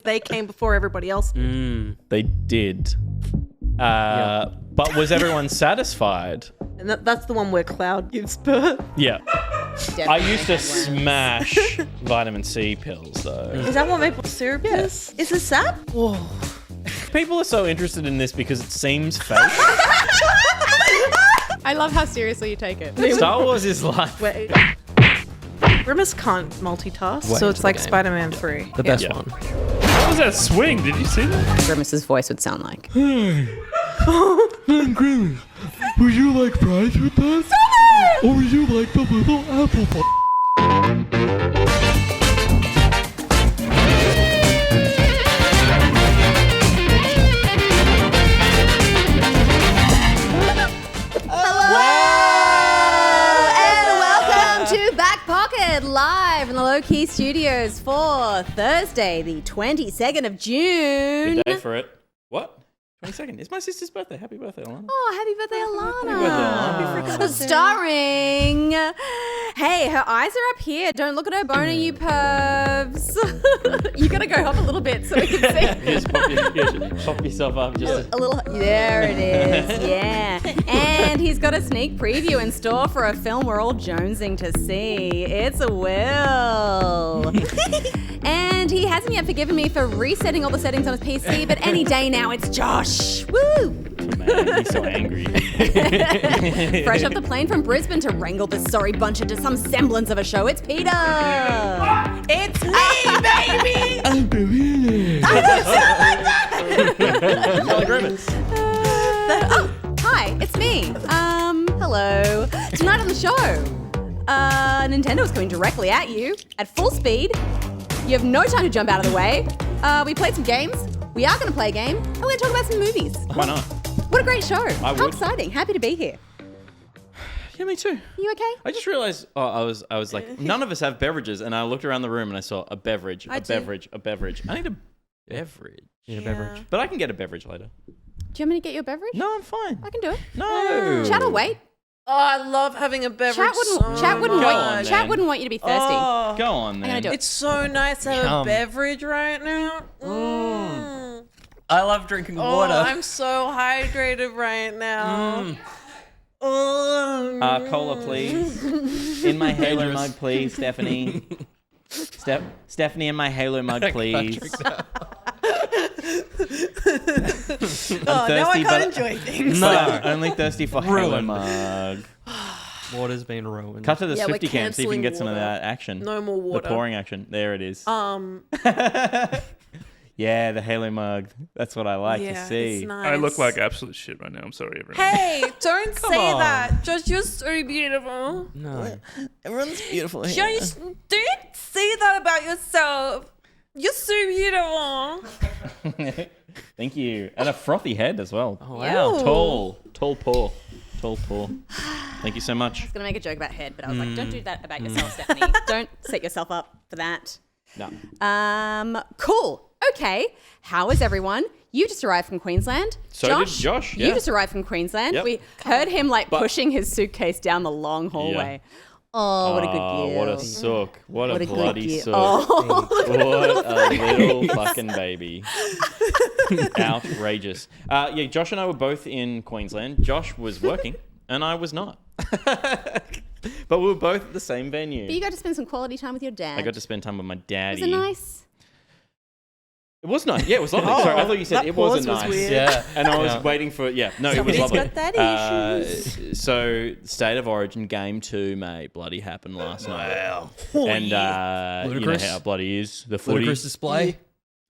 they came before everybody else did. They did. But was everyone satisfied? And that's the one where Cloud gives birth. Yeah. Definitely I used to smash vitamin C pills, though. Is that what maple syrup is? Is it sap? Whoa. People are so interested in this because it seems fake. I love how seriously you take it. Star Wars is like... Wait. Grimace can't multitask, so it's into like the game. Spider-Man 3. The best Yeah. one. What was that swing? Did you see that? Grimace's voice would sound like. I'm Grimace. Would you like fries with us? Or would you like the little apple pie? Live in the Low Key Studios for Thursday, the 22nd of June. Good day for it. What? 22nd. It's my sister's birthday. Happy birthday, Alana. Oh, happy birthday, Alana. Happy birthday, Alana. Starring. Hey, her eyes are up here. Don't look at her boner, you pervs. You gotta go up a little bit so we can see. Just pop yourself up. Just A little, there it is, yeah. And he's got a sneak preview in store for a film we're all jonesing to see. It's a Will. And he hasn't yet forgiven me for resetting all the settings on his PC, but any day now it's Josh. Woo! Man, he's so angry. Fresh off the plane from Brisbane to wrangle this sorry bunch into some semblance of a show, it's Peter. It's me, baby! I'm Billy. Hello, Grimace. Hi, it's me. Hello. Tonight on the show, Nintendo's coming directly at you at full speed. You have no time to jump out of the way. We played some games. We are going to play a game, and we're going to talk about some movies. Why not? What a great show. How would. exciting. Happy to be here. Yeah, me too. You okay? I just realized, I was like, none of us have beverages, and I looked around the room and I saw a beverage, a beverage. I need a beverage. Need a beverage. But I can get a beverage later. Do you want me to get you a beverage? No, I'm fine. I can do it. No. Chat will wait. Oh, I love having a beverage. Chat wouldn't Go want on, Chat then. wouldn't want you to be thirsty. Oh, Go on, then. gonna do it. it's so nice to have a Yum. beverage right now. I love drinking Oh, water. I'm so hydrated right now. Cola, please. In my Halo mug, please, Stephanie. Stephanie, in my Halo mug, please. Now I can't enjoy things. No, only thirsty for Halo Ruined. mug. Water's been ruined. Cut to the Yeah, we're Swifty cam, see if we can get some of cancelling that action. No more water. The pouring action. There it is. Yeah, Yeah, the Halo mug. That's what I like to see. it's nice. I look like absolute shit right now. I'm sorry, everyone. Hey, don't say on. that. Josh, you're so beautiful. No. Everyone's beautiful here. Josh, don't say that about yourself. You're so beautiful. Thank you. And a frothy head as well. Oh, wow. Tall paw. Thank you so much. I was going to make a joke about head, but I was like, don't do that about yourself, Stephanie. Don't set yourself up for that. No. Cool. Okay. How is everyone? You just arrived from Queensland. So did Josh, yeah. You just arrived from Queensland. Yep. We heard him pushing his suitcase down the long hallway. Oh, what a good deal. What a sook. What a What a good bloody deal. sook. Oh. What a little fucking baby. Outrageous. Yeah, Josh and I were both in Queensland. Josh was working and I was not. But we were both at the same venue. But you got to spend some quality time with your dad. I got to spend time with my daddy. Was it nice? It was nice. Yeah, it was lovely. Sorry, I thought you said that it wasn't pause was nice. weird. Yeah. And I was waiting for, no, Somebody's it was lovely. got daddy issues. So, State of Origin Game 2, mate, bloody happened last night. Wow. And you know Ludicrous. how bloody is. The footy. Ludicrous display.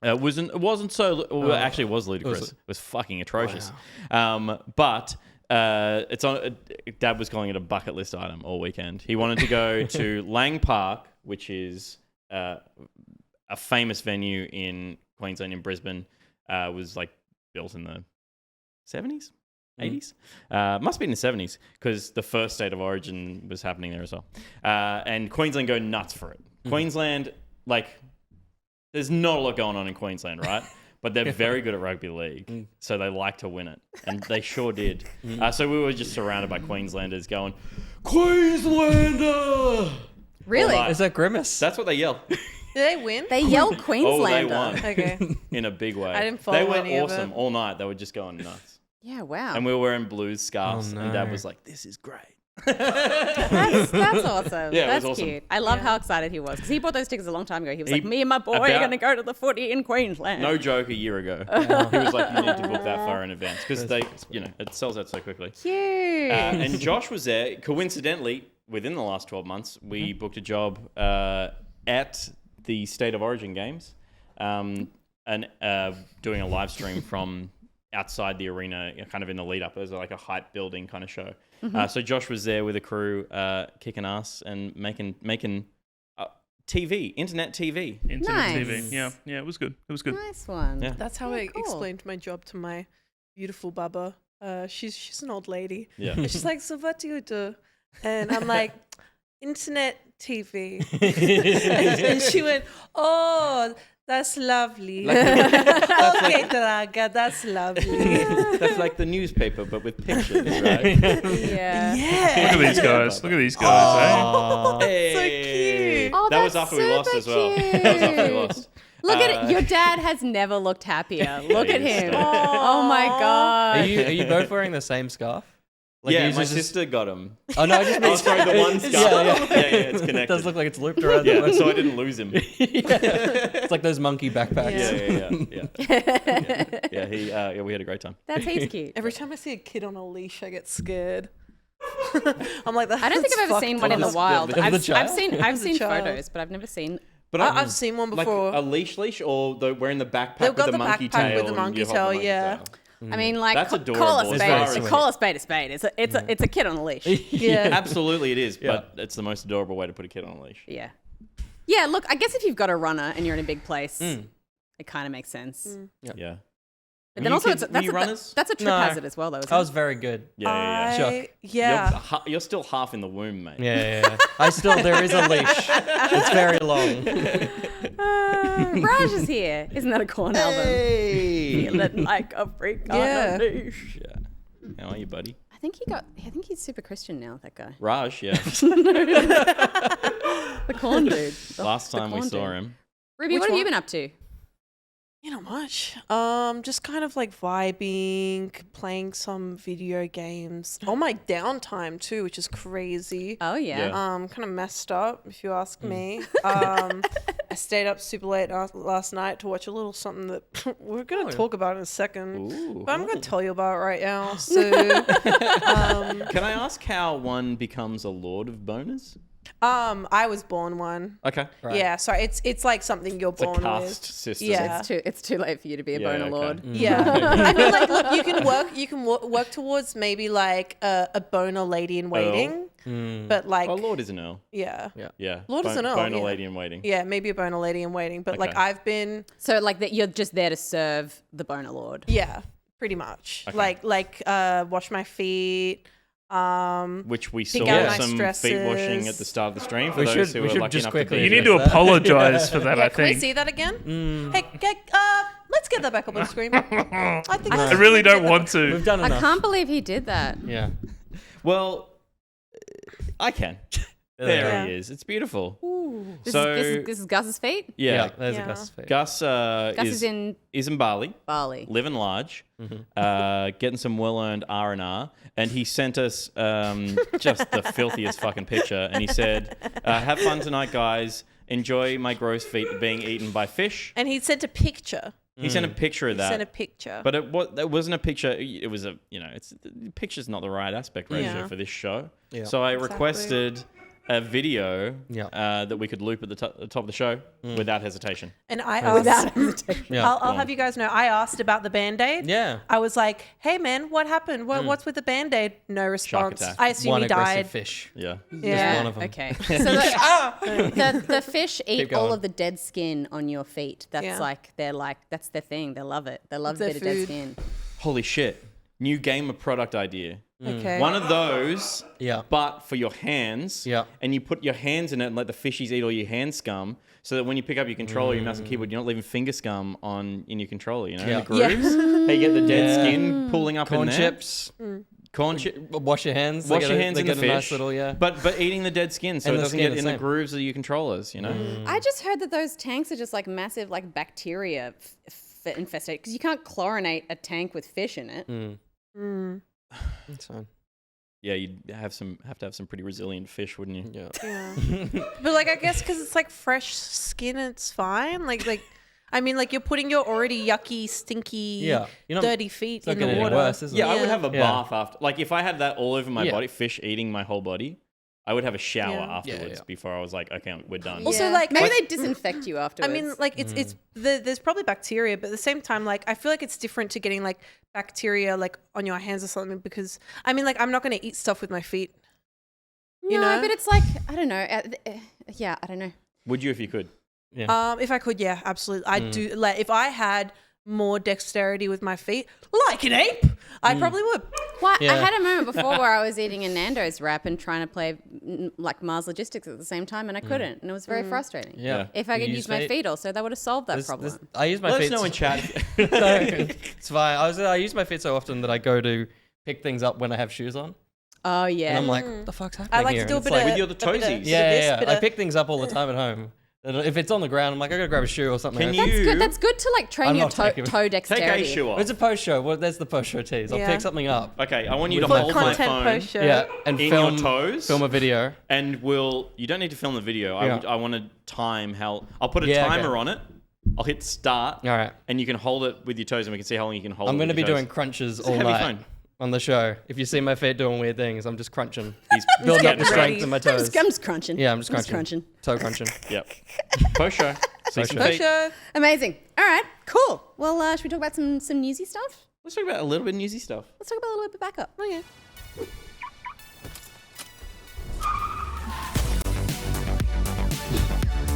It wasn't so, well, actually it was ludicrous. It was fucking atrocious. But it's on, Dad was calling it a bucket list item all weekend. He wanted to go to Lang Park, which is a famous venue in Queensland, in Brisbane. Was like built in the 70s, 80s. Must be in the 70s because the first State of Origin was happening there as well. And Queensland go nuts for it. Queensland, like, there's not a lot going on in Queensland, right? But they're very good at rugby league, so they like to win it, and they sure did. So we were just surrounded by Queenslanders going, "Queenslander!" Really? All right. Is that Grimace? That's what they yell. Did they win? They yelled Oh, they Queenslander. won Okay. in a big way. I didn't follow They were any of awesome it. all night. They were just going nuts. Yeah, wow. And we were wearing blues scarves, Oh, and Dad no. was like, "This is great." That's awesome. Yeah, it That's was awesome. cute. I love Yeah. how excited he was because he bought those tickets a long time ago. He was He- like, "Me and my boy are about- going to go to the footy in Queensland." No joke. A year ago, he was like, "You need to book that far in advance because they, it sells out so quickly." Cute. And Josh was there. Coincidentally, within the last 12 months, we booked a job at the State of Origin games, and doing a live stream from outside the arena, kind of in the lead up. It was like a hype building kind of show. So Josh was there with a crew, kicking ass and making TV, internet TV. Internet Nice. TV. Yeah, it was good. It was good. Nice one. Yeah. That's how I cool. explained my job to my beautiful baba. She's an old lady. Yeah. And she's like, "So what do you do?" And I'm like, "Internet TV." And she went, "Oh, that's lovely." Okay, Draga, that's lovely. That's like the newspaper, but with pictures, right? Yeah. Yeah. Look at these guys. Look at these guys, eh? Hey. So cute. Oh, That was that's after we lost super as well. That was after we cute. lost. Look at it. Your dad has never looked happier. Look at he is him. so- Oh my god. Are you both wearing the same scarf? Yeah, yours my is just- sister got him. Oh no, I just Oh, meant sorry, the one scarf. Yeah, It's It connected. does look like it's looped around Yeah, the so I didn't lose him. It's like those monkey backpacks. Yeah. We had a great time. That's heaps cute. Every time I see a kid on a leash, I get scared. I'm like, I don't think I've ever seen one in the wild. Of the I've child? seen child. photos, but I've never seen. But I've seen one before. Like a leash, or wearing the backpack They've with got the the monkey backpack tail. with the and monkey you hold tail, the monkey yeah. tail. I mean, like, That's call adorable. a It's spade. very sweet. Call a spade a spade. It's a kid on a leash. Yeah. Absolutely, it is. But it's the most adorable way to put a kid on a leash. Yeah. Yeah. Look, I guess if you've got a runner and you're in a big place, it kind of makes sense. Yeah. But Were then you also, kids- it's, were you that's, runners? that's a trip No. hazard as well, though. Isn't I was very good. Yeah. Shock. Yeah. You're still half in the womb, mate. Yeah. There is a leash. It's very long. Raj is here. Isn't that a corn album? Hey. Feeling like a freak on Yeah. a leash. Yeah. How are you, buddy? I think he's super Christian now, that guy. Raj, yeah. The corn dude. Last time we corn saw dude. him. Ruby, Which what have you one? been up to? Not much. Just kind of like vibing, playing some video games. On my downtime too, which is crazy. Oh, yeah. Yeah. Kind of messed up, if you ask me. I stayed up super late last night to watch a little something that we're going to talk about in a second. Ooh. But I'm going to tell you about it right now. So, Can I ask how one becomes a lord of boners? I was born one. Okay. Right. Yeah, sorry. It's like something you're It's a born caste with. system. Yeah. It's too late for you to be a Yeah, boner okay. lord. Yeah, I mean, like, look, you can work towards maybe like a boner lady in waiting, but like, Oh, lord is an Earl. yeah, Yeah. Lord is an Earl, Boner yeah. lady in waiting. yeah, maybe a boner lady in waiting, but like Okay. I've been, So, like, that you're just there to serve the boner lord. yeah, pretty much, Okay. like wash my feet, Which we Pick saw out nice some feet dresses. washing at the start of the stream for We those should- who we were should lucky just enough quickly to be You there. need to apologize for that, Yeah, I can we think. see that again? Hey, let's get that back up on the screen. I think I really don't want to. We've done I enough. can't believe he did that. Yeah. Well, I can. Yeah. There he is. It's beautiful. This, So- this is Gus's feet. Yeah. There's Yeah. a Gus face. Gus, Gus is in is in Bali, Bali. living large, getting some well-earned R&R, and he sent us just the filthiest fucking picture, and he said, have fun tonight, guys. Enjoy my gross feet being eaten by fish. and he sent a picture. He sent a picture of that. Sent a picture. But it wasn't a picture. It was a, the picture's not the right aspect ratio Yeah. for this show. Yeah. So I requested a video Yeah. that we could loop at the top of the show without hesitation. And I asked, Yeah. I'll have you guys know, I asked about the Band-Aid. Yeah. I was like, hey man, what happened? What's with the Band-Aid? No response. attack. I assume One he aggressive died. fish. Yeah. Yeah. one of them. Okay. So the fish eat going. all of the dead skin on your feet. That's Yeah. that's their thing. They love it. They love a Their bit of dead food. skin. Holy shit. New gamer product idea. Okay. One of those, Yeah. but for your hands. Yeah. And you put your hands in it and let the fishies eat all your hand scum so that when you pick up your controller, your mouse and keyboard, you're not leaving finger scum in your controller, Yeah. the grooves. How you get the dead Yeah. skin pulling up Corn in there. chips. Corn chip. Wash your hands. Wash your hands in the a fish. nice little, But eating the dead skin so And it the doesn't skin get the in the same. grooves of your controllers, you know? I just heard that those tanks are just like massive like bacteria infested because you can't chlorinate a tank with fish in it. That's fine. Yeah, you'd have to have some pretty resilient fish, wouldn't you? Yeah. But like, I guess because it's like fresh skin, it's fine. I mean, like you're putting your already yucky, stinky, Yeah. You're not- dirty feet It's not in the getting any water. worse, is it? Yeah, I would have a Yeah. bath after. Like, if I had that all over my Yeah. body, fish eating my whole body, I would have a shower Yeah. afterwards before I was like, okay, we're done. Also, Yeah. like, maybe I- they disinfect you I afterwards. mean, like there's probably bacteria, but at the same time, like I feel like it's different to getting like bacteria like on your hands or something because I mean, like I'm not gonna eat stuff with my feet. You know? but it's like I don't know. Yeah, I don't know. Would you if you could? If I could, yeah, absolutely. I do. Like, if I had more dexterity with my feet, like an ape, I probably would. Well, Yeah. I had a moment before where I was eating a Nando's wrap and trying to play like Mars Logistics at the same time, and I couldn't, and it was very frustrating. Yeah. If I You could use use my feet also, that would have solved that problem. I use my Let feet. us know in chat. It's fine. I use my feet so often that I go to pick things up when I have shoes on. Oh yeah. And I'm like, what the fuck's happening I like here? to do a And bit it's of with your a bit of toesies. this, yeah. bit I of- pick things up all the time at home. And if it's on the ground, I'm like, I gotta grab a shoe or something. Can That's you good. That's good to like train I'm your not taking- toe dexterity. take a shoe off? It's a post show. Well, there's the post show tease. I'll Yeah. pick something up. Okay, I want you to For hold my content phone post show. Yeah, and in film your toes, film a video. and you don't need to film the video. Yeah. I want to time how. I'll put a Yeah, okay. timer on it. I'll hit start. All right. And you can hold it with your toes, and we can see how long you can hold it. I'm going to with be your toes. doing crunches It's a all heavy night phone. on the show. If you see my feet doing weird things, I'm just crunching. He's Building up getting the ready. strength in my I'm toes. just crunching. Yeah, I'm just I'm crunching. Toe crunching. Yep. Post show. See some show. feet. Sure. Amazing. All right. Cool. Well, should we talk about some newsy stuff? Let's talk about a little bit of newsy stuff. Let's talk about a little bit of backup. Oh yeah.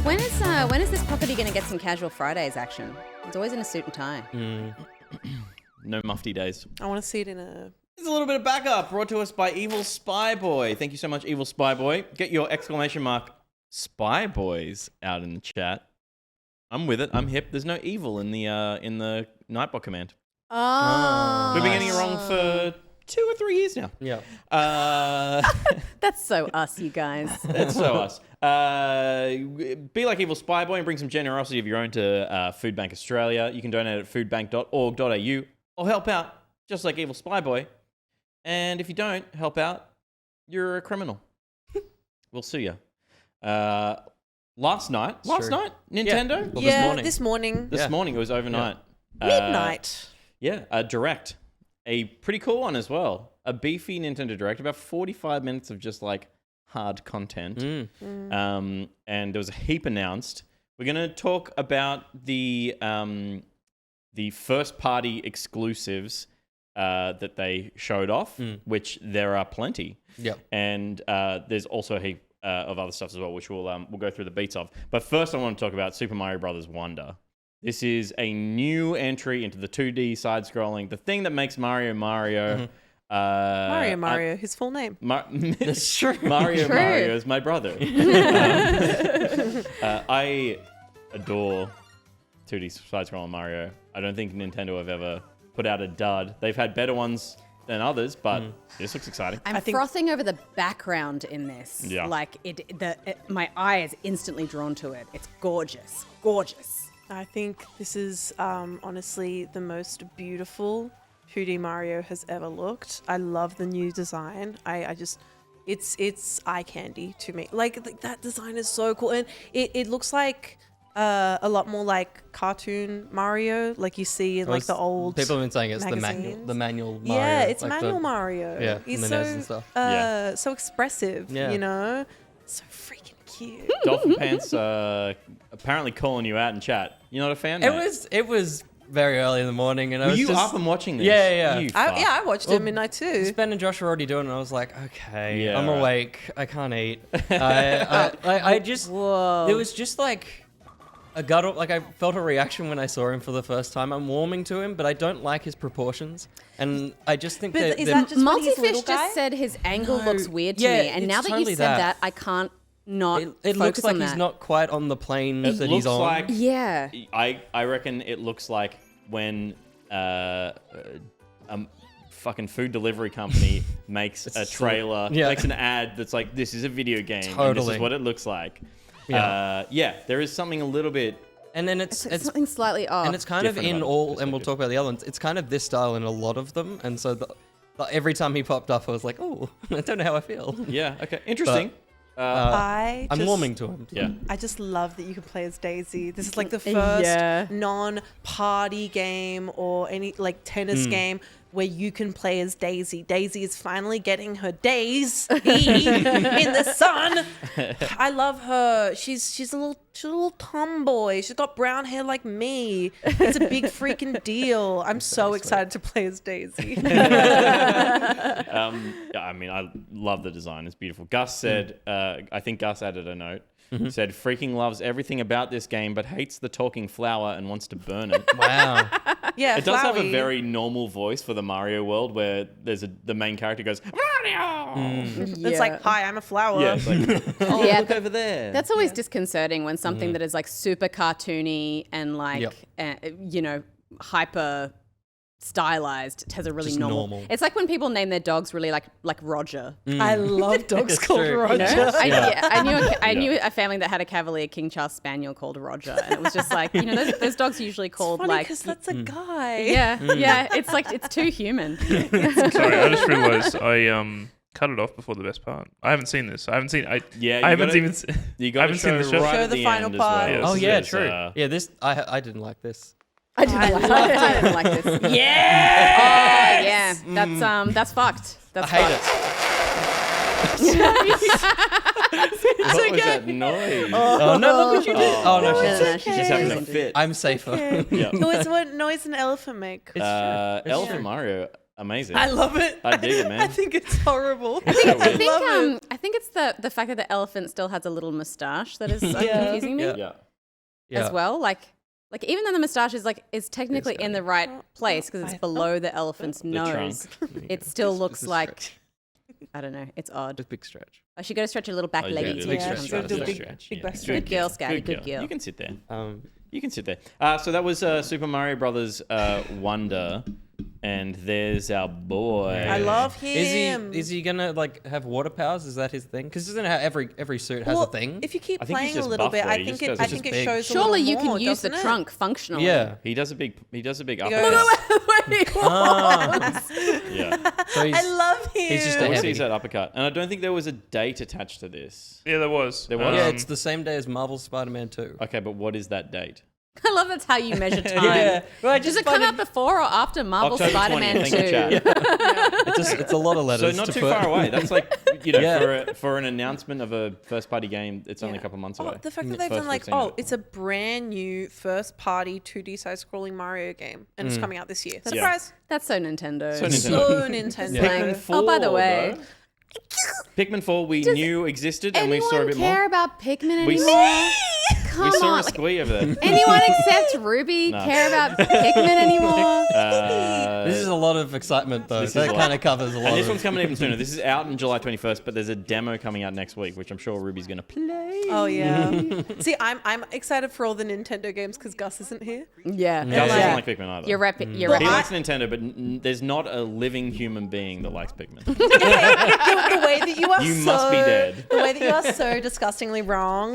When is this property going to get some casual Fridays action? It's always in a suit and tie. No mufti days. I want to see it in a. Here's a little bit of backup brought to us by EvilSpyBoy. Thank you so much, EvilSpyBoy. Get your exclamation mark Spy Boys out in the chat. I'm with it. I'm hip. There's no evil in the Nightbot command. Oh. We've been getting it wrong for 2 or 3 years now. Yeah. That's so us, you guys. That's so us. Be like Evil Spy Boy and bring some generosity of your own to Food Bank Australia. You can donate at foodbank.org.au or help out just like Evil Spy Boy. And if you don't help out, you're a criminal. We'll sue you. Last night, Nintendo? Well, yeah, this morning. This morning, it was overnight. Midnight. Yeah, a Direct. A pretty cool one as well. A beefy Nintendo Direct, about 45 minutes of just like hard content. And there was a heap announced. We're going to talk about the first party exclusives that they showed off, which there are plenty. Yep. And there's also a heap of other stuff as well, which we'll go through the beats of. But first I want to talk about Super Mario Brothers Wonder. This is a new entry into the 2D side-scrolling, the thing that makes Mario. Mario, his full name. That's true. Mario is my brother. I adore 2D side-scrolling Mario. I don't think Nintendo have ever put out a dud. They've had better ones than others, but this looks exciting. I'm frothing over the background in this. Yeah. Like my eye is instantly drawn to it. It's gorgeous. Gorgeous. I think this is honestly the most beautiful 2D Mario has ever looked. I love the new design. I just, it's eye candy to me. Like that design is so cool, and it looks like a lot more like cartoon Mario, like you see in like the old. People have been saying it's magazines. the manual Mario. Yeah, it's like manual Mario. Yeah, he's and the so NES and stuff. so expressive. Yeah. You know, so freaking cute. Dolphin Pants apparently calling you out in chat. You're not a fan, mate? It was very early in the morning, and I Were was you just, up and watching this? Yeah. You fuck. I watched it at midnight too. Ben and Josh were already doing it, and I was like, okay, Yeah, I'm right. awake. I can't eat. I just, Whoa. there was just like a gut, like I felt a reaction when I saw him for the first time. I'm warming to him, but I don't like his proportions. And I just think But that is that just when he's little Multifish guy? just said his angle No. looks weird to Yeah, me, and it's now that totally you've said that. that, I can't not it focus looks like on he's that. not quite on the plane It that looks he's on. like Yeah. I reckon it looks like when fucking food delivery company makes a trailer, makes an ad that's like, this is a video game, and this is what it looks like. There is something a little bit... And then it's something slightly off. And it's kind of in all, and we'll talk about the other ones, it's kind of this style in a lot of them, and so every time he popped up, I was like, oh, I don't know how I feel. Yeah, okay, interesting. I'm warming to him. Yeah. I just love that you can play as Daisy. This is like the first non-party game or any like tennis game where you can play as Daisy. Daisy is finally getting her days in the sun. I love her. She's a little tomboy. She's got brown hair like me. It's a big freaking deal. I'm so excited to play as Daisy. I mean, I love the design. It's beautiful. Gus said, I think Gus added a note. Said, freaking loves everything about this game, but hates the talking flower and wants to burn it. Wow. Yeah, it does have a very normal voice for the Mario world where the main character goes, Mario! It's like, hi, I'm a flower. Yeah, it's like, look over there. That's always disconcerting when something that is like super cartoony and like, hyper stylized has a really normal. It's like when people name their dogs really like Roger. I love dogs called Roger. You know? I knew a family that had a Cavalier King Charles Spaniel called Roger, and it was just like, those dogs are usually called like. Because that's a guy. Yeah. It's like it's too human. Sorry, I just realised I cut it off before the best part. I haven't seen this. I haven't seen. You haven't seen the show. Right show at the final end part. as well. Oh yeah, true. This I didn't like this. I didn't like this. Yeah. Oh yeah. That's fucked. That's I hate fucked. What was that noise? Oh no! Look what you did. Oh no, She's just having a fit. I'm safer. Yeah. It's what noise an elephant make. Elephant Mario, amazing. I love it. I dig it, man. I think it's horrible. I think it's the fact that the elephant still has a little moustache that is confusing me as well. Like even though the moustache is technically in the right place because it's below the elephant's nose, it still looks like I don't know. It's odd. It's a big stretch. I should go to stretch a little back leggy. Big back stretch. Good girl, Scotty. Good girl. You can sit there. You can sit there. So that was Super Mario Brothers Wonder, and there's our boy. I love him. Is he gonna like have water powers? Is that his thing? Because isn't it how every suit has a thing? If you keep I think he's playing a just little buff bit, where I he think just it goes shows big. a little Surely you more, can use the doesn't it? trunk functionally. Yeah. He does a big upper. Yeah. So I love him. He's just a Always heavy. sees that uppercut, and I don't think there was a date attached to this. Yeah, there was. There was? Yeah, it's the same day as Marvel Spider-Man 2. Okay, but what is that date? I love that's how you measure time. Right, Does it come out before or after Marvel October Spider-Man 20th. 2? Thank you, chat. It's a lot of letters. So not to too put. far away. That's like for an announcement of a first party game, it's only a couple months away. The fact that they've First done like, we've seen it. it's a brand new first party 2D side scrolling Mario game and it's coming out this year. Yeah. Surprise. That's so Nintendo. So Nintendo. So Nintendo. Pikmin 4, Oh, by the way. though. Pikmin 4 we knew existed and we saw a bit care more. about Pikmin We anymore? Come We saw on. a squee over there. Anyone except Ruby No. care about Pikmin anymore? This is a lot of excitement, though. This is That a lot. kind of covers a lot. And this of one's coming even sooner. This is out on July 21st, but there's a demo coming out next week, which I'm sure Ruby's going to play. Oh yeah. See, I'm excited for all the Nintendo games because Gus isn't here. Yeah. Gus doesn't like Pikmin either. You're repping. He likes Nintendo, but there's not a living human being that likes Pikmin. the way that you are You must be dead. The way that you are so disgustingly wrong.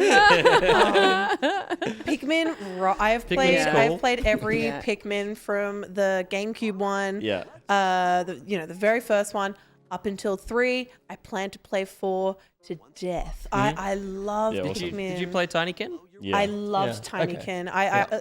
Pikmin, I've played every Pikmin from the GameCube one. Yeah. The very first one up until 3. I plan to play 4 to death. I love Pikmin. Did you play Tinykin? Yeah. I loved Tinykin.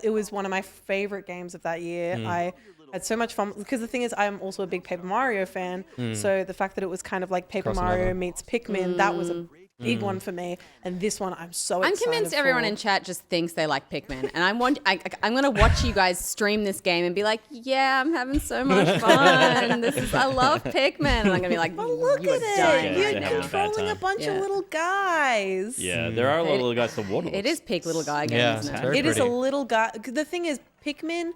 It was one of my favorite games of that year. I had so much fun because the thing is, I'm also a big Paper Mario fan. So the fact that it was kind of like Paper Crossing Mario over. meets Pikmin, that was a big one for me. And this one, I'm so excited. I'm convinced everyone in chat just thinks they like Pikmin, and I'm going to watch you guys stream this game and be like, "Yeah, I'm having so much fun. I love Pikmin," and I'm gonna be like, Look "You are at dying it! Yeah, right You're they're having a now." bad controlling a time. bunch of little guys. Yeah, there are a lot of little guys. The water. It is peak little guy game, Yeah, isn't it's it? very It is a pretty. little guy. The thing is, Pikmin.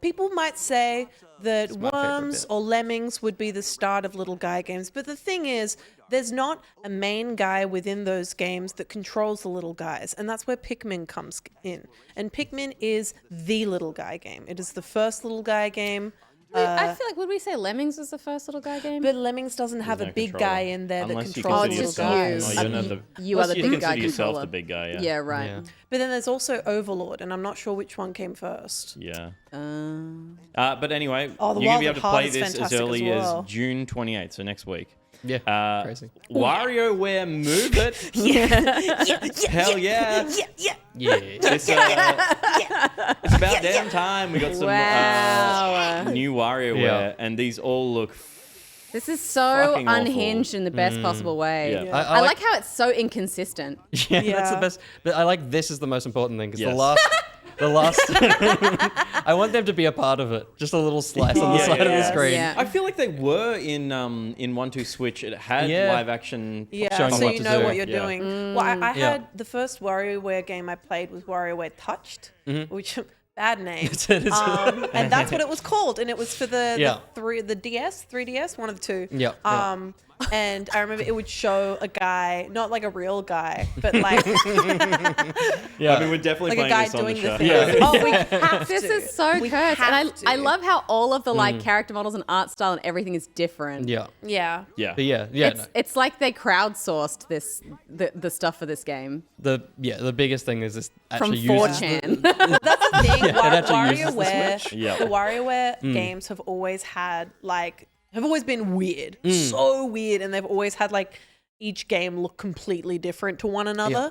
People might say that my favorite Worms bit. or Lemmings would be the start of little guy games, but the thing is, there's not a main guy within those games that controls the little guys, and that's where Pikmin comes in. And Pikmin is the little guy game. It is the first little guy game. I feel like, would we say Lemmings was the first little guy game? But Lemmings doesn't have There's a no big controller. guy in there Unless that you controls consider just little you. yourself. guys. No, you're not the, You are the unless you big guy consider yourself controller. the big guy. Yeah, right. Yeah. But then there's also Overlord, and I'm not sure which one came first. Yeah. Um, But anyway, Oh, the you're going to be Wild able to at play Heart is this as fantastic early as well. as June 28th, so next week. Yeah. Crazy. WarioWare Move It. Hell yeah. Yeah. It's about damn time we got some Wow. new WarioWare, Yeah. and these all look this is so Fucking awful. unhinged in the best possible way. Yeah. Yeah. I like how it's so inconsistent. Yeah, that's the Yeah. best. But I like this is the most important thing because Yes. the last, I want them to be a part of it. Just a little slice on the Yeah, side of the yeah. screen. Yeah. I feel like they were in 1-2 Switch. It had Yeah. live action. Yeah, Showing so what you to know do. what you're Yeah. doing. Well, I Yeah. had the first WarioWare game I played was WarioWare Touched, which bad name. It is. And that's what it was called, and it was for the Yeah. the 3DS, one of the two. Yeah, yeah. And I remember it would show a guy, not like a real guy, but like Yeah. I mean, we're definitely like a playing guy this on the doing show. the thing. Yeah. Oh, we have This to. is so We cursed. And have I to. love how all of the like character models and art style and everything is different. Yeah. Yeah. Yeah. But yeah. No. It's like they crowdsourced the stuff for this game The biggest thing is this from actually uses 4chan. That's the thing. it actually uses the WarioWare, Switch. Yeah. the WarioWare games have always had have always been weird, so weird, and they've always had like each game look completely different to one another.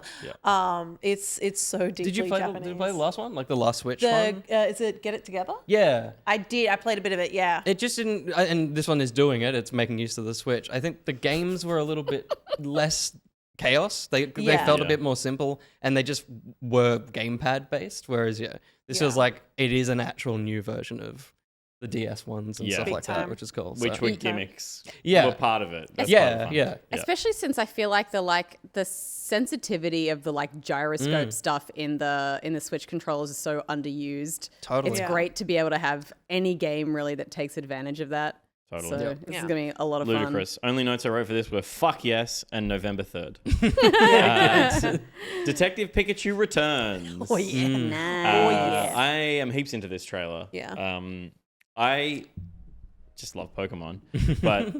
It's so deeply Did you play Japanese. did you play the last one? Like the last Switch The one? is it Get It Together? Yeah. I did. I played a bit of it. Yeah. It just didn't, and this one is doing it. It's making use of the Switch. I think the games were a little bit less chaos. They Yeah. felt a Yeah. bit more simple, and they just were gamepad based. Whereas this feels Yeah. like it is an actual new version of the DS ones and Yeah. stuff Big like that, time. which is cool. Which so. were Big time. gimmicks. Yeah. Were part of it. That's part of the yeah, fun. yeah. Especially since I feel like the sensitivity of the like gyroscope stuff in the Switch controllers is so underused. Totally. It's Yeah. great to be able to have any game really that takes advantage of that. Totally. So Yeah. this Yeah. is gonna be a lot of Ludicrous. Only notes I wrote for this were fuck yes and November 3rd. Detective Pikachu returns. Oh yeah. fun. Nice. I am heaps into this trailer. Yeah. I just love Pokemon, but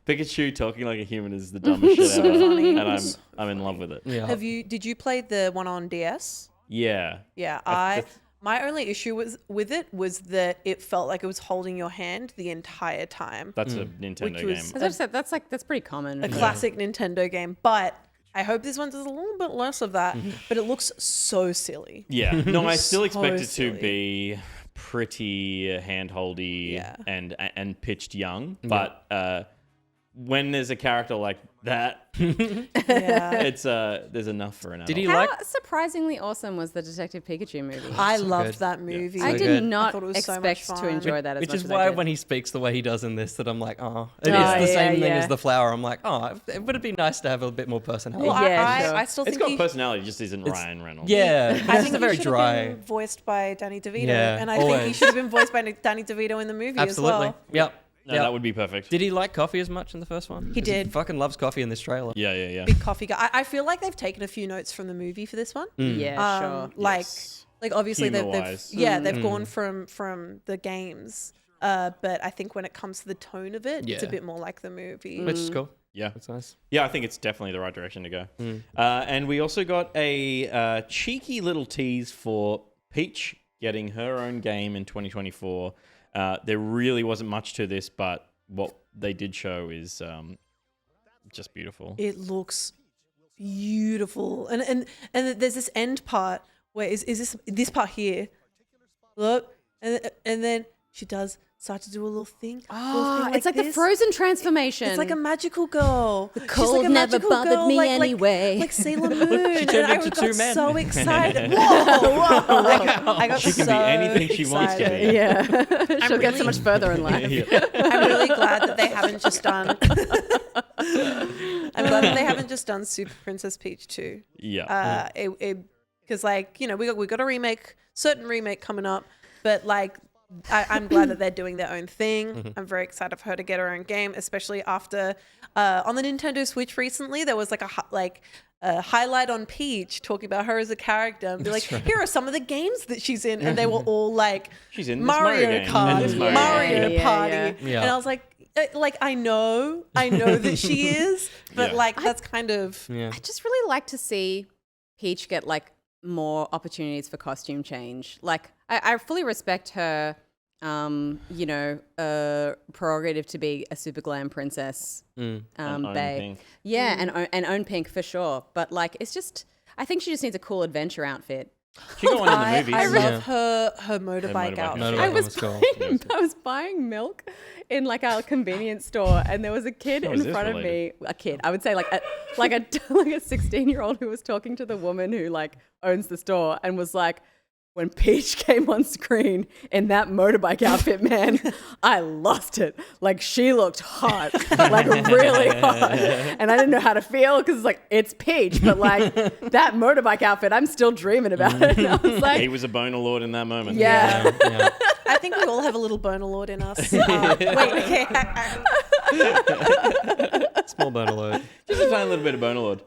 Pikachu talking like a human is the dumbest shit So ever, funny. and I'm in love with it. Yeah. Did you play the one on DS? Yeah. Yeah. My only issue with it was that it felt like it was holding your hand the entire time. That's a Nintendo Which was- game. As I said, that's pretty common. A classic Nintendo game, but I hope this one does a little bit less of that. Mm-hmm. But it looks so silly. Yeah. No, I still So expect it to silly. be pretty handholdy Yeah. and pitched young, but when there's a character like that, Yeah. it's there's enough for an adult. Did he How like? surprisingly awesome was the Detective Pikachu movie? I So loved good. that movie. I so did good. I not thought it was so much expect to fun. enjoy that as Which much is as why I did. when he speaks the way he does in this, that I'm like, oh, it is Oh, the same yeah, thing yeah. as the flower. I'm like, oh, it would be nice to have a bit more personality. Well, Yeah, sure. I still It's think got he, personality, just isn't Ryan Reynolds. yeah, I it's think a very he should have dry. been voiced by Danny DeVito, Yeah, and I think he always. should have been voiced by Danny DeVito in the movie Absolutely. as well. Yep. No, Yep. that would be perfect. Did he like coffee as much in the first one? 'Cause did. He fucking loves coffee in this trailer. Yeah. Big coffee guy. I feel like they've taken a few notes from the movie for this one. Yeah, sure. Yes. Like obviously Humor-wise. they've gone from the games. But I think when it comes to the tone of it, it's a Yeah. bit more like the movie. Which is cool. Yeah. That's nice. Yeah, I think it's definitely the right direction to go. And we also got a cheeky little tease for Peach getting her own game in 2024. There really wasn't much to this, but what they did show is just beautiful. It looks beautiful, and there's this end part where is this part here? Look, and then she does start to do a little thing. Oh, it's like the Frozen transformation. It's like a magical girl. The cold never bothered me anyway. Like Sailor Moon. She turned and I into got two men. so excited. Whoa! I got She can so be anything she wants to be. excited. yeah, she'll get so really- much further in life. I'm really glad that they haven't just done. I'm glad that they haven't just done Super Princess Peach 2. Yeah. Because we got a certain remake coming up, but like I'm glad that they're doing their own thing. I'm very excited for her to get her own game, especially after on the Nintendo Switch recently there was highlight on Peach, talking about her as a character, and be like, here are some of the games that she's in, and they were all like, She's in this Mario game. Kart, And this Mario game. Party, Yeah. and I was like, I know that she is, but Yeah. like that's kind of Yeah. I just really like to see Peach get like more opportunities for costume change. Like I fully respect her, prerogative to be a super glam princess, And own bae. Pink. Yeah, and own Pink for sure. But like, it's just, I think she just needs a cool adventure outfit. She got one in the movies. I love Yeah. her motorbike motorbike outfit. outfit. I Motorbike was was cool. I was buying milk in like our convenience store, and there was a kid How is in this front of related? me. A kid, I would say like a 16-year-old who was talking to the woman who like owns the store, and was like, when Peach came on screen in that motorbike outfit, man, I lost it. Like, she looked hot, like really hot. And I didn't know how to feel because it's like, it's Peach, but like that motorbike outfit, I'm still dreaming about it. And I was He like, was a boner lord in that moment. yeah. Yeah. I think we all have a little boner lord in us. Wait, okay. Small bone alert. Just a tiny little bit of boner lord.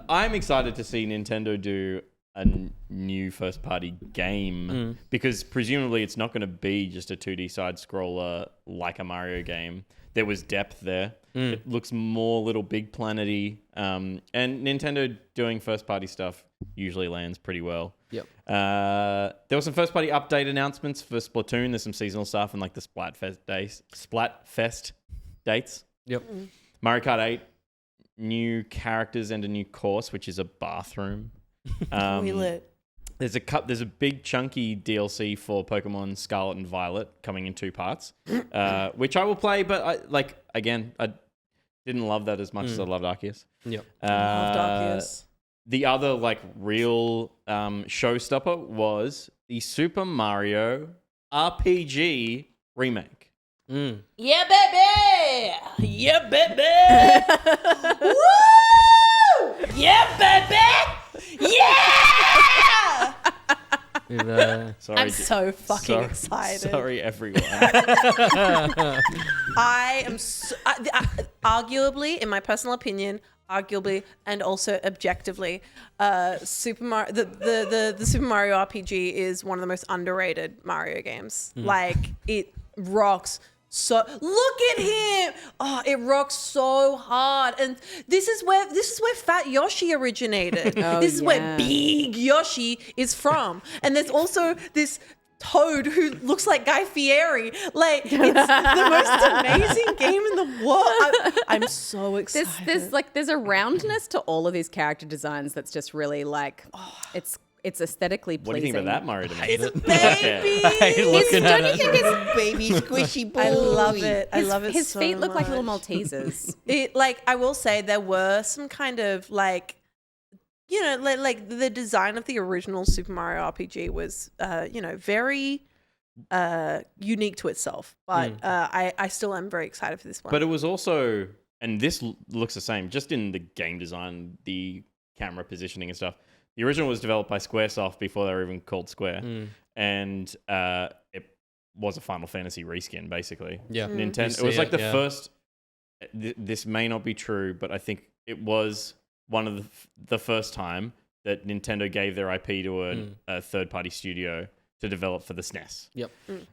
I'm excited to see Nintendo do a new first-party game because presumably it's not going to be just a 2D side-scroller like a Mario game. There was depth there. It looks more Little Big Planet-y. And Nintendo doing first-party stuff usually lands pretty well. Yep. There were some first-party update announcements for Splatoon. There's some seasonal stuff and like the Splatfest dates. Yep. Mario Kart 8, new characters and a new course, which is a bathroom. Toilet. There's a big chunky DLC for Pokemon Scarlet and Violet coming in 2 parts, which I will play. But I didn't love that as much as I loved Arceus. Yep. Loved Arceus. The other like real showstopper was the Super Mario RPG remake. Yeah, baby! Yeah, baby! Woo! Yeah, baby! Yeah! Sorry, I'm so fucking excited. Sorry, everyone. I am arguably, in my personal opinion, and also objectively, Super Mario, the Super Mario RPG is one of the most underrated Mario games. Like, it rocks. So look at him! Oh, it rocks so hard, and this is where Fat Yoshi originated. This is where Big Yoshi is from, and there's also this Toad who looks like Guy Fieri. Like, it's the most amazing game in the world. I'm so excited. There's a roundness to all of these character designs that's just really like, it's aesthetically pleasing. What do you think about that, Mario? It's a baby. Looking at Don't you it. think it's Baby squishy boy. I love it. I love it. his so feet look like little much. Maltesers. It, like, I will say there were some kind of like, you know, like the design of the original Super Mario RPG was, very unique to itself. But I still am very excited for this one. But it was also, and this looks the same, just in the game design, the camera positioning and stuff. The original was developed by Squaresoft before they were even called Square, and it was a Final Fantasy reskin, basically. Yeah. Nintendo. You It was see like it, the yeah. first. This may not be true, but I think it was one of the first time that Nintendo gave their IP to a third-party studio to develop for the SNES. Yep.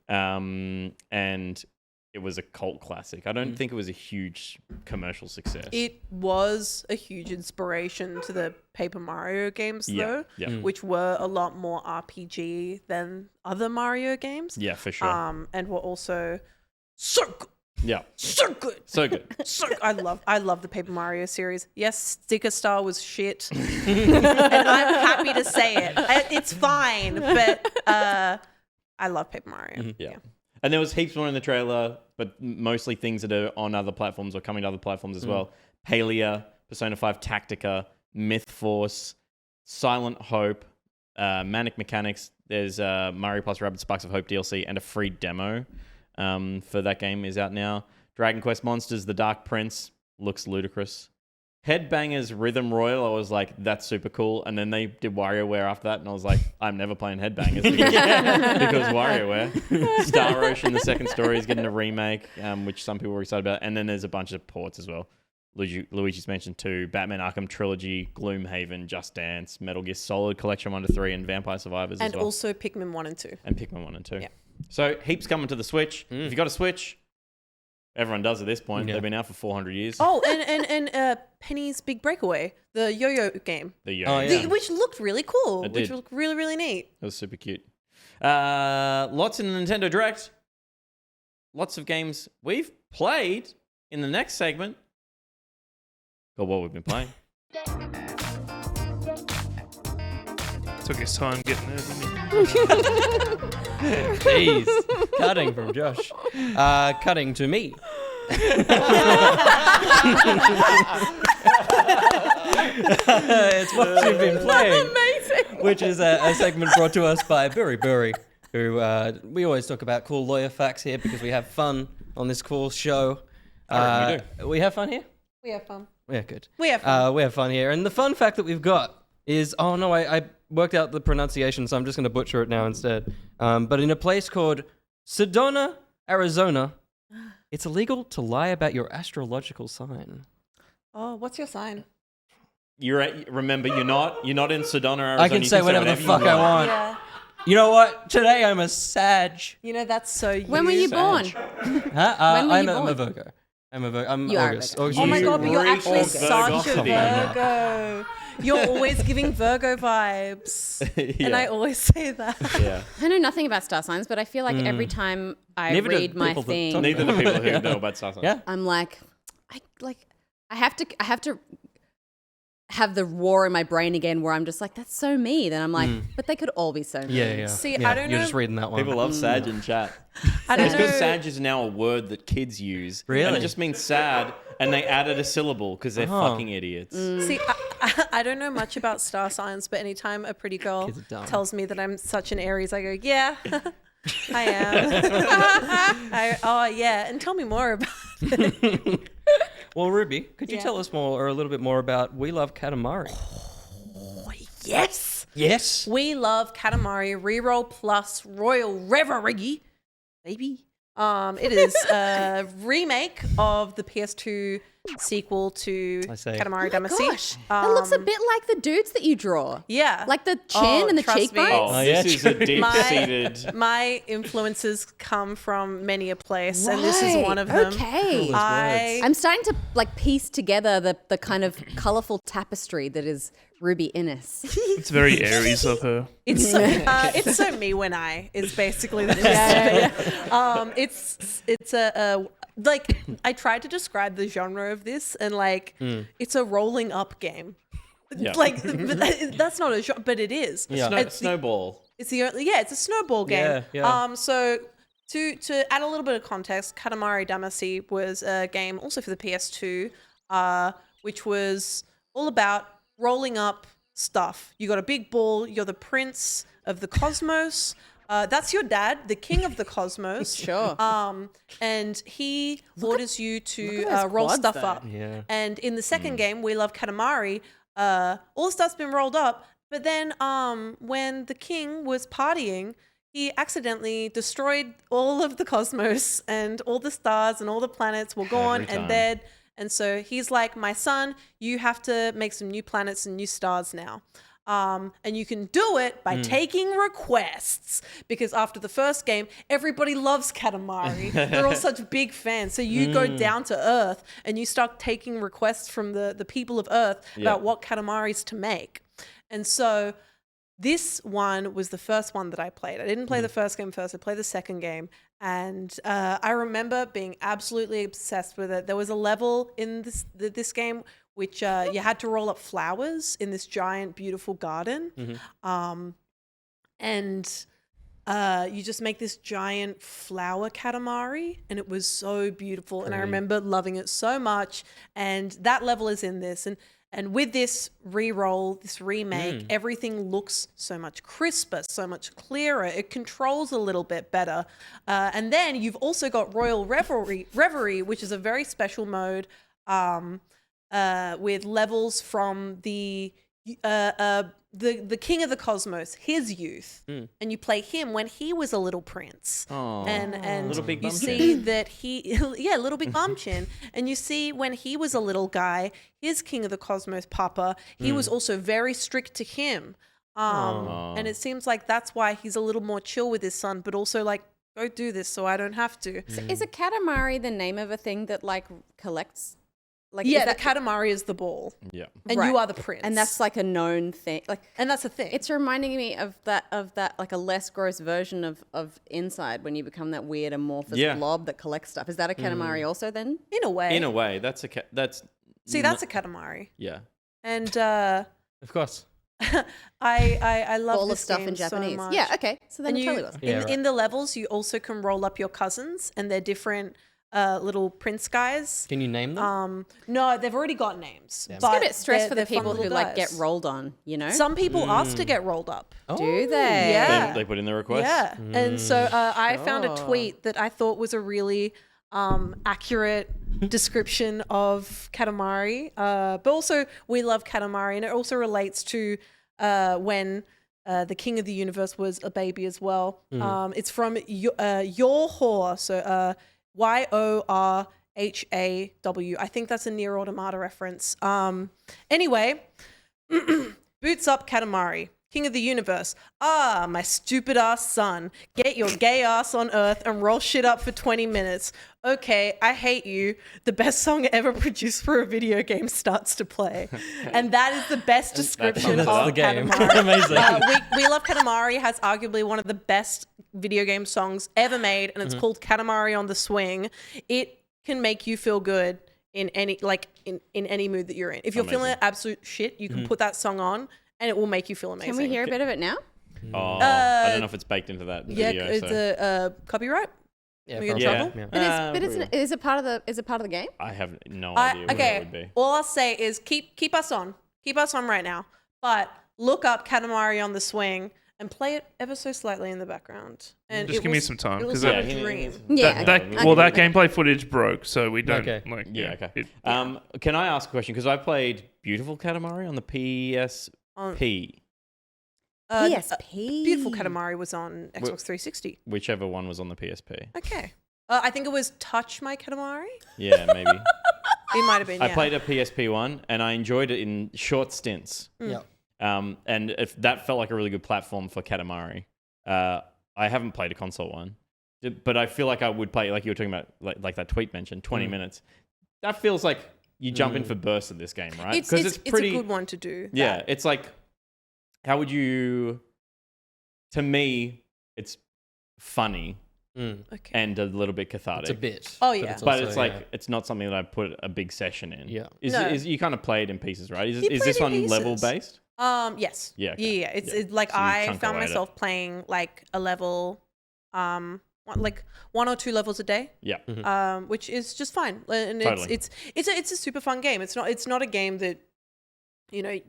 And it was a cult classic. I don't think it was a huge commercial success. it was a huge inspiration to the Paper Mario games, though, which were a lot more RPG than other Mario games. Yeah, for sure. And were also so good. Yeah. So good. So good. So I love the Paper Mario series. Yes, Sticker Star was shit, and I'm happy to say it. It's fine, but I love Paper Mario. Yeah. And there was heaps more in the trailer, but mostly things that are on other platforms or coming to other platforms as well. Palia, Persona 5 Tactica, Myth Force, Silent Hope, Manic Mechanics. There's Mario Plus Rabbids Sparks of Hope DLC and a free demo for that game is out now. Dragon Quest Monsters, The Dark Prince, looks ludicrous. Headbangers Rhythm Royal, I was like, that's super cool. And then they did WarioWare after that, and I was like, I'm never playing Headbangers because WarioWare. Star Ocean, the second story, is getting a remake, which some people were excited about. And then there's a bunch of ports as well. Luigi's Mansion 2, Batman Arkham Trilogy, Gloomhaven, Just Dance, Metal Gear Solid Collection 1 to 3, and Vampire Survivors And as well. also Pikmin 1 and 2. And Pikmin 1 and 2. Yeah. So heaps coming to the Switch. If you got a Switch, everyone does at this point. Yeah. They've been out for 400 years. Oh, and Penny's Big Breakaway, the yo-yo game, The Oh, yeah. which looked really cool, It which did. looked really, really neat. It was super cute. Lots in the Nintendo Direct. Lots of games we've played in the next segment. Or what we've been playing. Took his time getting there, didn't he? Jeez. Cutting from Josh. Cutting to me. It's what you've been playing. Amazing. Which is a segment brought to us by BuriBuri, who we always talk about cool lawyer facts here because we have fun on this cool show. I reckon we We have fun here? We have fun. Yeah, good. We have fun. We have fun here. And the fun fact that we've got is, oh no, I worked out the pronunciation, so I'm just going to butcher it now instead. But in a place called Sedona, Arizona, it's illegal to lie about your astrological sign. Oh, what's your sign? Remember, you're not in Sedona, Arizona. I can You say whatever the you fuck I want. Yeah. You know what? Today I'm a Sag. You know, that's so you. When were you born? Huh? When were I'm you a born? Virgo. I'm You are a August. Virgo. August. Oh my You god, but you're reek actually of such a Virgosity. Virgo. You're always giving Virgo vibes. Yeah. And I always say that. Yeah. I know nothing about star signs, but I feel like every time I Neither do read my people that thing, talk Neither do people who know about star signs. Yeah. I'm like, I have to have the war in my brain again where I'm just like, that's so me. Then I'm like, but they could all be so me. Yeah. See, Yeah, I don't You're know- just reading that one. People love Sag in chat. I don't It's because know. Sag is now a word that kids use. And Really? it just means sad, and they added a syllable because they're fucking idiots. See, I don't know much about star signs, but anytime a pretty girl Kids are dumb. tells me that I'm such an Aries, I go, yeah, I am. Oh, yeah. And tell me more about it. Well, Ruby, could you Yeah. tell us more or a little bit more about We Love Katamari? Yes. Yes. We love Katamari Reroll plus Royal Reverie, baby. It is a remake of the PS2 sequel to I say. Katamari Oh my Damacy. gosh, that looks a bit like the dudes that you draw. Yeah. Like the chin Oh, and the trust me. cheekbones. Oh, yeah, this is a true. deep-seated... My influences come from many a place, and this is Right, one of them. Okay. I I'm starting to like piece together the kind of colourful tapestry that is Ruby Innes. It's very Aries of her. it's so me when I is basically the it's a like I tried to describe the genre of this, and like it's a rolling up game. Yeah. Like that's not a genre, but it is. Yeah. Snowball. It's the it's a snowball game. Yeah. So to add a little bit of context, Katamari Damacy was a game also for the PS2, which was all about rolling up stuff. You got a big ball. You're the prince of the cosmos. That's your dad, the king of the cosmos. Sure. And he orders you to at those roll quads, stuff though. up. Yeah. And in the second game, We Love Katamari, all the stuff's been rolled up. But then when the king was partying, he accidentally destroyed all of the cosmos, and all the stars and all the planets were gone Every and time. dead. And so he's like, my son, you have to make some new planets and new stars now. And you can do it by taking requests, because after the first game, everybody loves Katamari. They're all such big fans. So you go down to Earth and you start taking requests from the people of Earth about what Katamaris to make. And so this one was the first one that I played. I didn't play the first game first. I played the second game. And I remember being absolutely obsessed with it. There was a level in this game which you had to roll up flowers in this giant, beautiful garden. And you just make this giant flower Katamari, and it was so beautiful. And I remember loving it so much. And that level is in this. And with this re-roll, this remake, everything looks so much crisper, so much clearer. It controls a little bit better. And then you've also got Royal Reverie, which is a very special mode with levels from the the king of the cosmos, his youth, and you play him when he was a little prince. Oh, And Little Big you Bum see Chin. that he, Little Big Bum Chin, and you see when he was a little guy, his king of the cosmos, Papa, he was also very strict to him. And it seems like that's why he's a little more chill with his son, but also like, go do this so I don't have to. Is a Katamari the name of a thing that like collects? Like, Yeah, is the that, Katamari is the ball, Yeah. and Right. you are the prince, and that's like a known thing. Like, and that's the thing. it's reminding me of that like a less gross version of Inside when you become that weird amorphous Yeah. blob that collects stuff. Is that a Katamari also then? in a way. In a way, that's a that's. that's a Katamari, Yeah. and Of course. I love All this of stuff game in Japanese. So much. Yeah, okay. So then And it you, totally was. Yeah, right. in the levels, you also can roll up your cousins, and they're different little prince guys. Can you name them? No, they've already got names. Damn. But It's a bit stressed for the they're fun people who little like get guys. rolled on, you know? Some people ask to get rolled up. Do they? Yeah. They put in the request. Yeah. And so I found a sure. tweet that I thought was a really accurate description of Katamari. But also, we love Katamari, and it also relates to when the King of the Universe was a baby as well. It's from Yorhaw, so Yorhaw. I think that's a Nier Automata reference. Anyway, boots up Katamari. King of the Universe. Ah, my stupid ass son. Get your gay ass on Earth and roll shit up for 20 minutes. Okay, I hate you. The best song ever produced for a video game starts to play. And that is the best description sums it of up. The game. Katamari. Amazing. We Love Katamari has arguably one of the best video game songs ever made, and it's called Katamari on the Swing. It can make you feel good in any in any mood that you're in. If you're feeling absolute shit, you can put that song on and it will make you feel amazing. Can we hear a bit of it now? Oh, I don't know if it's baked into that Yeah, video. it's so. a copyright. Yeah, we get in probably. trouble? Yeah. But is it part of the game? I have no idea what it would be. All I'll say is keep us on. Keep us on right now. But look up Katamari on the Swing and play it ever so slightly in the background. And Just give me some time, It was 'cause like that- a dream. Yeah. That gameplay footage broke, so we don't Okay. like. Yeah, okay. it- Can I ask a question? Because I played Beautiful Katamari on the PSP. PSP. Beautiful Katamari was on Xbox 360. Whichever one was on the PSP. Okay. I think it was Touch My Katamari. Yeah, maybe. It might have been, I yeah. played a PSP one and I enjoyed it in short stints. Yeah. And if that felt like a really good platform for Katamari. I haven't played a console one, but I feel like I would play, like you were talking about, like that tweet mentioned, 20 minutes. That feels like you jump in for bursts of this game, right? It's a good one to do. Yeah, it's like, how would you? To me, it's funny Okay. and a little bit cathartic. It's a bit. Oh, yeah. But also, it's like yeah. it's not something that I put a big session in. Yeah. No. Is you kind of play it in pieces, right? Is You this play it in one level pieces. based? Yes. Yeah, okay. Yeah. It's, Yeah. it's like So you I chunk found away at it. myself playing like a level, like 1 or 2 levels a day. Yeah. Which is just fine, and Totally. it's a super fun game. It's not a game that, you know,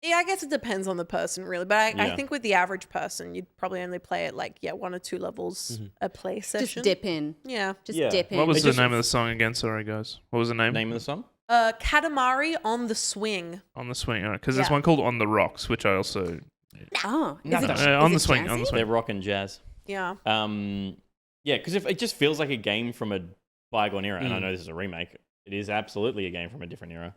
yeah, I guess it depends on the person really, but I Yeah. think with the average person, you'd probably only play it like 1 or 2 levels a play session. Just dip in. Yeah. Just Yeah. dip in. What was It the just- name of the song again? Sorry, guys. What was the name? Name of the song? Katamari on the Swing. On the Swing. Because there's Yeah. one called On the Rocks, which I also. Oh, is Nothing. it, On the is it Swing. On the jazzy? Swing. They're rock and jazz. Yeah. Yeah, because if it just feels like a game from a bygone era, and I know this is a remake, it is absolutely a game from a different era.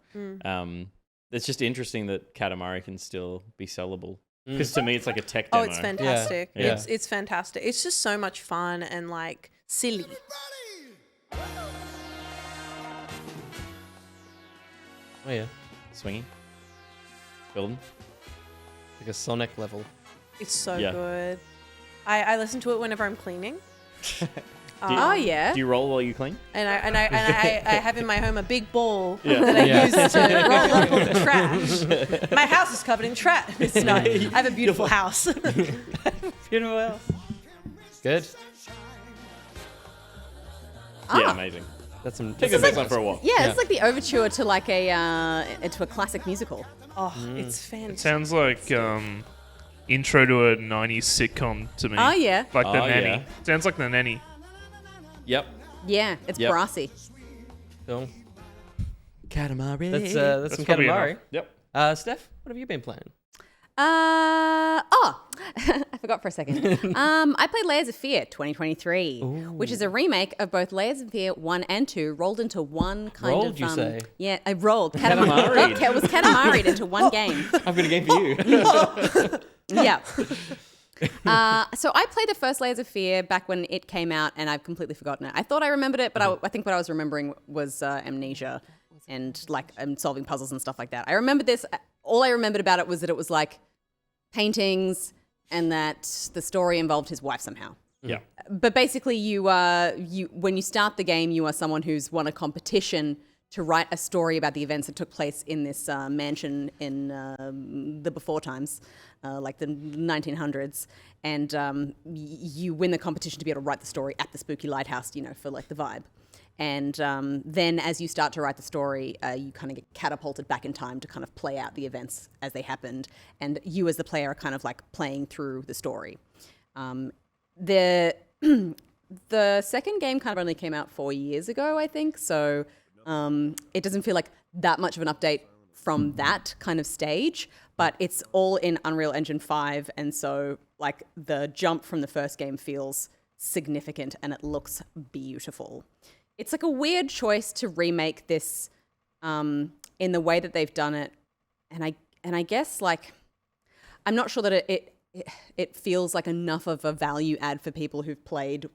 It's just interesting that Katamari can still be sellable. Because to me, it's like a tech Oh, demo. it's fantastic. Yeah. It's fantastic. It's just so much fun and like silly. Oh yeah. Swinging. Building. Like a Sonic level. It's so Yeah. good. I listen to it whenever I'm cleaning. Oh, yeah. Do you roll while you clean? And I have in my home a big ball Yeah. that I Yeah. use to roll up all the trash. My house is covered in trash. It's not. I have a beautiful house. Beautiful house. Good. Yeah, amazing. That's some. Take this one for a walk. Yeah, Yeah. it's like the overture to like to a classic musical. Oh, it's It fantastic. sounds like intro to a 90s sitcom to me. Oh yeah, Like The Oh, Nanny. yeah. Sounds like The Nanny. Yep. yeah, it's Yep. brassy. Film. Katamari. That's some probably Katamari. enough. Yep. Steph, what have you been playing? I forgot for a second. I played Layers of Fear 2023, which is a remake of both Layers of Fear 1 and 2 rolled into one kind Rolled, of... you say? Yeah, I rolled. Katamari. It was Katamari'd into one game. I've got a game for you. Yeah. So I played the first Layers of Fear back when it came out, and I've completely forgotten it. I thought I remembered it, but I think what I was remembering was amnesia and like solving puzzles and stuff like that. I remembered this. All I remembered about it was that it was like paintings and that the story involved his wife somehow. Yeah. But basically, you when you start the game, you are someone who's won a competition to write a story about the events that took place in this mansion in the before times, like the 1900s, and you win the competition to be able to write the story at the spooky lighthouse, for like the vibe. And then as you start to write the story, you kind of get catapulted back in time to kind of play out the events as they happened. And you as the player are kind of like playing through the story. The second game kind of only came out 4 years ago, I think. So it doesn't feel like that much of an update from that kind of stage, but it's all in Unreal Engine 5. And so like the jump from the first game feels significant and it looks beautiful. It's like a weird choice to remake this in the way that they've done it, and I guess like I'm not sure that it feels like enough of a value add for people who've played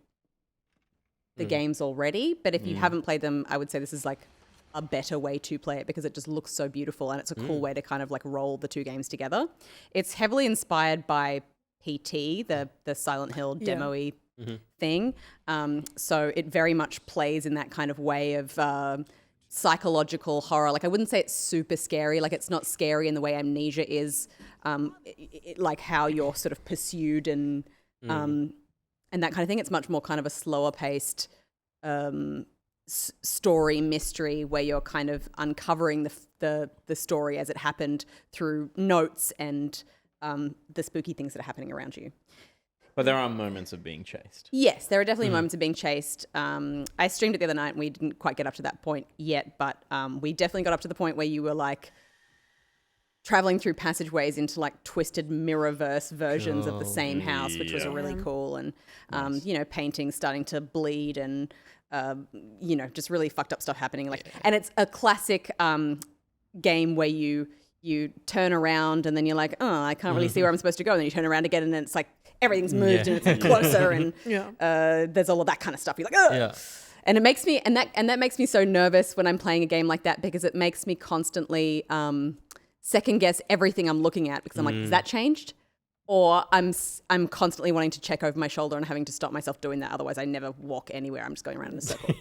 the games already. But if you haven't played them, I would say this is like a better way to play it because it just looks so beautiful and it's a cool way to kind of like roll the two games together. It's heavily inspired by PT, the Silent Hill demo-y thing. So it very much plays in that kind of way of psychological horror. Like I wouldn't say it's super scary. Like it's not scary in the way Amnesia is, like how you're sort of pursued and that kind of thing. It's much more kind of a slower paced story mystery where you're kind of uncovering the story as it happened through notes and the spooky things that are happening around you. But there are moments of being chased. Yes, there are definitely moments of being chased. I streamed it the other night and we didn't quite get up to that point yet, but we definitely got up to the point where you were like traveling through passageways into like twisted mirrorverse versions of the same house, which was really cool. And, paintings starting to bleed and, just really fucked up stuff happening. Like, and it's a classic game where you turn around and then you're like, oh, I can't really see where I'm supposed to go. And then you turn around again and then it's like everything's moved and it's like closer and there's all of that kind of stuff. You're like, oh. Yeah. And it makes me, and that makes me so nervous when I'm playing a game like that because it makes me constantly second guess everything I'm looking at because I'm like, has that changed? Or I'm constantly wanting to check over my shoulder and having to stop myself doing that. Otherwise, I never walk anywhere. I'm just going around in a circle.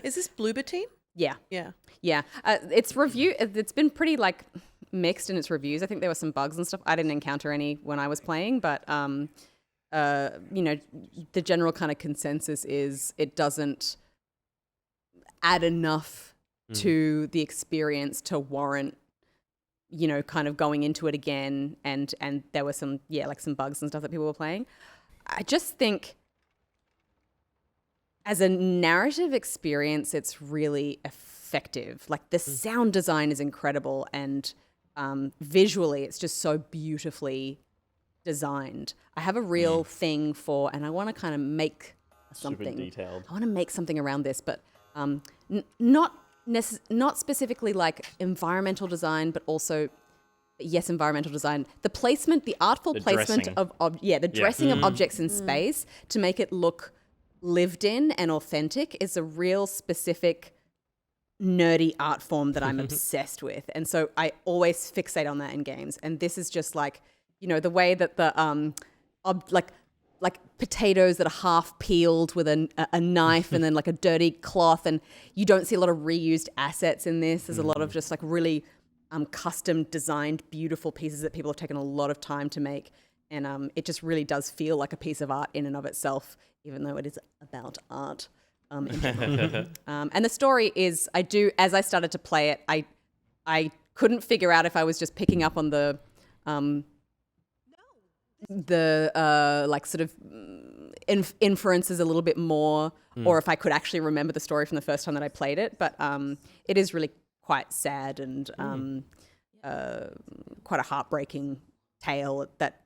Is this Bloober Team? Yeah. Yeah. Yeah. It's been pretty like mixed in its reviews. I think there were some bugs and stuff. I didn't encounter any when I was playing, but the general kind of consensus is it doesn't add enough to the experience to warrant kind of going into it again, and there were some some bugs and stuff that people were playing. I just think as a narrative experience, it's really effective. Like the sound design is incredible, and visually, it's just so beautifully designed. I have a real thing for, and I want to kind of make something. Super detailed. I want to make something around this, but not specifically like environmental design, but also environmental design. The placement, the artful placement dressing. the dressing of objects in space to make it look lived in and authentic is a real specific nerdy art form that I'm obsessed with. And so I always fixate on that in games. And this is just like, the way that the like potatoes that are half peeled with a knife and then like a dirty cloth, and you don't see a lot of reused assets in this. There's a lot of just like really custom designed beautiful pieces that people have taken a lot of time to make, and it just really does feel like a piece of art in and of itself, even though it is about art in general. And the story is, as I started to play it, I couldn't figure out if I was just picking up on the like sort of inferences a little bit more, or if I could actually remember the story from the first time that I played it. But it is really quite sad and quite a heartbreaking tale that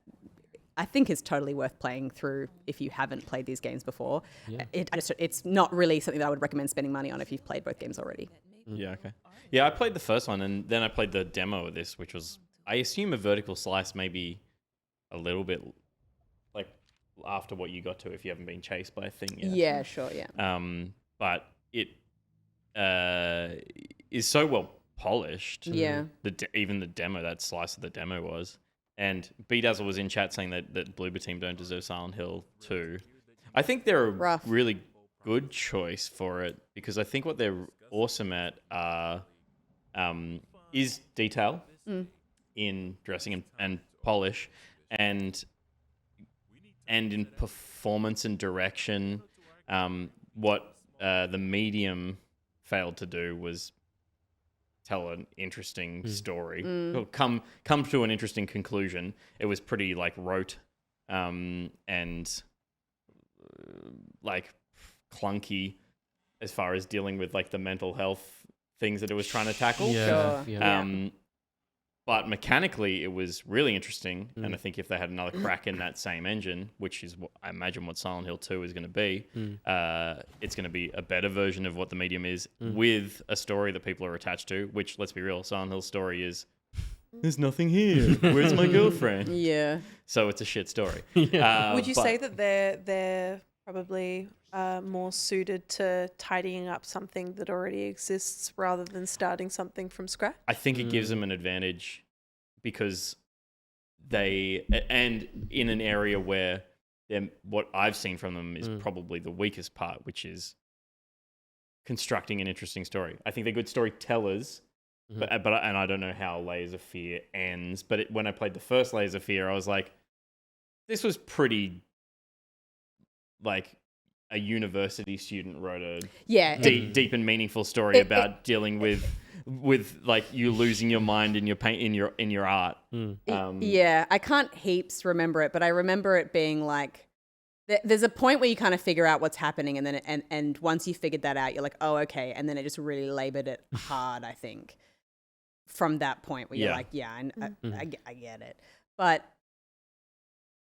I think is totally worth playing through if you haven't played these games before. Yeah. It's not really something that I would recommend spending money on if you've played both games already. Yeah, okay. Yeah, I played the first one, and then I played the demo of this, which was, I assume, a vertical slice, maybe a little bit like after what you got to if you haven't been chased by a thing yet. Yeah, sure, yeah. But it is so well polished. Yeah. Even the demo, that slice of the demo was. And B-Dazzle was in chat saying that Bloober Team don't deserve Silent Hill 2. I think they're a really good choice for it because I think what they're awesome at is detail in dressing and polish and in performance and direction. What the medium failed to do was tell an interesting story. Or come to an interesting conclusion. It was pretty like rote and like clunky as far as dealing with like the mental health things that it was trying to tackle. Sure. But mechanically, it was really interesting. And I think if they had another crack in that same engine, which is what I imagine what Silent Hill 2 is going to be, it's going to be a better version of what the medium is with a story that people are attached to, which, let's be real, Silent Hill's story is, there's nothing here. Where's my girlfriend? Yeah. So it's a shit story. Would you say that they're probably more suited to tidying up something that already exists rather than starting something from scratch? I think it gives them an advantage because and in an area where what I've seen from them is probably the weakest part, which is constructing an interesting story. I think they're good storytellers, but and I don't know how Layers of Fear ends, but when I played the first Layers of Fear, I was like, this was pretty like a university student wrote a deep and meaningful story about dealing with like you losing your mind in your paint in your art. Yeah, I can't heaps remember it, but I remember it being like there's a point where you kind of figure out what's happening, and then and once you figured that out, you're like, oh, okay, and then it just really labored it hard. I think from that point where you're like, I get it, but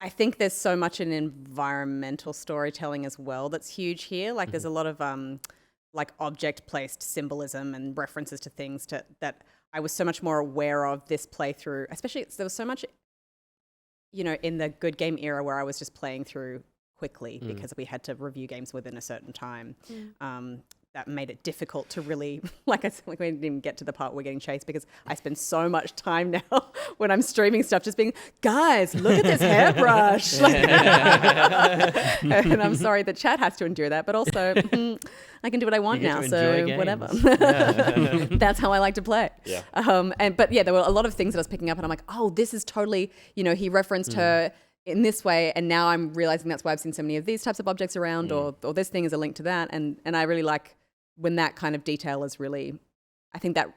I think there's so much in environmental storytelling as well that's huge here. Like there's a lot of like object-placed symbolism and references to things that I was so much more aware of this playthrough. Especially there was so much, in the good game era where I was just playing through quickly because we had to review games within a certain time. That made it difficult to really, like we didn't even get to the part where we're getting chased because I spend so much time now when I'm streaming stuff just being, guys, look at this hairbrush. And I'm sorry the chat has to endure that, but also I can do what I want now, so whatever. That's how I like to play. Yeah. But there were a lot of things that I was picking up and I'm like, oh, this is totally, he referenced her in this way, and now I'm realizing that's why I've seen so many of these types of objects around, or this thing is a link to that, and I really like when that kind of detail is really, I think that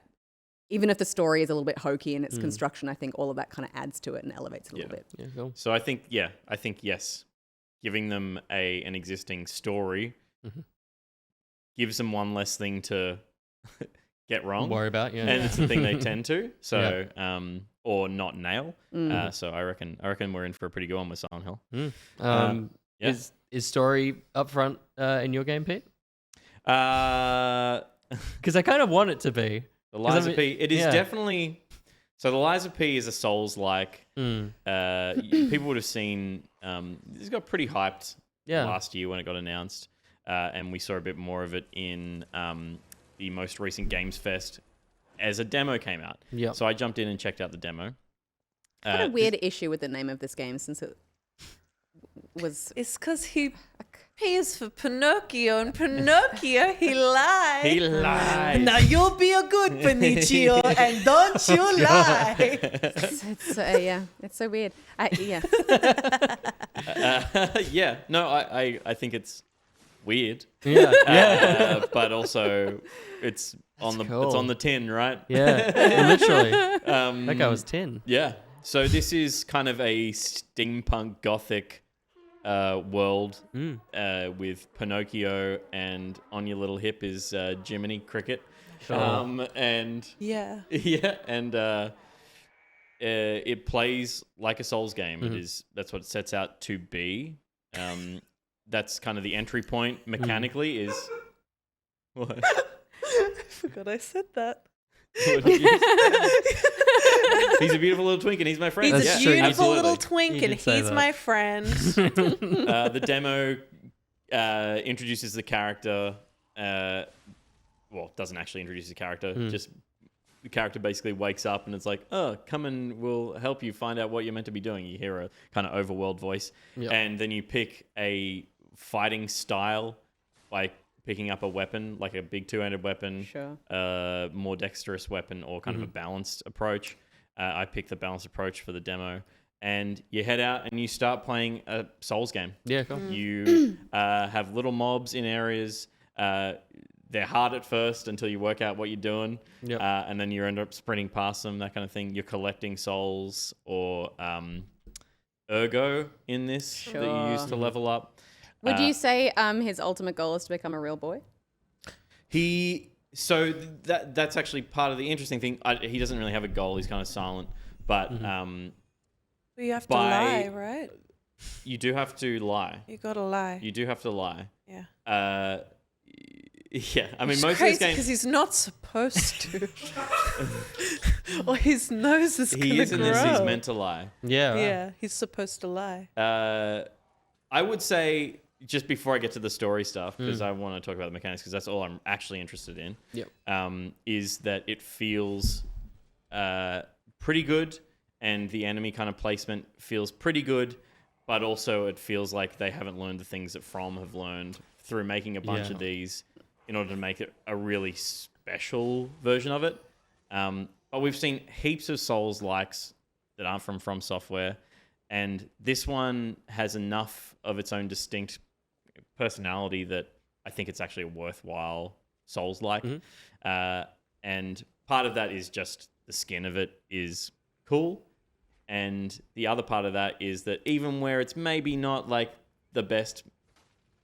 even if the story is a little bit hokey in its construction, I think all of that kind of adds to it and elevates it a little bit. Yeah, cool. So I think yes, giving them an existing story gives them one less thing to get wrong, worry about, and it's the thing they tend to. So or not nail. So I reckon we're in for a pretty good one with Silent Hill. Is story up front in your game, Pete? Because I kind of want it to be. The Lies of P. It is definitely. So the Lies of P is a Souls-like. People would have seen. This got pretty hyped last year when it got announced, and we saw a bit more of it in the most recent Games Fest as a demo came out. Yeah. So I jumped in and checked out the demo. I've got a weird issue with the name of this game since it was. It's because he pays for Pinocchio, and Pinocchio, he lied. He lied. Now you'll be a good Benicio, and don't you lie. It's so weird. No, I think it's weird. But also it's on the tin, right? Yeah, literally. That guy was 10. Yeah. So this is kind of a steampunk gothic world with Pinocchio, and on your little hip is Jiminy Cricket. And it plays like a Souls game. That's what it sets out to be. That's kind of the entry point mechanically. Is what? I forgot I said that. What did you say? He's a beautiful little twink and he's my friend. He's Yeah, a beautiful absolutely. little twink and say he's that. my friend. The demo introduces the character. Well, doesn't actually introduce the character. Just the character basically wakes up and it's like, oh, come and we'll help you find out what you're meant to be doing. You hear a kind of overworld voice. Yep. And then you pick a fighting style by picking up a weapon, like a big two-handed weapon, Sure. more dexterous weapon, or kind of a balanced approach. I picked the balanced approach for the demo. And you head out and you start playing a Souls game. Yeah, cool. You have little mobs in areas. They're hard at first until you work out what you're doing. Yep. And then you end up sprinting past them, that kind of thing. You're collecting souls or ergo in this that you use to level up. Would you say his ultimate goal is to become a real boy? So that's actually part of the interesting thing. He doesn't really have a goal. He's kind of silent. But You have to lie, right? you do have to lie. You gotta lie. You do have to lie. Yeah. Yeah, I mean, It's most of crazy these because games... he's not supposed to. Or his nose is gonna He is in grow. this, he's meant to lie. Yeah. Yeah, he's supposed to lie. I would say, just before I get to the story stuff, because I want to talk about the mechanics, because that's all I'm actually interested in, is that it feels pretty good, and the enemy kind of placement feels pretty good, but also it feels like they haven't learned the things that From have learned through making a bunch of these in order to make it a really special version of it. But we've seen heaps of Souls-likes that aren't from Software, and this one has enough of its own distinct personality that I think it's actually a worthwhile Souls-like. And part of that is just the skin of it is cool. And the other part of that is that even where it's maybe not like the best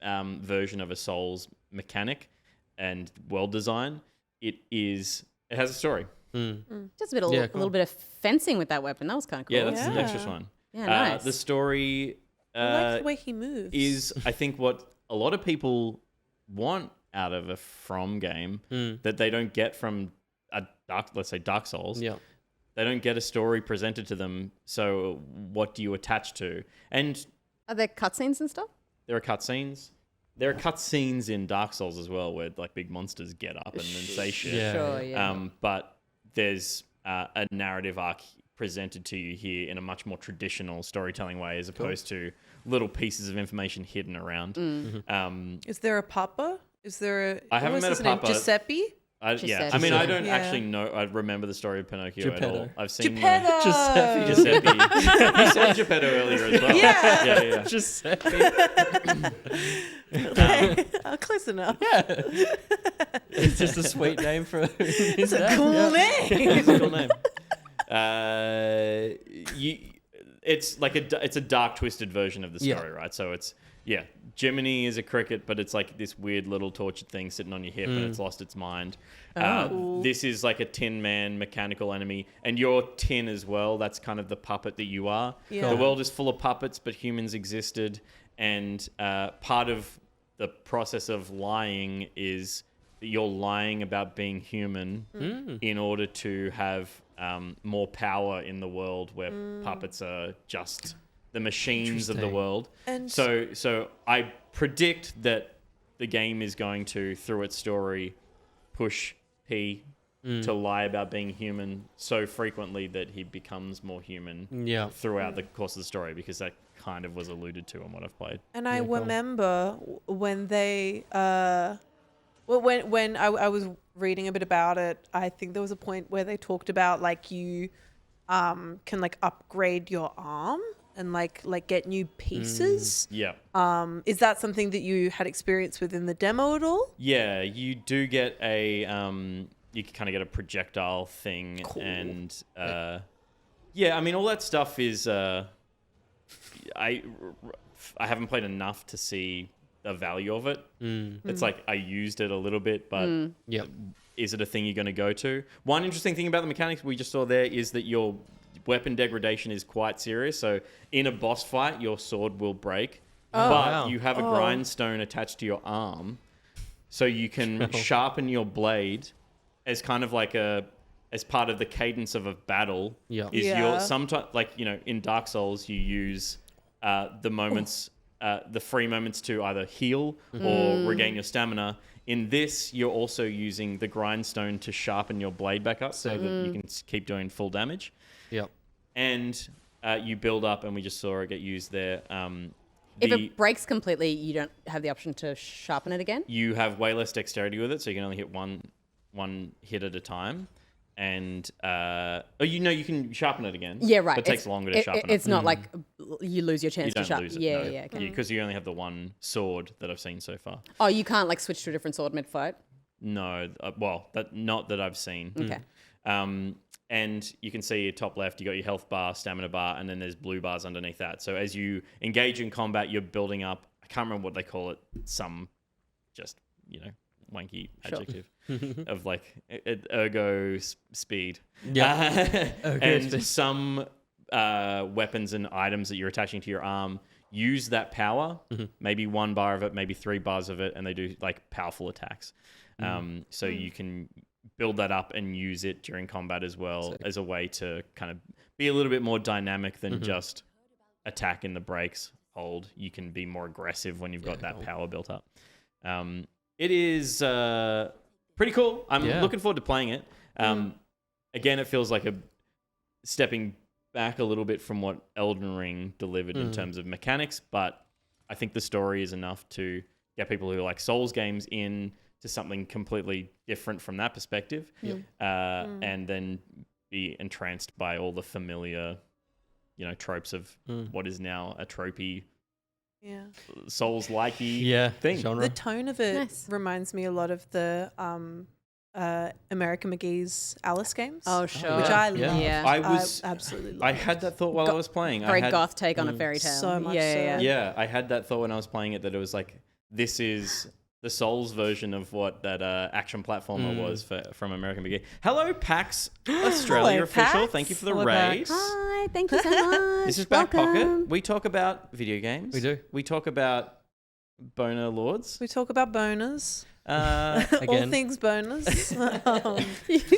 version of a Souls mechanic and world design, it has a story. Just a little bit of fencing with that weapon. That was kind of cool. Yeah, that's the Dexterous one. Yeah, nice. The story I like the way he moves. is, I think, what a lot of people want out of a From game that they don't get from let's say Dark Souls. Yeah. They don't get a story presented to them. So what do you attach to? And Are there cutscenes and stuff? there are cutscenes. There are cutscenes in Dark Souls as well, where like big monsters get up and then say shit. Yeah. Sure, yeah. But there's a narrative arc presented to you here in a much more traditional storytelling way, as opposed to little pieces of information hidden around. Is there a Papa? Is there a... I haven't what was met a his name? Papa. Giuseppe? Yeah, Giuseppe. I mean, I don't Yeah. actually know. I remember the story of Pinocchio at all. Geppetto. I've seen Geppetto! Giuseppe. You said Geppetto earlier as well. Yeah. Giuseppe. Oh, close enough. Yeah. It's just a sweet name for his name. Cool name. It's a cool name. It's like it's a dark, twisted version of the story, right? So it's Jiminy is a cricket, but it's like this weird little tortured thing sitting on your hip, and it's lost its mind. This is like a Tin Man mechanical enemy, and you're tin as well. That's kind of the puppet that you are. Yeah. The world is full of puppets, but humans existed, and part of the process of lying is that you're lying about being human in order to have more power in the world where puppets are just the machines of the world. And So I predict that the game is going to, through its story, push P to lie about being human so frequently that he becomes more human throughout the course of the story, because that kind of was alluded to in what I've played. And I remember when they, when I was reading a bit about it, I think there was a point where they talked about like you can like upgrade your arm and like get new pieces. Yeah. Is that something that you had experience with in the demo at all? Yeah, you do get a you can kind of get a projectile thing, and yeah, I mean all that stuff is I haven't played enough to see the value of it. It's like I used it a little bit, but is it a thing you're going to go to? One interesting thing about the mechanics we just saw there is that you're weapon degradation is quite serious. So in a boss fight, your sword will break, but wow. you have a grindstone attached to your arm, so you can sharpen your blade as kind of like as part of the cadence of a battle. Yeah. Is your sometimes like in Dark Souls you use the moments, the free moments to either heal or regain your stamina. In this, you're also using the grindstone to sharpen your blade back up so that you can keep doing full damage. Yep. And you build up, and we just saw it get used there. If it breaks completely, you don't have the option to sharpen it again? You have way less dexterity with it, so you can only hit one hit at a time. And you can sharpen it again. Yeah, right. But it takes longer to sharpen it. It's not like you lose your chance You to don't sharpen. lose it. Yeah. Okay. Because you only have the one sword that I've seen so far. Oh, you can't like switch to a different sword mid-fight? No, not that I've seen. Okay. And you can see top left, you got your health bar, stamina bar, and then there's blue bars underneath that. So as you engage in combat, you're building up. I can't remember what they call it. Some just wanky adjective of like ergo speed. Yeah. And some weapons and items that you're attaching to your arm use that power. Maybe 1 bar of it, maybe 3 bars of it, and they do like powerful attacks. So you can build that up and use it during combat as well as a way to kind of be a little bit more dynamic than just attack in the breaks, hold. You can be more aggressive when you've got that power built up. It is pretty cool. I'm looking forward to playing it. Again, it feels like a stepping back a little bit from what Elden Ring delivered in terms of mechanics, but I think the story is enough to get people who like Souls games in to something completely different from that perspective, and then be entranced by all the familiar, tropes of what is now a tropey, Souls-likey thing. Genre. The tone of it reminds me a lot of the American McGee's Alice games. Oh, sure. Which I Yeah. love. Yeah. I absolutely love. I had that thought while I was playing. Very I had, goth take on a fairy tale. So much Yeah. so. Yeah, I had that thought when I was playing it that it was like, this is the Souls version of what that action platformer was from American McGee. Hello, PAX Australia Hello, official. PAX. Thank you for the Hello, raid. PAX. Hi, thank you so much. This is Back Welcome. Pocket. We talk about video games. We do. We talk about boner lords. We talk about boners. Uh, All Again. things boners.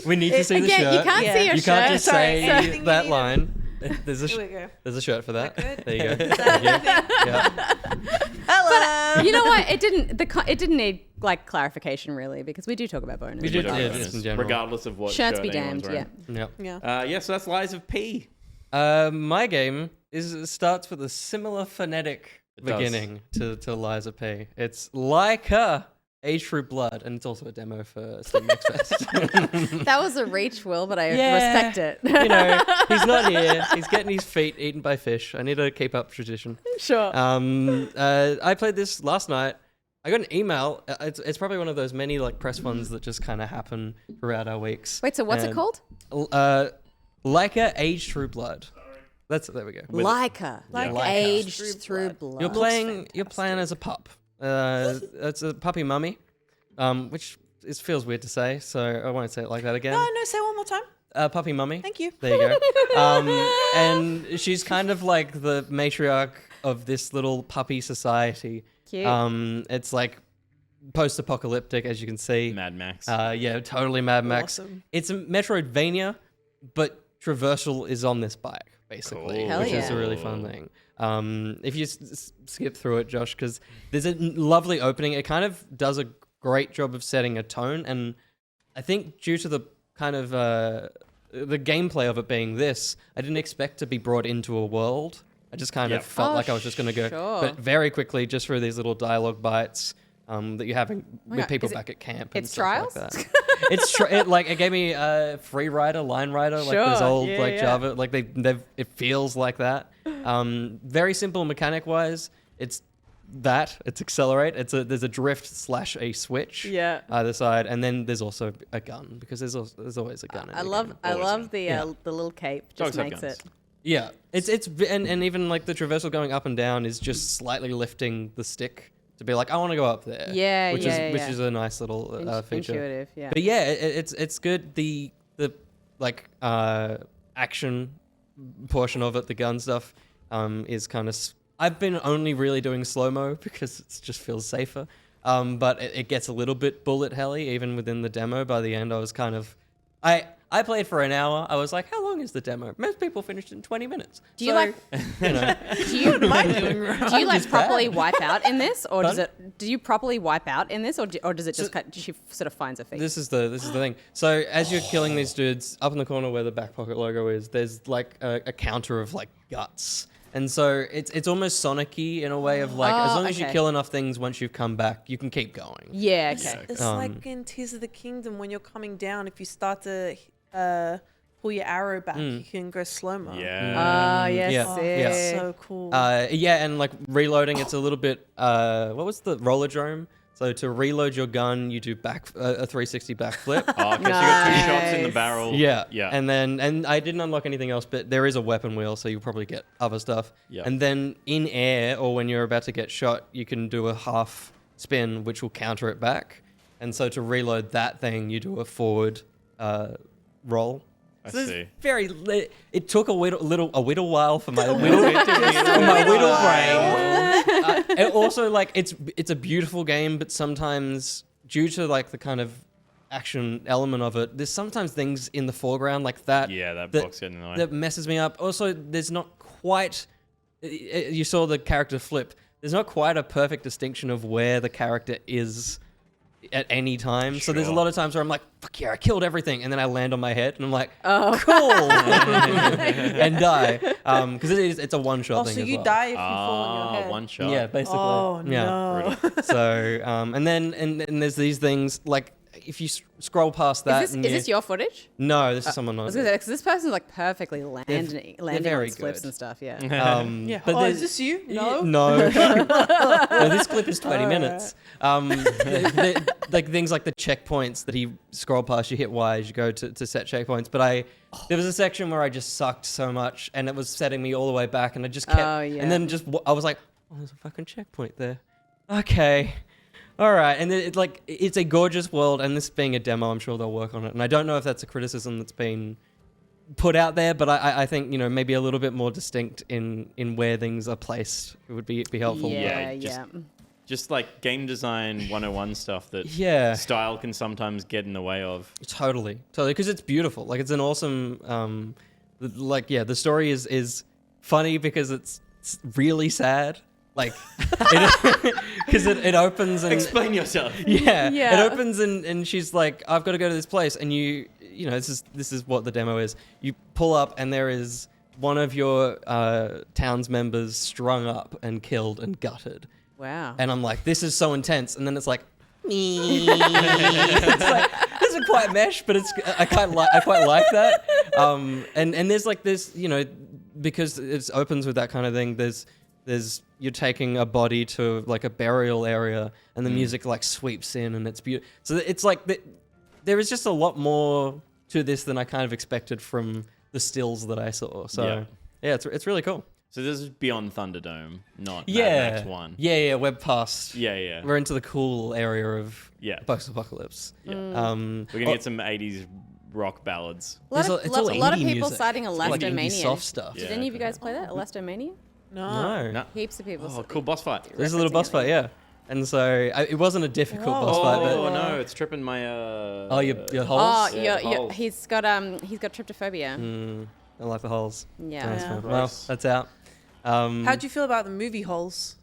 We need to see the Again, shirt. you can't Yeah. see your You shirt. can't just Sorry, say anything you that need. line. There's a Here we go. there's a shirt for that. Good. There you go. Is that Thank you. everything? Yeah. Hello. You know what? It didn't need like clarification really because we do talk about bonus. We do, talk yeah, about just boners, in general. regardless of what Shirts shirt be anyone's damned. Yeah. wearing. Yeah. So that's Lies of P. My game starts with a similar phonetic It does. beginning to Liza P. It's Laika, Age Through Blood, and it's also a demo for Steam Next Fest. That was a reach, Will, but I Yeah. respect it. He's not here. He's getting his feet eaten by fish. I need to keep up tradition. Sure. I played this last night. I got an email. It's probably one of those many like press ones that just kind of happen throughout our weeks. Wait, so what's it And, called? Laika, Age Through Blood. There we go. Laika. Laika. Aged through blood. You're playing as a pup. It's a puppy mummy, which feels weird to say, so I won't say it like that again. No, say it one more time. Puppy mummy. Thank you. There you go. And she's kind of like the matriarch of this little puppy society. Cute. It's like post-apocalyptic, as you can see. Mad Max. Yeah, totally Mad Max. Awesome. It's a Metroidvania, but traversal is on this bike, basically, Cool. Hell which is yeah. a really fun thing. If you skip through it, Josh, because there's a lovely opening. It kind of does a great job of setting a tone, and I think due to the kind of the gameplay of it being this, I didn't expect to be brought into a world. I just kind of felt like I was just going to go, sure. but very quickly, just through these little dialogue bites that you're having my with God, people is it- back at camp. And it's stuff Trials? Like that. It gave me Free Rider, Line Rider, like those Sure, old yeah. Java. Like it feels like that. Very simple mechanic wise. It's accelerate. There's a drift / a switch. Yeah. Either side, and then there's also a gun because there's always a gun. in I the love game. the little cape. Just Dogs have makes guns. it. Yeah, it's and even like the traversal going up and down is just slightly lifting the stick to be like, I want to go up there. Yeah, which yeah, is which yeah. is a nice little feature. Intuitive, yeah. But yeah, it's good. The action portion of it, the gun stuff, is kind of. I've been only really doing slow-mo because it just feels safer. But it gets a little bit bullet helly even within the demo. By the end, I was kind of, I played for an hour. I was like, how long is the demo? Most people finished in 20 minutes. Do you like? You know, Do you It's bad. properly wipe out in this, or does it? Do you properly wipe out in this, or does it just she sort of finds her feet? This is the thing. So as you're killing these dudes, up in the corner where the back pocket logo is, there's like a counter of like guts. And so it's almost Sonic-y in a way of like, as long as you kill enough things once you've come back, you can keep going. Yeah, okay. It's like in Tears of the Kingdom when you're coming down. If you start to pull your arrow back, you can go slow mo. Yeah. Yes, Yeah. sick. So cool. Yeah, and like reloading, it's a little bit. What was the rollerdrome? So to reload your gun, you do a 360 backflip. Oh, okay, so you got 2 shots in the barrel. Yeah, Yeah. And I didn't unlock anything else, but there is a weapon wheel, so you'll probably get other stuff. Yeah. And then in air, or when you're about to get shot, you can do a half spin, which will counter it back. And so to reload that thing, you do a forward roll. I So see. It took a whittle while for my whittle brain. And also, like, it's a beautiful game, but sometimes due to like the kind of action element of it, there's sometimes things in the foreground like that. Yeah, that box getting in the way. That messes me up. Also, there's not quite. You saw the character flip. There's not quite a perfect distinction of where the character is at any time. So there's a Sure. lot of times where I'm like, fuck yeah, I killed everything. And then I land on my head and I'm like, cool. And die. Because it's a one-shot thing so as you well. die if you fall on your head. One shot. Yeah, basically. Oh Yeah. no. So, and then and there's these things, like, if you scroll past that. Is this your footage? No, this is someone I was else's. gonna say, 'cause this person's like perfectly landing very on flips good. and stuff. Yeah. Yeah. But Oh, there's- is this you? No. No. No, this clip is 20 minutes. Like things like the checkpoints that he scroll past, you hit Y as you go to set checkpoints. But there was a section where I just sucked so much and it was setting me all the way back and I just kept, and then I was like, oh, there's a fucking checkpoint there. Okay. All right. And it's a gorgeous world, and this being a demo, I'm sure they'll work on it. And I don't know if that's a criticism that's been put out there, but I think, maybe a little bit more distinct in where things are placed would be helpful. Yeah. Just like game design 101 stuff that Yeah. style can sometimes get in the way of. Totally, because it's beautiful. Like, it's an awesome. The story is funny because it's really sad. Like, because it opens and Explain yourself. yeah, Yeah. it opens and she's like, I've got to go to this place, and this is what the demo is. You pull up and there is one of your town's members strung up and killed and gutted. Wow. And I'm like, this is so intense. And then it's like, it's like, it doesn't quite mesh, but I quite like that. And there's like this, because it opens with that kind of thing. There's you're taking a body to like a burial area, and the music like sweeps in, and it's beautiful. So it's like there is just a lot more to this than I kind of expected from the stills that I saw. So yeah, it's really cool. So this is beyond Thunderdome, not Mad Yeah, Max 1. yeah, we're past. Yeah. We're into the cool area of post-apocalypse. Yeah. Mm. We're going to get some 80s rock ballads. A lot It's all of people indie music. citing It's like indie Elastomania. soft stuff. Did any of you guys play that? Elastomania? No. No. Heaps of people. Oh, cool boss fight. There's a little boss fight, yeah. And so it wasn't a difficult boss fight, but Oh, no, it's tripping my... your holes. Oh, Yeah, holes. he's got tryptophobia. I like the holes. Yeah. Nice, Yeah. man. Well, Gross. that's out. How'd you feel about the movie Holes?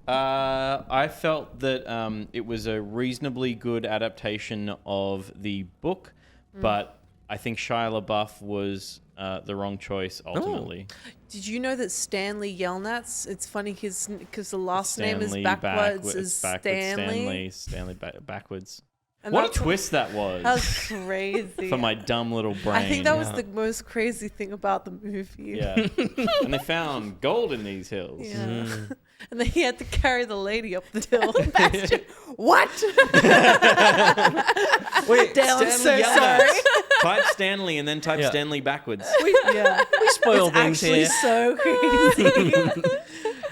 I felt that it was a reasonably good adaptation of the book, but I think Shia LaBeouf was the wrong choice ultimately. Did you know that Stanley Yelnats? It's funny because the last name is Stanley backwards. it's Is backwards, Stanley? backwards. And What a that's- twist that was That was crazy. for my dumb little brain. I think that was the most crazy thing about the movie. Yeah. And they found gold in these hills. Yeah. And then he had to carry the lady up the hill. What? Wait, Damn, I'm so Yelnats. sorry. Type Stanley and then type Yeah. Stanley backwards. Yeah. we spoil things Actually, here. so crazy.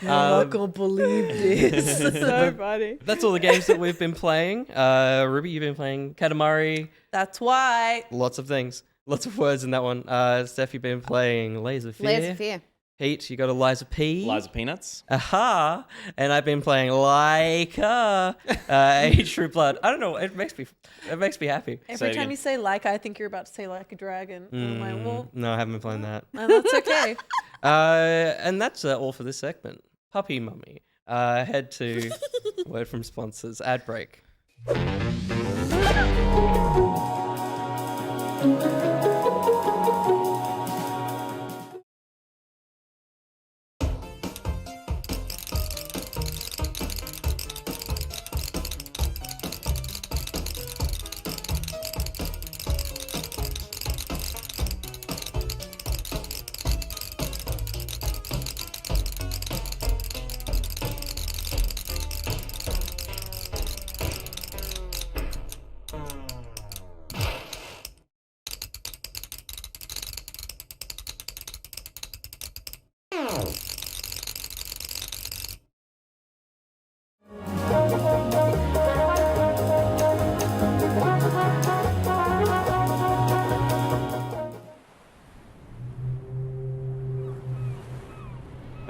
You're not gonna believe this. So funny. That's all the games that we've been playing. Ruby, you've been playing Katamari, That's why. lots of things. Lots of words in that one. Steph, you've been playing Layers of Fear. Layers of Fear. Pete, you got Eliza P. Liza Peanuts. Aha! And I've been playing Laika. True Blood. I don't know. It makes me happy. Every time you say Laika, I think you're about to say like a dragon. I'm like, well, No, I haven't been playing that. that's okay. And that's all for this segment. Puppy Mummy. Head to word from sponsors. Ad break.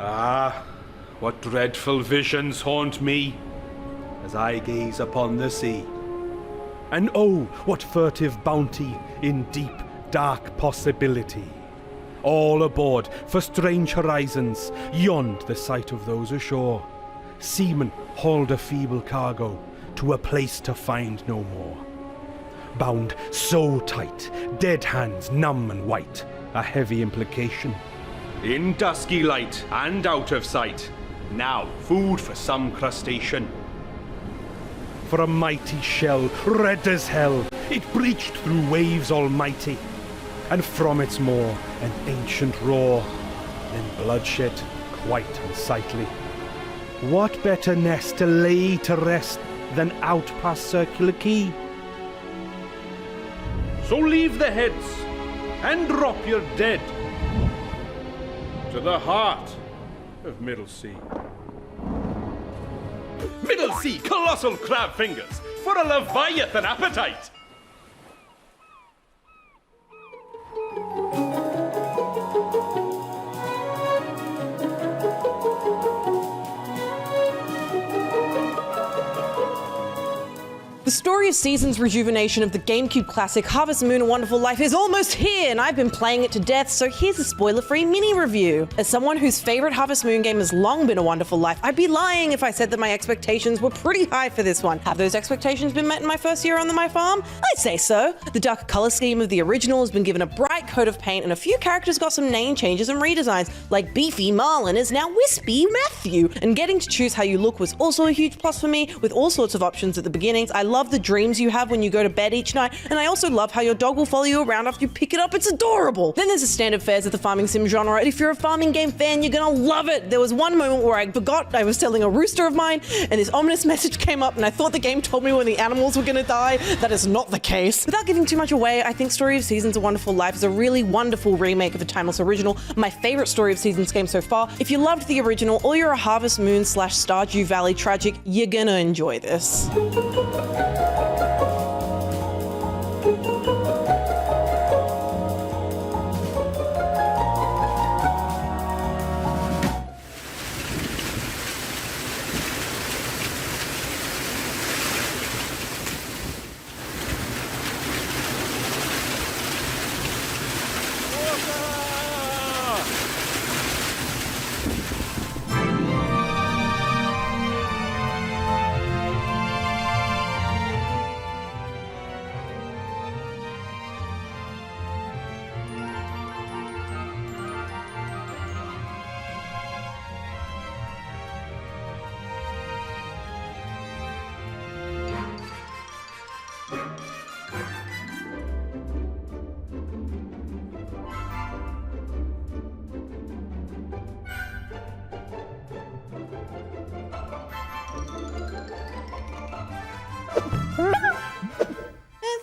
Ah, what dreadful visions haunt me as I gaze upon the sea. And oh, what furtive bounty in deep, dark possibility. All aboard for strange horizons, yond the sight of those ashore. Seamen hauled a feeble cargo to a place to find no more. Bound so tight, dead hands numb and white, a heavy implication. In dusky light and out of sight, now food for some crustacean. For a mighty shell, red as hell, it breached through waves almighty, and from its maw an ancient roar, then bloodshed quite unsightly. What better nest to lay to rest than out past Circular Quay? So leave the heads and drop your dead to the heart of MiddleCee. MiddleCee, colossal crab fingers for a leviathan appetite. The story of Season's rejuvenation of the GameCube classic Harvest Moon: A Wonderful Life is almost here, and I've been playing it to death, so here's a spoiler-free mini-review. As someone whose favorite Harvest Moon game has long been A Wonderful Life, I'd be lying if I said that my expectations were pretty high for this one. Have those expectations been met in my first year on my farm? I'd say so. The darker color scheme of the original has been given a bright coat of paint, and a few characters got some name changes and redesigns, like Beefy Marlin is now Wispy Matthew, and getting to choose how you look was also a huge plus for me, with all sorts of options at the beginnings. I love the dreams you have when you go to bed each night, and I also love how your dog will follow you around after you pick it up. It's adorable. Then there's the standard fares of the farming sim genre, and if you're a farming game fan, you're gonna love it. There was one moment where I forgot I was telling a rooster of mine, and this ominous message came up, and I thought the game told me when the animals were gonna die. That is not the case. Without giving too much away, I think Story of Seasons: A Wonderful Life is a really wonderful remake of a timeless original, my favorite Story of Seasons game so far. If you loved the original, or you're a Harvest Moon / Stardew Valley tragic, you're gonna enjoy this.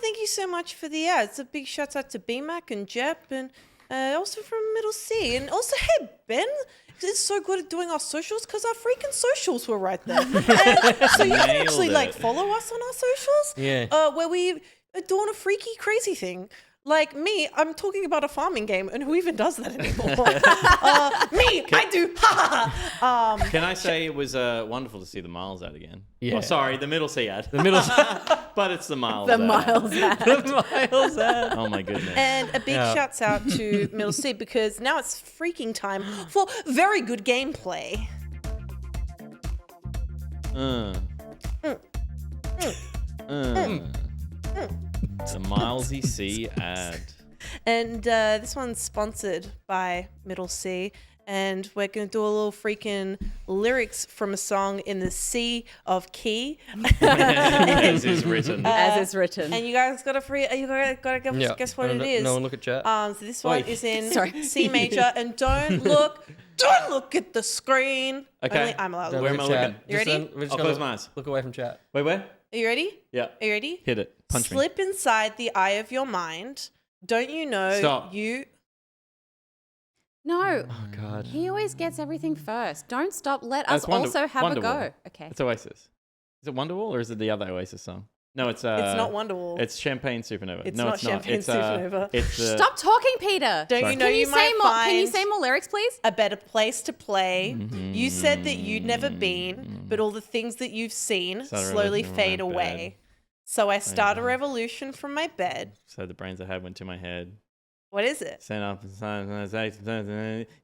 Thank you so much for the ads. A big shout out to Bmac and Jepp, and also from MiddleCee. And also, hey, Ben, it's so good at doing our socials because our freaking socials were right there. And so you can actually Nailed it. follow us on our socials. Yeah. Where we are doing a freaky, crazy thing. Like me, I'm talking about a farming game, and who even does that anymore? Me, I do. Can I say it was wonderful to see the Miles ad again? Yeah. Oh, sorry, the MiddleCee ad. The middle. But it's the Miles The ad. Miles ad. The Miles ad. Oh my goodness. And a big shouts out to MiddleCee because now it's freaking time for very good gameplay. The Milesy C ad. And this one's sponsored by MiddleCee. And we're going to do a little freaking lyrics from a song in the C of key. As is written. As is written. And you guys got to guess what it is. No one look at chat. So this one Wait. is in Sorry. C major. And don't look at the screen. Okay. Only I'm allowed to Where look. am I looking? You ready? We're just I'll gonna close my eyes. Look away from chat. Wait, where? Are you ready? Yeah. Are you ready? Hit it. Punch me. Slip inside the eye of your mind. Don't you know Stop. you... No. Oh God. He always gets everything first. Don't stop. Let us It's also have a go. Wonderwall. Okay. It's Oasis. Is it Wonderwall or is it the other Oasis song? No, it's not Wonderwall. It's Champagne Supernova. It's no, not it's not. Champagne It's, Supernova. It's Stop talking, Peter. Don't Sorry. you know Can you you say might more? find Can you say more lyrics, please? a better place to play? Mm-hmm. You said that you'd never been, but all the things that you've seen Started a slowly revolution from fade my away. So I start a revolution from my bed. So the brains I had went to my head. What is it? Sent up and signs.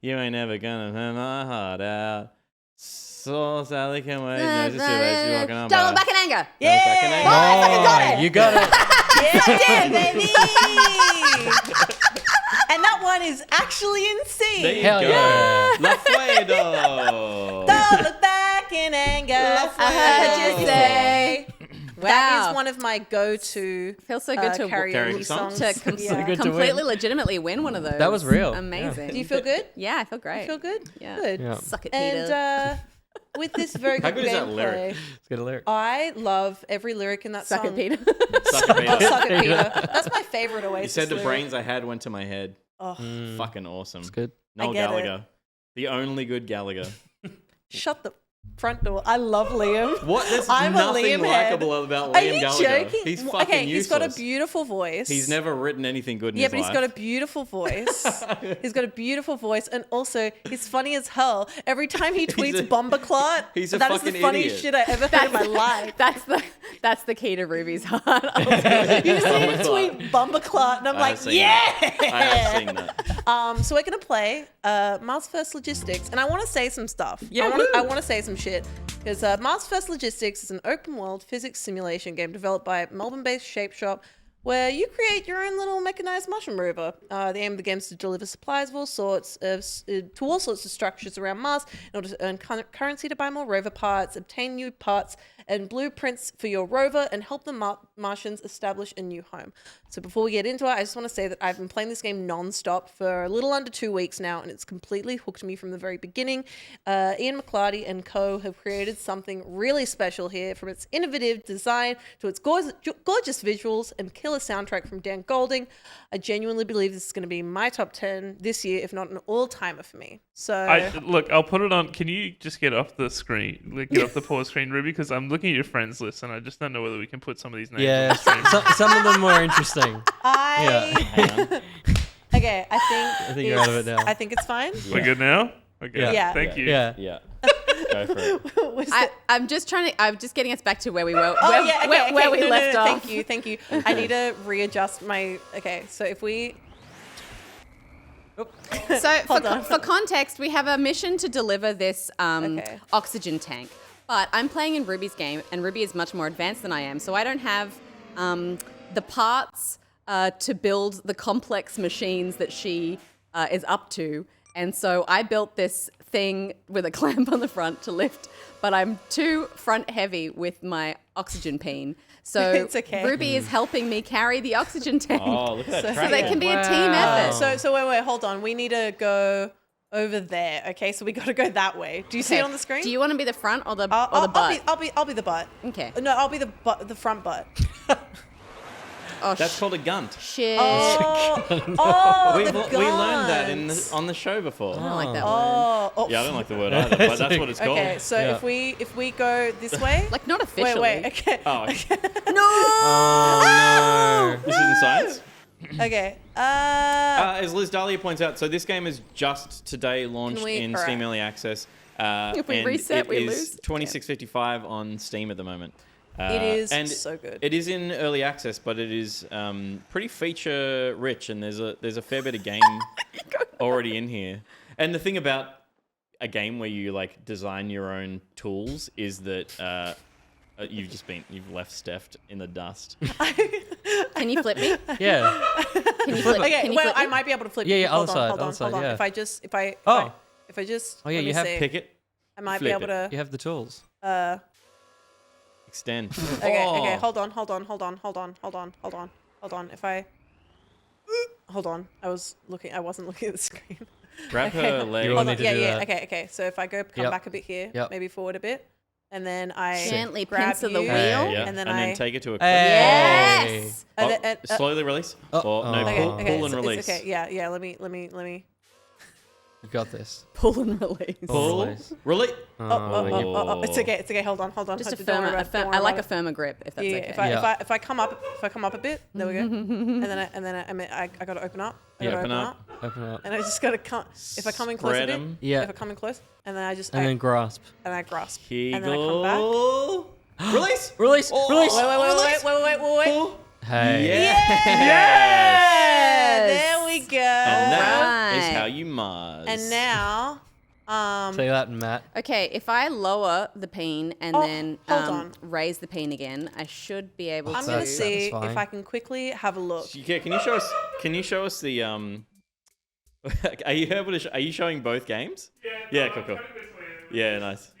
You ain't never gonna turn my heart out. So Sally can wait. No, just too late. She's walking on Double by. back in anger. Yeah! Back in anger. I fucking got it. You got it. Yeah, I did, baby! And that one is actually in C. There you Hell go. yeah. La Fuedo. Don't look back in anger. I heard you say. That Wow. is one of my go-to Feels so good to karaoke Karaoke songs. songs? to Yeah. good to completely win. legitimately win one of those. That was real. Amazing. Do you feel good? Yeah, I feel great. You feel good? Yeah. Good. Yeah. Suck it, Peter. And with this very How good good is that gameplay, lyric? Let's get a lyric. I love every lyric in that Suck song. it, Peter. Suck it, Oh, Peter. suck it, Peter. That's my favorite Oasis You said the lyric. brains I had went to my head. Oh, Fucking awesome. It's good. Noel I get it. Gallagher. The only good Gallagher. shut the front door. I love Liam. What? There's I'm a nothing Liam head. likable about Are Liam you Gallagher. joking? He's Well, fucking okay, he's got a useless. beautiful voice. He's never written anything good in Yeah, his but he's life. got a beautiful voice. He's got a beautiful voice, and also he's funny as hell. Every time he tweets a- Bomberclot, he's a that is the fucking funniest idiot. shit I ever heard in my life. That's the key to Ruby's heart. You just see him Bomberclot. tweet Bomberclot, and I'm I like, have seen yeah. that. I have seen that. So we're gonna play Mars First Logistics, and I want to say some stuff. Yeah, I want to say some shit because Mars First Logistics is an open-world physics simulation game developed by Melbourne-based Shape Shop, where you create your own little mechanized mushroom rover. The aim of the game is to deliver supplies of all sorts to all sorts of structures around Mars in order to earn currency to buy more rover parts, obtain new parts and blueprints for your rover, and help the Martians establish a new home. So before we get into it, I just want to say that I've been playing this game non-stop for a little under 2 weeks now, and it's completely hooked me from the very beginning. Ian McClarty and co have created something really special here, from its innovative design to its gorgeous visuals and killer soundtrack from Dan Golding. I genuinely believe this is going to be my top 10 this year, if not an all-timer for me. So Look, I'll put it on. Can you just get off the screen, get off the pause screen, Ruby? Because I'm looking at your friends list, and I just don't know whether we can put some of these names on Yeah, the screen. some of them were interesting. Okay, I think you're out of it now. I think it's fine. We're good now? Okay. Yeah. Thank you. Yeah. Yeah. Go for it. Was it- I'm just getting us back to where we were. Oh, yeah, okay, where okay. we No, left no, off. Thank you. I need to readjust my. Okay, so if we. So Hold on. for context, we have a mission to deliver this Okay. oxygen tank. But I'm playing in Ruby's game, and Ruby is much more advanced than I am, so I don't have the parts to build the complex machines that she is up to. And so I built this thing with a clamp on the front to lift, but I'm too front heavy with my oxygen peen. So It's okay. Ruby is helping me carry the oxygen tank. Oh, look at that. So they can be a team effort. So wait, hold on. We need to go over there. Okay, so we got to go that way. Do you see it on the screen? Do you want to be the front or the butt? I'll be the butt. Okay. No, I'll be the front butt. Oh, That's called a gunt. shit. Oh, We the learned that guns. on the show before. I don't like that word. Oh, Yeah, I don't like the word either, but that's what it's called. Okay, so Yeah. if we go this way, Like, not officially. wait, okay. Oh, Oh, this isn't science? Okay. As Liz Dahlia points out, so this game is just today launched in Steam Early Access. If we and reset, we it lose. is $26.55 on Steam at the moment. It is and so good. It is in early access, but it is pretty feature rich, and there's a fair bit of game already in here. And the thing about a game where you like design your own tools is that you've left Steph in the dust. Can you flip me? Yeah. Can you flip? Okay, Can you well, flip me? I might be able to flip. Yeah, you. yeah, Hold other on, side, hold on, other side, hold on. yeah. If I just, Oh, if I just, Oh, yeah, let me you have see. Pick it. I might flip be able it. to. you have the tools. Extend. Okay, Oh. okay, hold on. If I, hold on. I wasn't looking at the screen. Grab her leg. You will Hold need on. to Yeah, do yeah. that. Okay. So if I come Yep. back a bit here, Yep. maybe forward a bit, and then I Gently grab pincer the you, wheel. Yeah. and then and I then take it to a Yes. and Oh, then, slowly release. Oh. Or, no, okay, pull, okay, pull and it's release. okay. Yeah. Let me. You got this. Pull and release. Pull. Release. Release. Oh, it's okay. Hold on. Just a Don't worry firmer. about it, don't worry I like a about it. firmer grip, if that's Yeah, okay. if I come up a bit, there we go. and then I gotta open up. Open up. Open up. And I just gotta come. If I come in close a Spread bit, 'em. Yeah. If I come in close, and then I just And then grasp. and I grasp, Kegel. and then I come back. Release. Release. Oh. Release. Wait. Hey. Yeah, there we go. And that is Right. how you Mars. And now, Say that, Matt. Okay, if I lower the peen and Oh, then hold on. raise the peen again, I should be able I'm to. gonna That's see satisfying. if I can quickly have a look. Yeah, can you show us? Can you show us the Are you able to? Are you showing both games? Yeah, cool. Yeah, nice.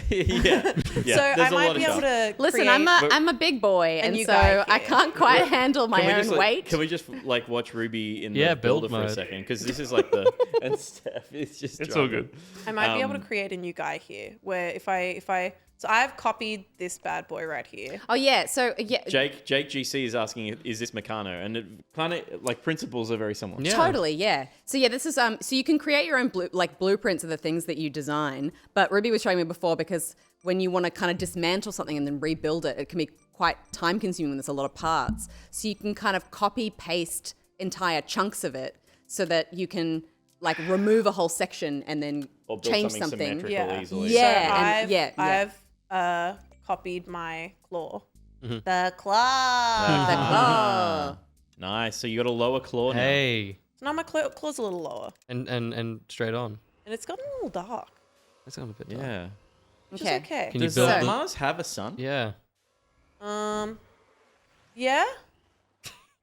yeah. So I There's a might lot be of able stuff. to. Listen, create- I'm a big boy, and you so guy I here. can't quite handle my Can we own just, like, weight. Can we just like watch Ruby in the Yeah, builder build for a mode. second? Because this is like the and Steph is just. It's all driving. good. I might be able to create a new guy here, where if I so I've copied this bad boy right here. Oh yeah, so yeah, Jake GC is asking, is this Meccano? And it kind of like principles are very similar. Yeah. totally, yeah. So yeah, this is so you can create your own blueprints of the things that you design. But Ruby was showing me before because when you want to kind of dismantle something and then rebuild it, it can be quite time consuming. There's a lot of parts, so you can kind of copy paste entire chunks of it so that you can like remove a whole section and then Or build change something something. symmetrical Yeah. easily. Yeah. So and- I've copied my claw. Mm-hmm. The claw. The claw. Nice. So you got a lower claw now. Hey. So now my claw's a little lower, And straight on. and it's gotten a little dark. That's gonna be a bit dark. Yeah. Which Okay. is okay. Can you Does build the- Mars have a sun? Yeah. Yeah.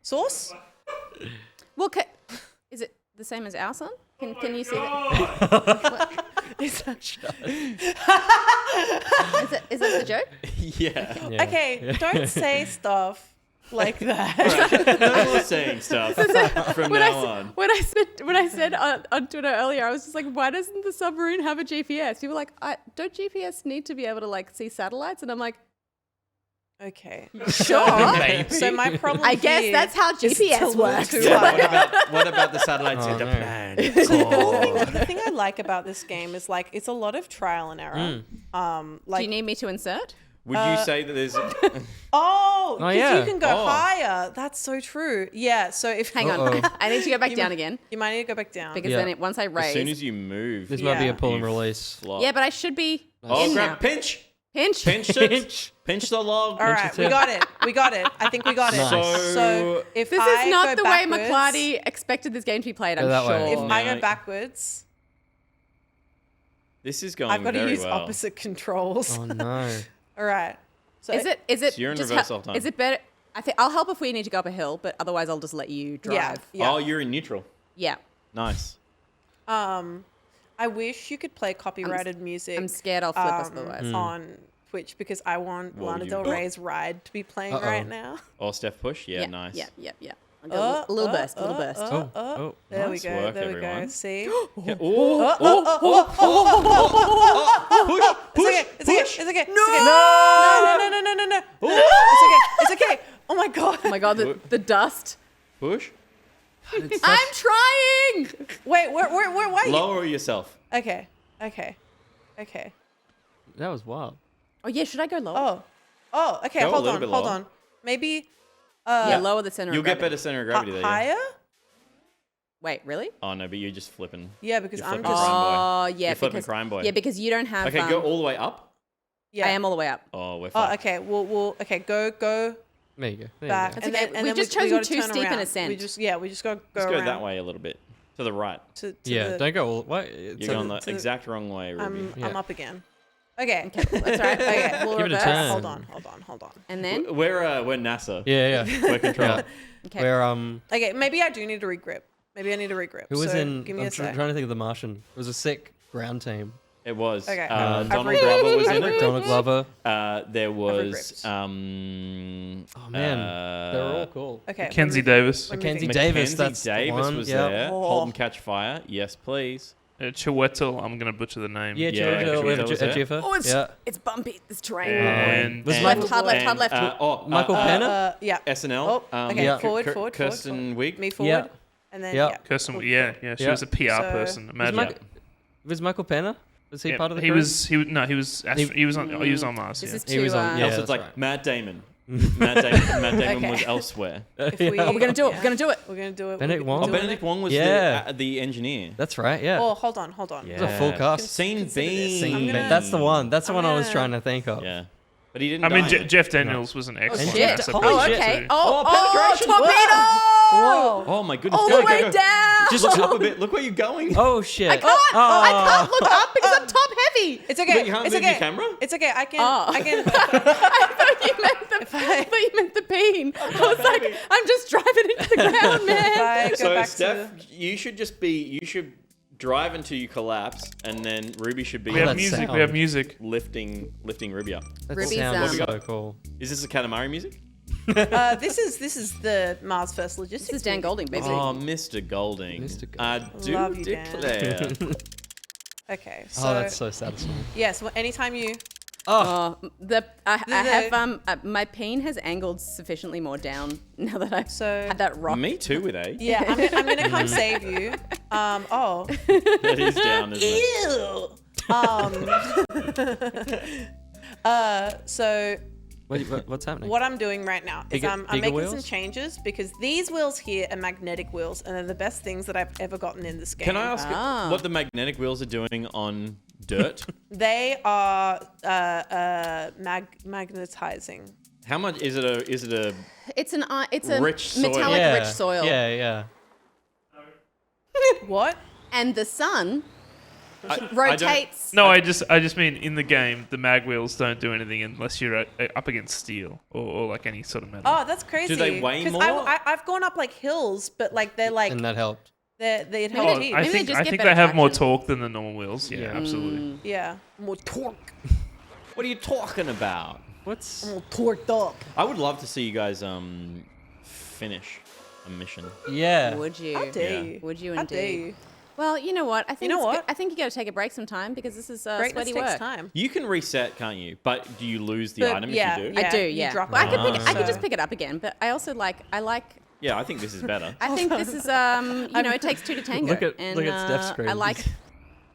Sauce. Well, is it the same as our son? Can you see that? Is that- Is that the joke? Yeah. Yeah. Okay, don't say stuff like that. No more saying stuff from now on. When I said on Twitter earlier, I was just like, why doesn't the submarine have a GPS? People were like, don't GPS need to be able to like see satellites? And I'm like, Okay. sure. Maybe. So my problem. I guess here that's how is to GPS look works. too Yeah, hard. what about the satellites Oh, in the no. planet? The thing I like about this game is like it's a lot of trial and error. Do Like you need me to insert? Would you say that there's oh, 'cause yeah. you can go Oh. higher. That's so true. Yeah. So if Hang on. Uh-oh. I need to go back down again you might need to go back down. because Yeah. then once I raise. as soon as you move, This might be Yeah. a pull and You release. flop. yeah, but I should be Oh, in grab now. pinch Pinch. pinch the log. All right, we got it. I think we got it. Nice. So if This I is not go the way backwards- McClarty expected this game to be played, I'm Go that sure. way. If I No. go backwards, This is going I've got to very use well. opposite controls. Oh no. All right. So Is it So you're in just reverse all the time. Is it better? I think I'll help if we need to go up a hill, but otherwise I'll just let you Yeah. drive. Yeah. Oh, you're in neutral. Yeah. Nice. I wish you could play copyrighted music. I'm scared I'll flip us otherwise. On Twitch because I want What Lana would Del you- Rey's Ride to be playing right now. Or Steph push. Yeah, Yeah. nice. Yeah. I'll go a little burst, little burst. Oh. There Nice we go. work, there we go. everyone. See? Yeah. Push. It's okay. It's okay. No. It's okay. Oh my god. Oh my god, the dust. Push. I'm trying. Wait, where why? Lower yourself. Okay. That was wild. Oh yeah, should I go lower? Oh. Okay. Go a Hold little on. bit Hold lower. on. Maybe Yeah, lower the center You'll of get gravity. better center of gravity there. Yeah. Higher? Wait, really? Oh no, but you're just flipping. Yeah, because You're I'm flipping just. crime boy. Oh, yeah. You're flipping because, crime boy. Yeah, because you don't have... Okay, go all the way up. Yeah. I am all the way up. Oh, we're Oh, fucked. okay. We'll okay. Go There you go. There back. you That's And okay. then, and We've then just we chosen gotta too turn steep an around. ascent. We just gotta go Let's go around that way a little bit to the right. To yeah, the, don't go all. What? You're going the to- exact wrong way, Ruby. I'm up again. Okay. That's all right. Okay. We'll Give it a reverse. turn. Hold on. And then... We're NASA. Yeah, yeah. We're control. Yeah. Okay. Where Okay. Maybe I do need to regrip. Maybe I need to regrip. who was so in? Give me I'm a sec. trying to think of the Martian. It was a sick ground team. It was. Okay. Donald I've regrouped. Glover was in I've it. regrouped. Donald Glover. There was. regrouped. Oh man, they were all cool. Okay. Mackenzie Davis. let me Mackenzie think. Davis. Mackenzie That's the Davis one. was Yeah. there. Oh. Hold and catch fire. Yes, please. Chiwetel, I'm going to butcher the name. Yeah, Yeah, Georgia with Chiwetel was there. Ejiofor. Oh, Yeah. it's bumpy, this terrain. And Was And- Michael- Hard left. Michael Penner? Yeah. SNL. Oh, okay. Yeah. Forward. Kirsten Wiig. Me forward. Yeah. And then Yeah. yeah. Kirsten, yeah, she Yeah. was a PR So- person. Was, Imagine. was Michael Penner? Was he Yeah, part of the he crew? was on Mars. This Yeah. is He was too, on- yeah. Also, it's that's like right. Matt Damon. Matt Damon Okay. was elsewhere. If we, Oh, we're going to do it. yeah. We're going to do it. We're gonna do it. Benedict We're Wong? Oh, doing Benedict it. Wong was Yeah. the engineer. That's right. Yeah. Oh, hold on. Yeah. It's a full cast. Scene Consider this. B. I'm gonna- That's the one. That's the one I was gonna- trying to think of. Yeah. But he didn't I mean, die. Jeff Daniels was an excellent shit. NASA Oh, president okay. too. Oh, penetration. torpedo! Whoa. Oh my goodness. All Go, the go, way go. down. Just look up a bit. Look where you're going. Oh shit! I can't look up because I'm top heavy. It's okay. But you can't it's move okay. your camera? It's okay. I can. Oh. I can. I thought you meant the bean. I was like, I'm just driving into the ground, man. If I go So back Steph, to. you should drive until you collapse, and then Ruby should be We have that music. sound. We have music. lifting Ruby up. That Ruby's, sounds um, so cool. Is this the Katamari music? This is the Mars First Logistics. This is Dan Golding, baby. Oh, Mr. Golding. Mr. I do Love you, Dan. declare. Okay. So Oh, that's so satisfying. yes. Well, anytime you. Oh, I have The- my peen has angled sufficiently more down now that I've So- had that rock. Me too with A. Yeah, I'm gonna come save you. Oh. That is down, isn't it? So What's happening? what I'm doing right now is Bigger- I'm bigger making some wheels? changes because these wheels here are magnetic wheels and they're the best things that I've ever gotten in this game. Can I ask Ah. what the magnetic wheels are doing on dirt? They are magnetizing. How much is it? It's a Rich soil. metallic yeah. rich soil. Yeah, yeah. What? And the sun I don't- rotates. No, I just mean in the game, the mag wheels don't do anything unless you're up against steel or like any sort of metal. Oh, that's crazy. they weigh 'Cause more? I've gone up like hills, but like they're like And that helped. they Maybe help they- teeth. I maybe think just I get think better they have more traction. torque than the normal wheels. Yeah, Yeah. absolutely. Yeah, more torque. What are you talking about? What's More torqued up. I would love to see you guys finish a mission. yeah? Would you? How dare Yeah. you? Would you How dare indeed? you? Well, you know what? I think know it's what? I think you got to take a break sometime because this is Greatness sweaty takes work. time. You can reset, can't you? But do you lose the But item yeah, if you do? yeah. I do, you yeah. drop Well, it. I could just So- pick it up again, but I also like. Yeah, I think this is better. I think this is it takes two to tango. Look at- and, look at Steph's screen.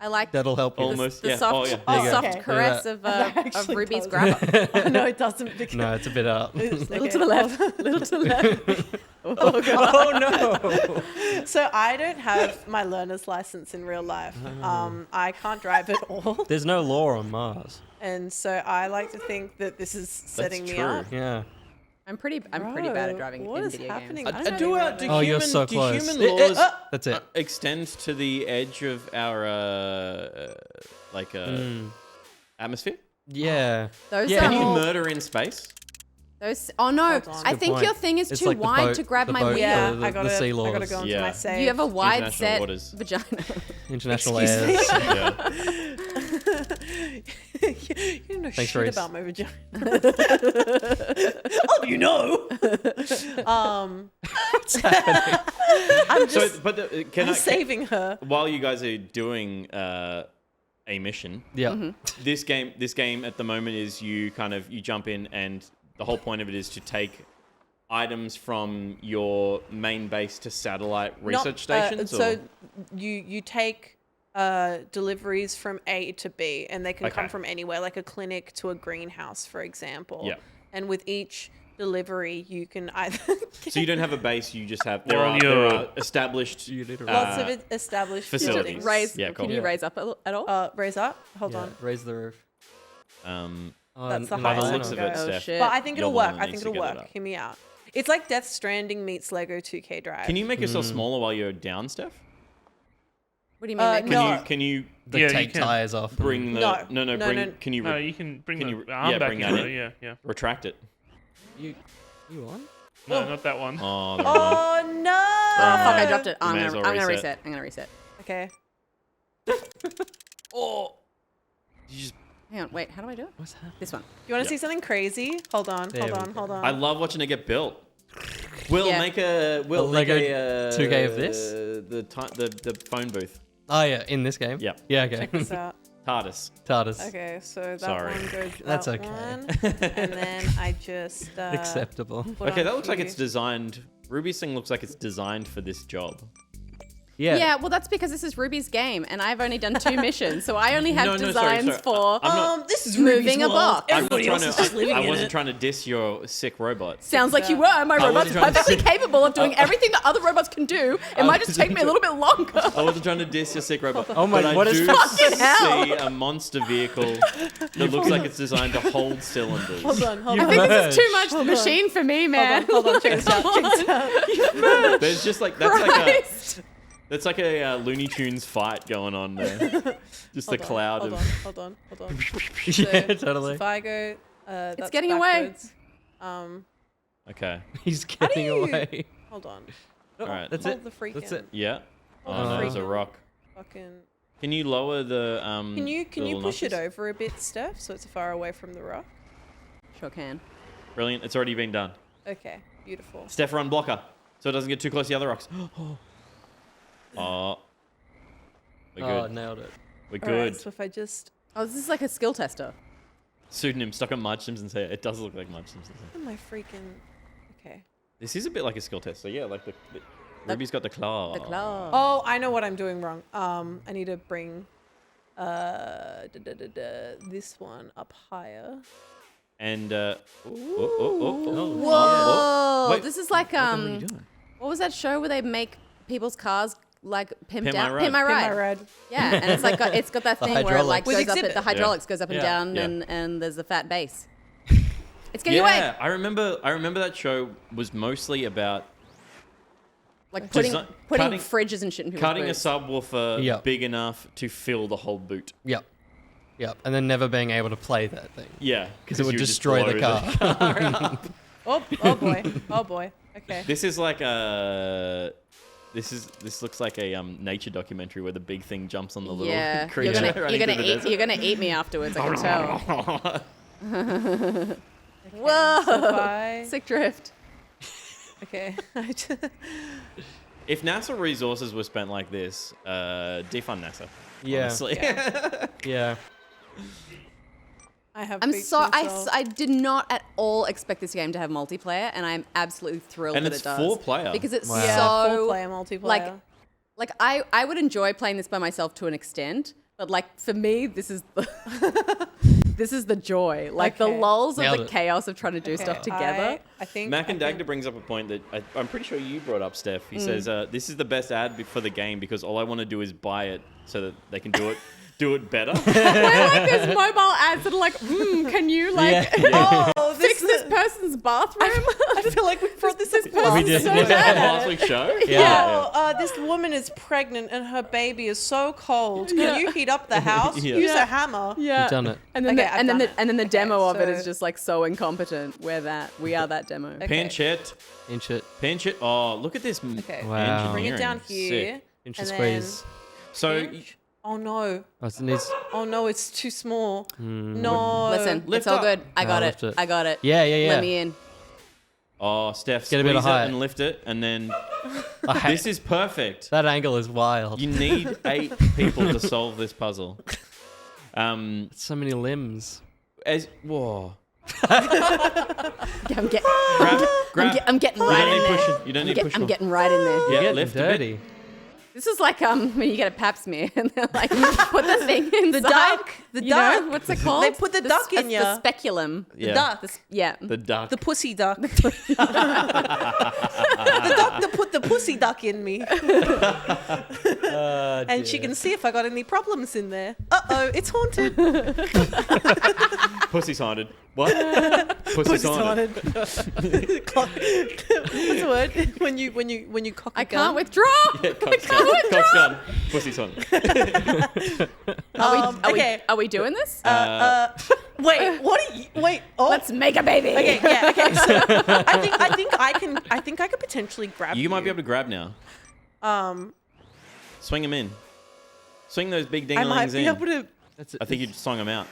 I like That'll help you. Almost. the yeah. soft, Oh, yeah. There you go. soft Okay. caress Look of That of actually Ruby's does. grabber. Oh, no, it doesn't. Because No, it's a bit up. Little to the left, little to the left. Oh, God. Oh no! So I don't have my learner's license in real life. I can't drive at all, There's no law on Mars. and so I like to think that this is setting me true. up. Yeah. I'm pretty bad at Bro, driving what in is video happening? games. I I don't Do, know. do Oh, you're human, so do close. human laws That's it. extend to the edge of our atmosphere? Yeah. Those Yeah. Can you all- murder in space? Those. Oh no! Hold on. I Good think point. your thing is It's too like the wide boat- to grab the my boat- wheel. Yeah, the I gotta sea I gotta laws. go into Yeah. my save. You have a wide International set waters. vagina. International Excuse me? airs. Yeah. You don't know Thanks, shit Reese. about my vagina. Oh, you know. I'm just So, but I'm saving her. while you guys are doing a mission, Yeah. Mm-hmm. this game at the moment is you jump in, and the whole point of it is to take items from your main base to satellite research Not- stations. So or? you take deliveries from A to B, and they can come Okay. from anywhere, like a clinic to a greenhouse, for example. Yeah. And with each delivery, you can either So you don't have a base. You just have there Well, are established lots of established facilities. buildings. Raise. Yeah, cool. Can you raise up at all? Raise up. Hold Yeah, on. raise the roof. That's the by the highest looks one of it, goes. Steph. shit. But I think You're it'll the one work. that I needs think to it'll get it work. up. Hear me out. It's like Death Stranding meets Lego 2K Drive. Can you make yourself smaller while you're down, Steph? What do you mean? Like, no. Can you The Yeah, you take can. tires off. bring the No. bring? Can you No, you can bring can the you- arm yeah, back bring in. that though, in. Yeah. retract it? You on? No, not that one. Oh, the wrong one. Oh no! oh fuck! I dropped it. You I'm may as gonna well reset. reset. I'm gonna reset. Okay. Oh, you just. Hang on. Wait. How do I do it? What's happening? This one. You want to see something crazy? Hold on. There we go. Hold on. I love watching it get built. We'll Yeah. make a Lego 2K of this? The phone booth. Oh yeah, in this game. Yep. Yeah. Okay. Check this out. TARDIS. TARDIS. Okay, so that Sorry. one goes That's that okay. one, and then I just Acceptable. put Okay, on that looks like few- it's designed. Ruby's thing looks like it's designed for this job. Yeah. Yeah. Well, that's because this is Ruby's game, and I've only done 2 missions, so I only have No, sorry, designs sorry. for I'm not- this is moving Ruby's a world. box. I'm not Everybody trying else is just to. living I in wasn't it. trying to diss your sick robot. Sounds like you were. My robot's wasn't trying to perfectly say- capable of doing everything that other robots can do. It might just take me a little bit longer. I wasn't trying to diss your sick robot. Oh my- but what I is do fucking hell? see a monster vehicle that looks like it's designed to hold cylinders. Hold on. I think this is too much machine for me, man. Hold on. Check this out. Check this out. There's just like Christ. that's like a Looney Tunes fight going on there. Just a cloud Hold of. on. Yeah, So totally. if I go, that's getting away. backwards. Okay. He's getting you- away. Hold on. All right. That's Hold it. the freaking. That's it. Yeah. Oh Oh, no, there's a freaking- rock. Fucking. Can you lower the Can you little push it notches? over a bit, Steph, so it's far away from the rock? Sure can. Brilliant. It's already been done. Okay. Beautiful. Steph, run blocker, so it doesn't get too close to the other rocks. Oh. We're Oh, good. nailed it. We're All right, good. so if I just. Oh, this is like a skill tester. Pseudonym stuck on Marge Simpson's hair. It does look like Marge Simpson's hair. What am I freaking? Okay. This is a bit like a skill test. So yeah, like the Ruby's got the claw. The claw. Oh, I know what I'm doing wrong. I need to bring this one up higher. And Whoa! Wait, This is like what are you doing? what was that show where they make people's cars like pimped Pimp My out? Ride. Pimp My Pin Ride. my red. Yeah, and it's like it's got that The thing where it like hydraulics. goes up. With The hydraulics goes up and Yeah. down, Yeah. and there's a fat base. It's getting away. Yeah, I remember that show was mostly about Like putting Desi- putting cutting- fridges and shit in people's cutting a boots. subwoofer Yeah. big enough to fill the whole boot. Yep. Yep. And then never being able to play that thing. Yeah, Because it would you just destroy the blow car. Oh boy. Oh boy. Okay. This is like a. This looks like a nature documentary where the big thing jumps on the little Yeah, creature. you're gonna running through the eat me afterwards. I can tell. desert. Whoa! Bye. Sick drift. Okay. If NASA resources were spent like this, defund NASA. Yeah. Honestly. Yeah. I have. I'm beats sorry. myself. I did not at all expect this game to have multiplayer, and I'm absolutely thrilled And that it's it does. 4-player. Because it's Wow. Yeah, so full player multiplayer. like I would enjoy playing this by myself to an extent, but like for me, this is the this is the joy. Like the Okay. lulls of Nailed the it. chaos of trying to do stuff together. I think. Mac and I think- Dagda brings up a point that I'm pretty sure you brought up, Steph. He says, this is the best ad for the game because all I want to do is buy it so that they can do it better. We're like those mobile ads that are like, can you like Oh, fix this person's bathroom? I feel like we brought this up. We did. so Was that bad from at last it. week's show? Yeah. Oh, this woman is pregnant and her baby is so cold. Can you heat up the house? Yeah. Use a hammer. Yeah, You've done it. And then Okay, the, I've and then done the, it. and then the demo of it so- is just like so incompetent. We are that demo. Okay. Panchet. Inch it. Panchet. Oh, look at this. Okay. Wow. Bring it down engineering. here. Sick. Inch And and then- squeeze. So Oh no. Oh, it needs. Oh no, it's too small. No. Listen, Lift it's all up. good. I got No, it. lift it. I got it. Yeah, yeah, yeah. Let me in. Oh, Steph, Get a bit of squeeze it height. and lift it, and then I hate- this is perfect. that angle is wild. You need 8 people to solve this puzzle. So many limbs. Whoa. I'm, get, Grab. I'm getting You right don't in need there. pushing. You don't need pushing. I'm getting right in there. Yeah, Getting lift a dirty. bit. This is like when you get a pap smear and they're like put the thing inside. The duck. The You duck. know, what's it called? They put the duck in you. The speculum. Yeah. Duck. Yeah. The duck. The pussy duck. The duck that put the pussy duck in me. And she can see if I got any problems in there. Uh-oh, it's haunted. Pussy's haunted. What? Pussy's haunted. What's the word? When you cock a I gun? can't withdraw. Yeah, cock's gone. Pussy's haunted. Are we doing this? Wait, what are you? Wait, oh. Let's make a baby. Okay, yeah, okay. So I think I could potentially grab you. You might be able to grab now. Swing him in. Swing those big I might dinglings be in. able to. I think you swung them out.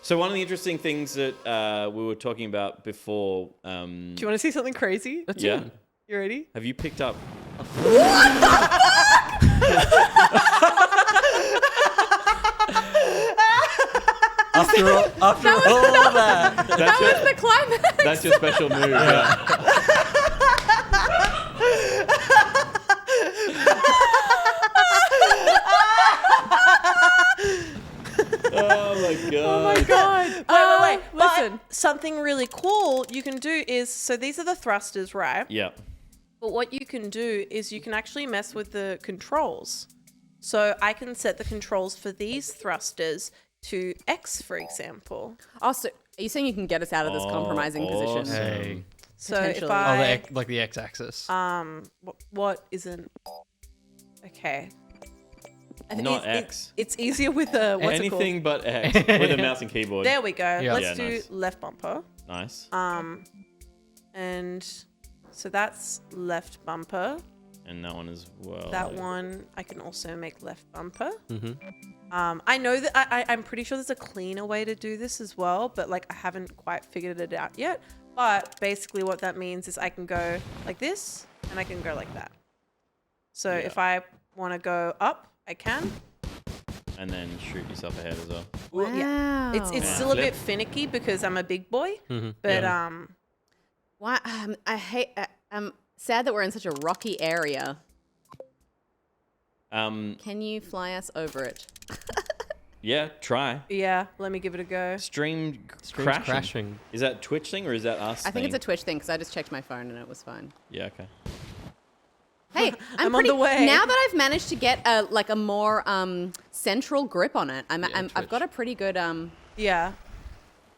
So one of the interesting things that we were talking about before. Do you want to see something crazy? Yeah. You ready? Have you picked up? After all that. That was the climax. That's your special move. Yeah. Oh my god. Wait. Listen. But something really cool you can do is, so these are the thrusters, right? Yeah. But what you can do is you can actually mess with the controls. So I can set the controls for these thrusters to X, for example. Also, are you saying you can get us out of this compromising position? Hey. So if Potentially. I Like the x-axis. what isn't okay? I think Not X. It's easier with a what's Anything it but X with a mouse and keyboard. called? There we go. Yeah. Let's Yeah, do nice. left bumper. Nice. And so that's left bumper. And that one as well. That one I can also make left bumper. Mm-hmm. I know that I'm pretty sure there's a cleaner way to do this as well, but like I haven't quite figured it out yet. But basically what that means is I can go like this and I can go like that. So Yeah. if I want to go up, I can. And then shoot yourself ahead as well. Well, yeah. It's Yeah. still a Flip. bit finicky because I'm a big boy, but Why? I'm sad that we're in such a rocky area. Can you fly us over it? Yeah, try. yeah, let me give it a go. Stream Stream's crashing. crashing. Is that Twitch thing or is that us? I think it's a thing? Twitch thing because I just checked my phone and it was fine. Yeah, okay. Hey, I'm on the way. Now that I've managed to get a more central grip on it, I've got a pretty good Yeah,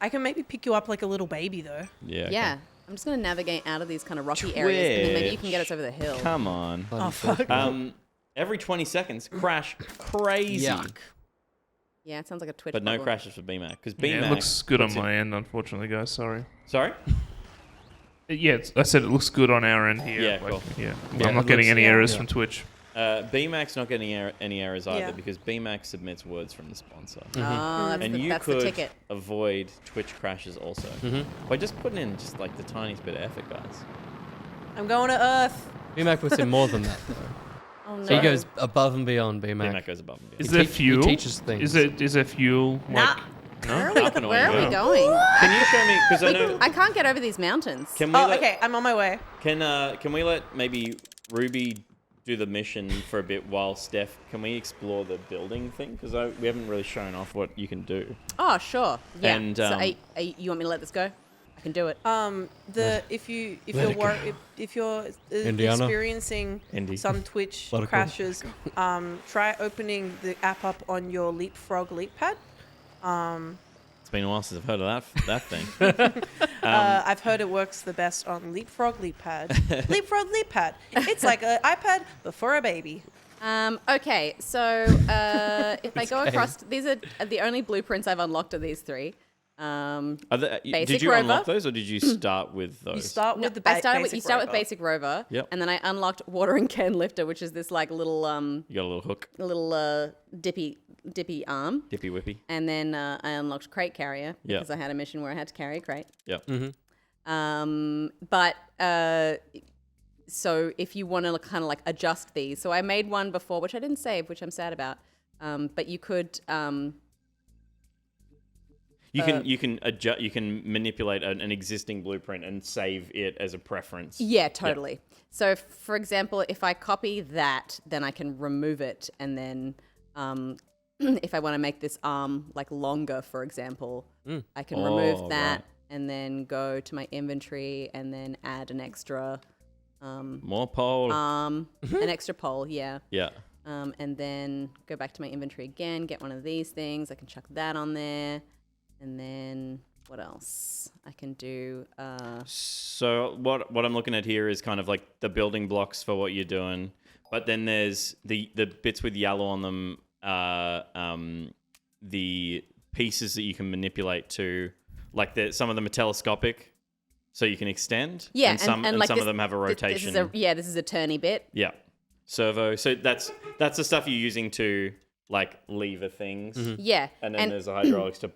I can maybe pick you up like a little baby though. Yeah. Okay. yeah. I'm just gonna navigate out of these kind of rocky areas, and then maybe you can get us over the hill. Come on. Oh fuck. Every 20 seconds, crash crazy. Yuck. Yeah, it sounds like a Twitch. But no problem. crashes for Bmac. Because Yeah, Bmac. it looks good on puts it- my end, unfortunately, guys. Sorry. Sorry? Yeah, I said it looks good on our end here. Yeah, cool. Yeah, Yeah, I'm not it getting looks- any yeah. errors Yeah. from Twitch. Bmac's not getting any errors either Yeah. because Bmac submits words from the sponsor. Oh, that's, And you that's could the ticket. avoid Twitch crashes also by just putting in just like the tiniest bit of effort, guys. I'm going to Earth. Bmac puts in more than that, though. Oh no. So he goes above and beyond Bmac. Bmac goes above and beyond. Is He there teach- fuel? he teaches things. Is there fuel? Nah. No. Up and away Where you are go. we going? Can you show me? Because I know. I can't get over these mountains. Can we Oh, let, okay. I'm on my way. Can we let maybe Ruby do the mission for a bit while Steph? Can we explore the building thing? Because we haven't really shown off what you can do. Oh, sure. Yeah. And, so, you want me to let this go? I can do it. If you're Indiana? experiencing Indy. some Twitch Let it go. crashes, try opening the app up on your Leapfrog Leap Pad. It's been a while since I've heard of that thing. I've heard it works the best on Leapfrog Leap Pad. Leapfrog Leap Pad. It's like an iPad but for a baby. Okay, so if I go across, these are the only blueprints I've unlocked are these three. Did Basic you unlock rover. those or did you start with those? You start No, with the I started with, basic you start with rover. basic rover, Yep. and then I unlocked watering can lifter, which is this like little You got a little hook, dippy arm, dippy whippy. and then I unlocked crate carrier Yep. because I had a mission where I had to carry a crate. Yep. So if you want to kind of like adjust these, so I made one before, which I didn't save, which I'm sad about. But you could. You can adjust. You can manipulate an existing blueprint and save it as a preference. Yeah, totally. So, for example, if I copy that, then I can remove it, and then if I want to make this arm like longer, for example, I can remove that, right. And then go to my inventory and then add an extra more pole. An extra pole, yeah. Yeah. And then go back to my inventory again, get one of these things. I can chuck that on there. And then what else I can do? So what I'm looking at here is kind of like the building blocks for what you're doing, but then there's the bits with yellow on them, the pieces that you can manipulate to, like some of them are telescopic, so you can extend. Yeah, and some like of them have a rotation. This is a turny bit. Yeah, servo. So that's the stuff you're using to like lever things. Mm-hmm. Yeah, and then there's the hydraulics to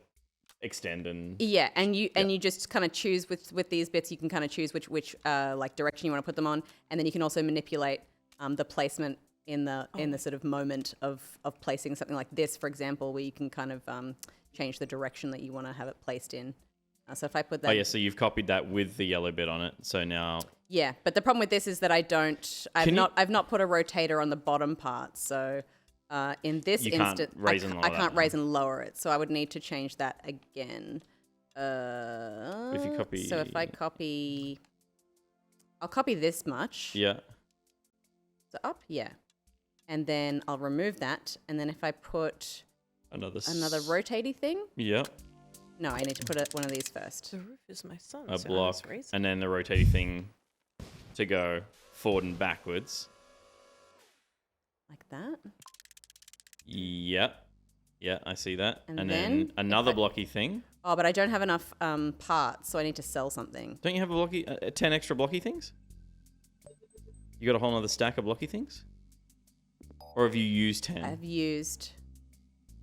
extend and you just kind of choose with these bits. You can kind of choose which like direction you want to put them on, and then you can also manipulate the placement in the sort of moment of placing something like this, for example, where you can kind of change the direction that you want to have it placed in. So if I put that, so you've copied that with the yellow bit on it. So now, but the problem with this is that I've not put a rotator on the bottom part. So in this instance, I can't raise and lower it. So I would need to change that again. If you copy, so if I copy, I'll copy this much. Yeah. So up, and then I'll remove that. And then if I put another rotaty thing. Yeah. No, I need to put one of these first. The roof is my son. A block, and then the rotating thing to go forward and backwards. Like that? Yep. Yeah, I see that. And then another blocky thing. Oh, but I don't have enough parts, so I need to sell something. Don't you have 10 extra blocky things? You got a whole other stack of blocky things? Or have you used 10? I've used...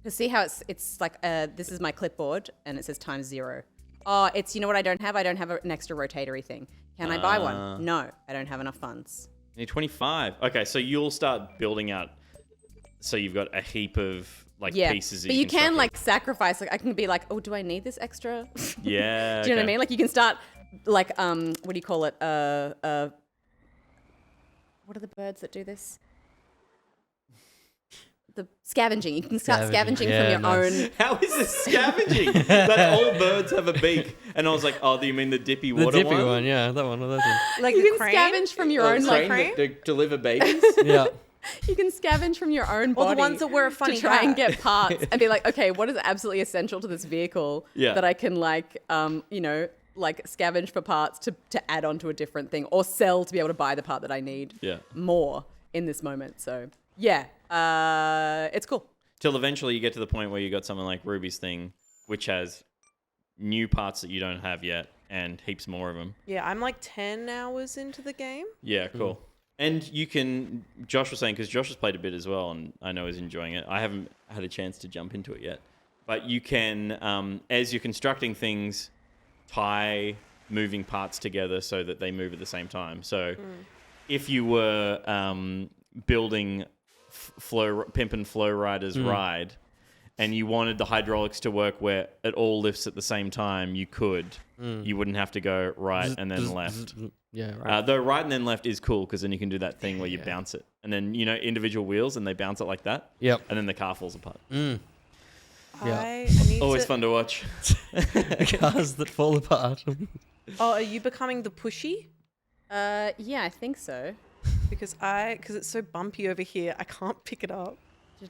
To see how it's like, this is my clipboard, and it says ×0. Oh, you know what I don't have? I don't have an extra rotatory thing. Can I buy one? No, I don't have enough funds. You need 25. Okay, so you'll start building out, so you've got a heap of pieces. But you can like sacrifice. Like I can be like, oh, do I need this extra? Yeah. Do you know what I mean? Like you can start like, what do you call it? What are the birds that do this? The scavenging. You can start scavenging from your own. How is this scavenging? That all birds have a beak. And I was like, oh, do you mean the dippy water one? The dippy one, yeah, that one. Like you can scavenge from your own crane that deliver babies. Yeah. You can scavenge from your own body. Or the ones that wear a funny to try hat. and get parts and be like, okay, what is absolutely essential to this vehicle that I can like, like scavenge for parts to add on to a different thing or sell to be able to buy the part that I need more in this moment. So yeah. It's cool. Till eventually you get to the point where you got something like Ruby's thing, which has new parts that you don't have yet and heaps more of them. Yeah, I'm like 10 hours into the game. Yeah, cool. And you can, Josh was saying, because Josh has played a bit as well, and I know he's enjoying it. I haven't had a chance to jump into it yet. But you can, as you're constructing things, tie moving parts together so that they move at the same time. So if you were building Pimp and Flow Rider's ride, and you wanted the hydraulics to work where it all lifts at the same time, you could. You wouldn't have to go right and then left. Yeah, right. Though right and then left is cool because then you can do that thing where you bounce it. And then, individual wheels and they bounce it like that. Yep. And then the car falls apart. I need Always fun to watch. Cars that fall apart. Oh, are you becoming the pushy? Yeah, I think so. Because it's so bumpy over here, I can't pick it up.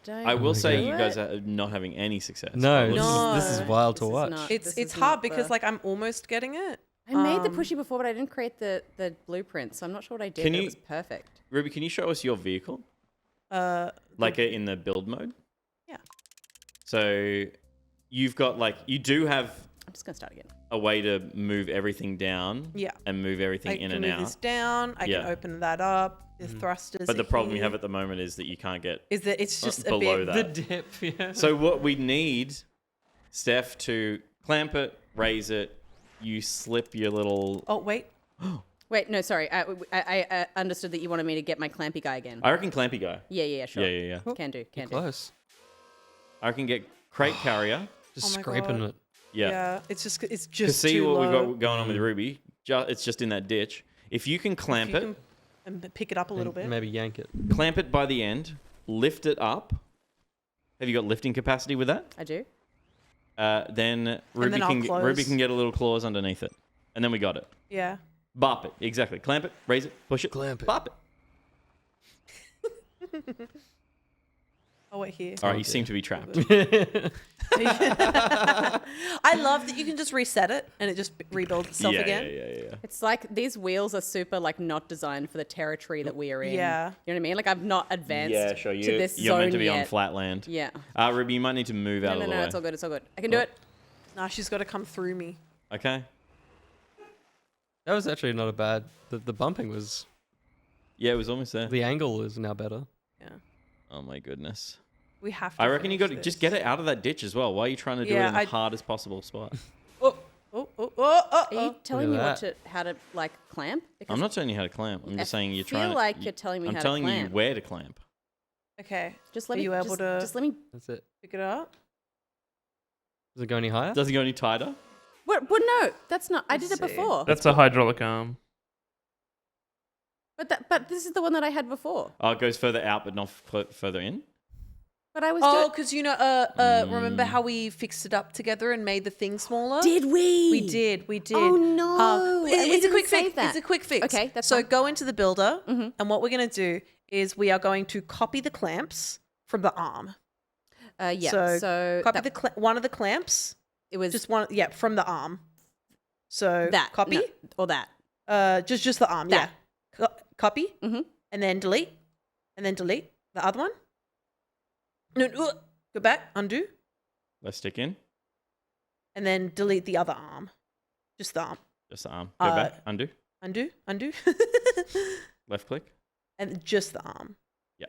I will say you guys are not having any success. No, this is wild to watch. It's hard because like I'm almost getting it. I made the pushy before, but I didn't create the blueprint, so I'm not sure what I did. It was perfect. Ruby, can you show us your vehicle? In the build mode? Yeah. So you've got you do have. I'm just gonna start again. A way to move everything down. Yeah. And move everything in and out. I can move this down. I can open that up. The thrusters. But the problem you have at the moment is that you can't get. Is that it's just below a bit that. The dip. Yeah. So what we need, Steph, to clamp it, raise it. You slip your little. Oh wait. Wait, no, sorry. I understood that you wanted me to get my clampy guy again. I reckon clampy guy. Yeah, sure. Yeah. Can do. Close. I reckon get crate carrier. Just scraping it. Yeah. It's just To see too what low. we've got going on with Ruby, it's just in that ditch. If you can clamp it, and pick it up a little bit. Maybe yank it. clamp it by the end, lift it up. Have you got lifting capacity with that? I do. Then Ruby then I'll close. Ruby can get a little claws underneath it, and then we got it. Yeah. Bop it, exactly. Clamp it, raise it, push it, Clamp it. bop it. Oh, wait, here. All right, you seem to be trapped. I love that you can just reset it and it just rebuilds itself again. Yeah. It's like these wheels are super like not designed for the territory that we are in. Yeah. You know what I mean? Like I've not advanced Yeah, sure. to this You're zone meant to be yet. on flat land. Yeah. Ruby, you might need to move out No, of the way. it's all good. It's all good. I can do it. Nah, she's got to come through me. Okay. That was actually not a bad. The bumping was. Yeah, it was almost there. The angle is now better. Yeah. Oh my goodness. We have to. I reckon you got to finish just this. get it out of that ditch as well. Why are you trying to do it in the hardest possible spot? Oh. Are you telling me Look at how to like clamp? Because I'm not telling you how to clamp. I'm just saying you're feel trying. like you're telling me I'm how to telling you clamp. where to clamp. Okay. Just let Are me. you able just, to just let me. That's it. pick it up? Does it go any higher? Doesn't go any tighter. What? But no, that's not. I did Let's it see. before. That's a hydraulic arm. But this is the one that I had before. Oh, it goes further out, but not further in. But I was. Oh, doing... because remember how we fixed it up together and made the thing smaller? Did we? We did. Oh no! And we It's a didn't quick save fix. that. It's a quick fix. Okay, that's so fine. go into the builder, and what we're going to do is we are going to copy the clamps from the arm. Yeah. So copy that, one of the clamps. it was Just one. Yeah, from the arm. So that copy. no, or that. Just the arm. That. Yeah. Copy. Mhm. And then delete. And then delete the other one. No. Go back. Undo. Let's stick in. And then delete the other arm. Just the arm. Just the arm. Go back. Undo. Undo. Left click. And just the arm. Yeah.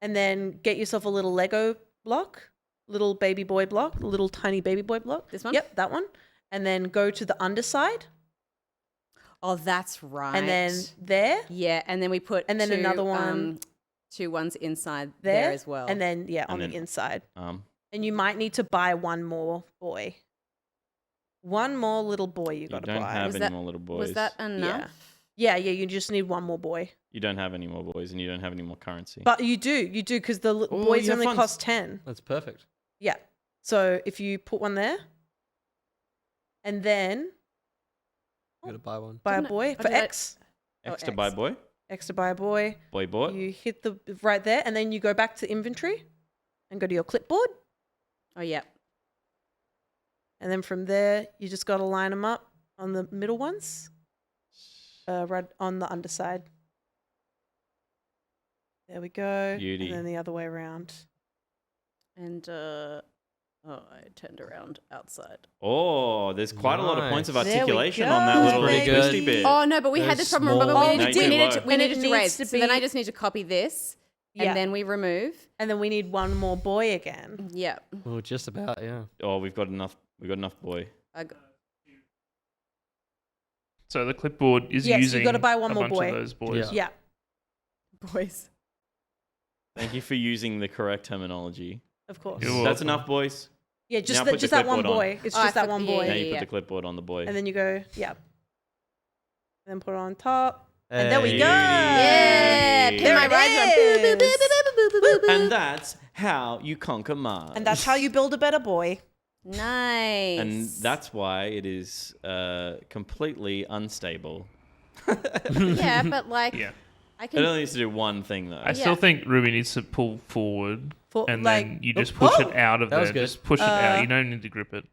And then get yourself a little Lego block, little baby boy block, a little tiny baby boy block. This one? Yep, that one. And then go to the underside. Oh, that's right. And then there. yeah, and then we put And then two, another one two ones inside there, there as well. And then, And on then- the inside. Arm. And you might need to buy one more boy. One more little boy you You got to don't buy. have Was any that- more little boys. was that enough? Yeah, you just need one more boy. You don't have any more boys, and you don't have any more currency. But you do, because the Ooh, boys you have only funds. cost 10. That's perfect. Yeah. So if you put one there, and then You gotta buy one. buy a Didn't I- boy oh, for did I- X, X to X. buy boy. X to buy a boy. Boy bought. You hit the right there, and then you go back to inventory, and go to your clipboard, Oh yeah. and then from there you just got to line them up on the middle ones, right on the underside. There we go. Beauty. And then the other way around. And I turned around outside. Oh, there's quite a lot of points of There we articulation go, on that little pretty good. twisty bit. Oh no, but we had Those this problem. Remember, small- we No, needed, you we did. needed to, we And it needed to needs raise. to So then be- I just need to copy this, Yeah. and then we remove. And then we need one more boy again. Yeah. Well, just about, yeah. Oh, we've got enough. We've got enough boy. I got, So the clipboard is Yes, you using gotta buy one a more bunch boy. of those boys. Yeah. Yeah, boys. Thank you for using the correct terminology. of course. You're That's welcome. enough, boys. Yeah, Now just put the just that one clipboard on. boy. It's Oh, just I that one forgot- boy. Now you put yeah. the clipboard on the boy. And then you go, yeah. And then put it on top. And there we Hey. go. Yeah. There Pin my it rides is. on. Boop, boop, boop, boop, boop, boop, boop, boop. And that's how you conquer Mars. And that's how you build a better boy. Nice. And that's why it is completely unstable. yeah, but like Yeah. I It can. only needs to do one thing though. I still think Ruby needs to pull forward, and then you just push it out of That was there. good. Just push it out. You don't need to grip it.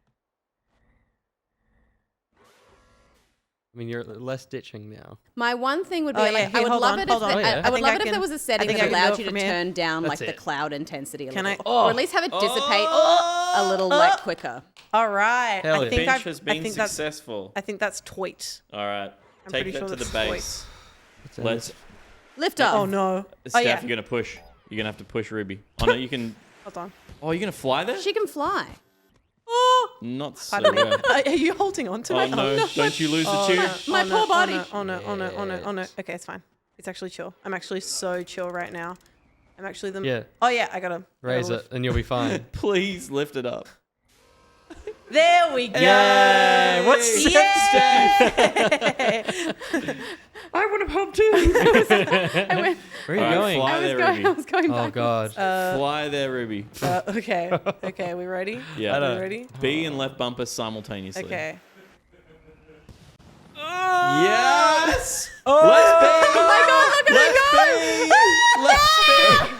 I mean, you're less ditching now. My one thing would be Oh, like yeah, I here, would hold love on, it if hold the- on. Oh, yeah. I would think love I it if there can- was a I setting think that I can do allowed it you to from here. turn down That's like the it. cloud intensity a Can little, I- or at least have it dissipate a little like quicker. All right. Hell I yeah. think Bench has I been think that's successful. I think that's toit. All right, I'm take pretty that sure to the that's base. Let's. Lift up. Oh no. Steph, yeah. you're gonna push. You're gonna have to push Ruby. Oh no, you can. Hold on. Oh, you're gonna fly there? She can fly. Oh. Not so. Pardon me. well. Are you holding on to Oh it? no! Don't you lose the tube? My poor body. Oh no. Okay, it's fine. It's actually chill. I'm actually so chill right now. I'm actually the. Yeah. Oh yeah, I gotta Raise it, and you'll be fine. Please lift it up. There we go. Yay! What's Yeah. I want to pop too. I went. Where are you going? Fly I was there, going. Ruby. I was going Oh back. god. Fly there, Ruby. Okay. Okay, we ready? Yeah. We ready? B and left bumper simultaneously. Okay. Yes. Oh my god! Look at it go! Let's be.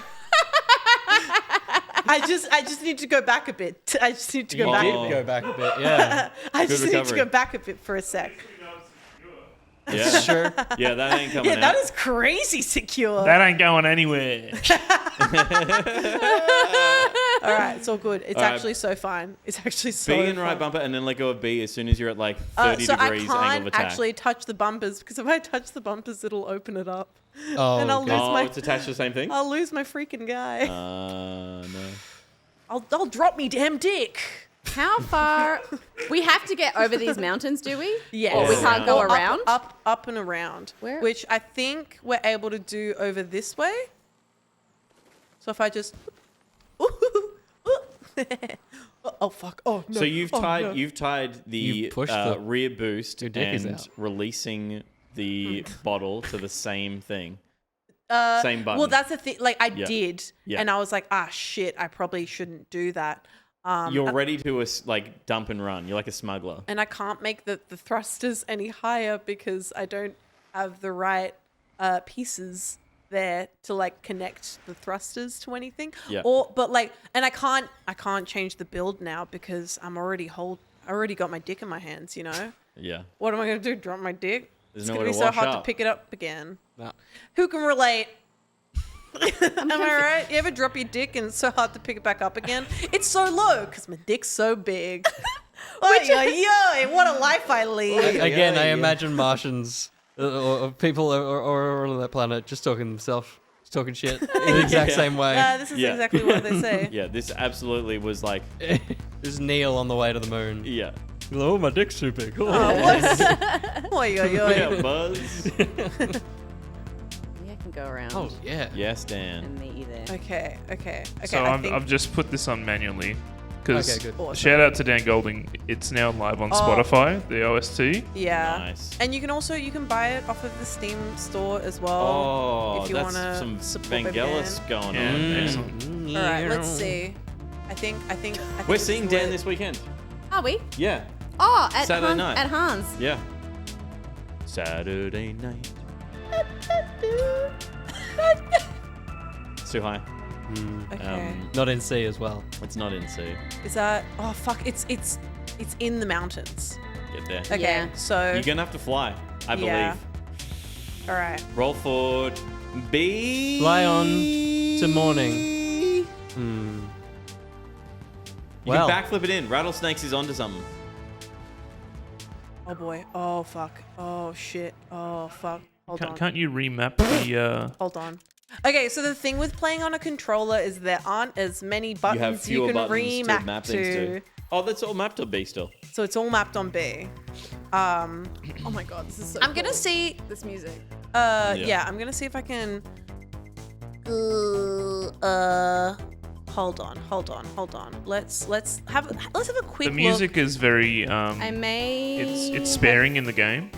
I just need to go back a bit. I just need to go You back did a bit. Go back a bit. Yeah. I Good just need to recovery. go back a bit for a sec. Yeah. Sure. Yeah, that ain't coming Yeah, out. that is crazy secure. That ain't going anywhere. All right, it's all good. It's All right. actually so fine. It's actually so B and right fine. bumper, and then let go of B as soon as you're at like 30 So I degrees angle of can't attack. actually touch the bumpers because if I touch the bumpers, it'll open it up. Oh, And I'll okay. lose Oh, my- it's attached to the same thing? I'll lose my freaking guy. No. I'll drop me damn dick. How far? We have to get over these mountains, do we? Yes. Or we can't go Or around? Up and around. Where? Which I think we're able to do over this way. So if I just. Oh fuck! Oh no! So you've Oh, tied no. you've tied the You've pushed the- rear boost Your dick is and out. releasing the bottle to the same thing. Uh, Same button. Well, that's the thing. Like I Yeah. did, Yeah. and I was like, ah, shit! I probably shouldn't do that. You're ready to like dump and run. You're like a smuggler. And I can't make the thrusters any higher because I don't have the right pieces there to like connect the thrusters to anything. Yeah. But like, and I can't change the build now because I already got my dick in my hands. You know, Yeah. what am I gonna do? Drop my dick? There's It's nowhere gonna be to so wash hard to up. pick it up again. No. Who can relate? Am I right? You ever drop your dick and it's so hard to pick it back up again? It's so low because my dick's so big. Yo, what a life I lead. Again, I yeah. imagine Martians or people or on that planet just talking themselves, just talking shit in the exact same way. This is Yeah. exactly what they say. Yeah, this absolutely was like, Just Neil on the way to the moon. yeah. Oh, my dick's too big. Oi, oi, oi. Yeah, Buzz. Yeah, I can go around. Oh, yeah. Yes, Dan. And meet you there. Okay. So I I've just put this on manually. Because Okay, good. Awesome. shout out to Dan Golding, it's now live on Oh. Spotify, the OST. yeah. Nice. And you can buy it off of the Steam store as well. Oh, if you that's wanna some support my Vangelis band. going Yeah, on. excellent. All right, let's see. I think We're this seeing is Dan where- this weekend. Are we? Yeah. Oh, at Saturday Hans. night. At Hans. Yeah. Saturday night. It's too high. Okay. Not in C as well. It's not in C. Is that? Oh fuck! It's in the mountains. Get there. Okay. Yeah. So. You're gonna have to fly. I believe. Yeah. All right. Roll forward. B. Fly on to morning. Hmm. You Well. can backflip it in. Rattlesnakes is onto something. Oh boy. Oh fuck. Oh shit. Oh fuck. Hold on. Can't you remap the... Hold on. Okay, so the thing with playing on a controller is there aren't as many You have buttons you, fewer can buttons to remap map things to. Oh, that's all mapped on B still. So it's all mapped on B. Oh my god, this is so I'm gonna cool. see. This music. Yeah, I'm gonna see if I can. Hold on. Let's have a quick The music is very... I may. it's sparing in the game.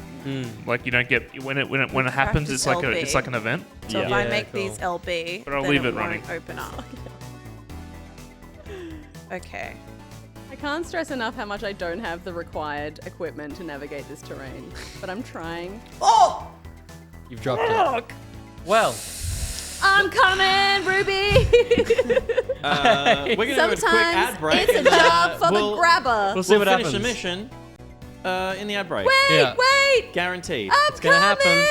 Like you don't get when it happens. Practice It's like LB. an event. look. So if Yeah. I Yeah, make cool. these LB, But I'll then leave it won't running. Open up. Okay. I can't stress enough how much I don't have the required equipment to navigate this terrain, but I'm trying. Oh! You've dropped it. Well, I'm coming, Ruby. We're gonna do a quick ad Sometimes break. it's a and, job for we'll, the grabber. we'll see We'll what finish happens. the mission in the ad break. Wait. Guaranteed. I'm It's gonna happen.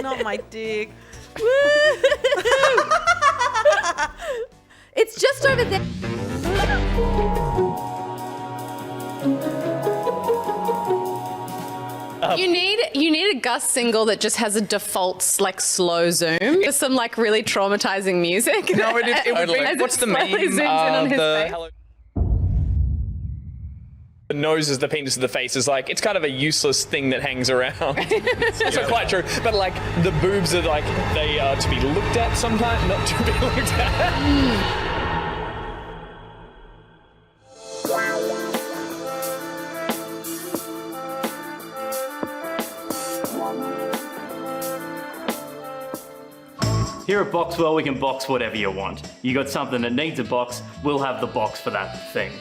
Not my dick. It's just over there. You need a Gus single that just has a default like slow zoom. There's some like really traumatizing music. No, it would be. As it What's the slowly meme zooms in on of his the face. hello? The nose is the penis of the face is like it's kind of a useless thing that hangs around. It's not quite true, but like the boobs are like they are to be looked at sometimes, not to be looked at. Here at Boxxwell, we can box whatever you want. You got something that needs a box, we'll have the box for that thing.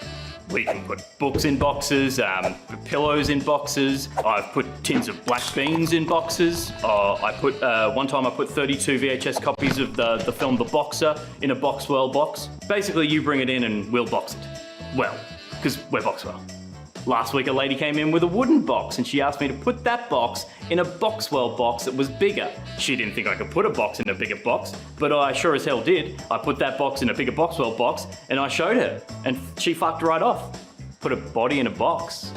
We can put books in boxes, pillows in boxes. I've put tins of black beans in boxes. One time I put 32 VHS copies of the film The Boxer in a Boxxwell box. Basically, you bring it in and we'll box it. Well, because we're Boxxwell. Last week, a lady came in with a wooden box and she asked me to put that box in a Boxxwell box that was bigger. She didn't think I could put a box in a bigger box, but I sure as hell did. I put that box in a bigger Boxxwell box and I showed her, and she fucked right off. Put a body in a box.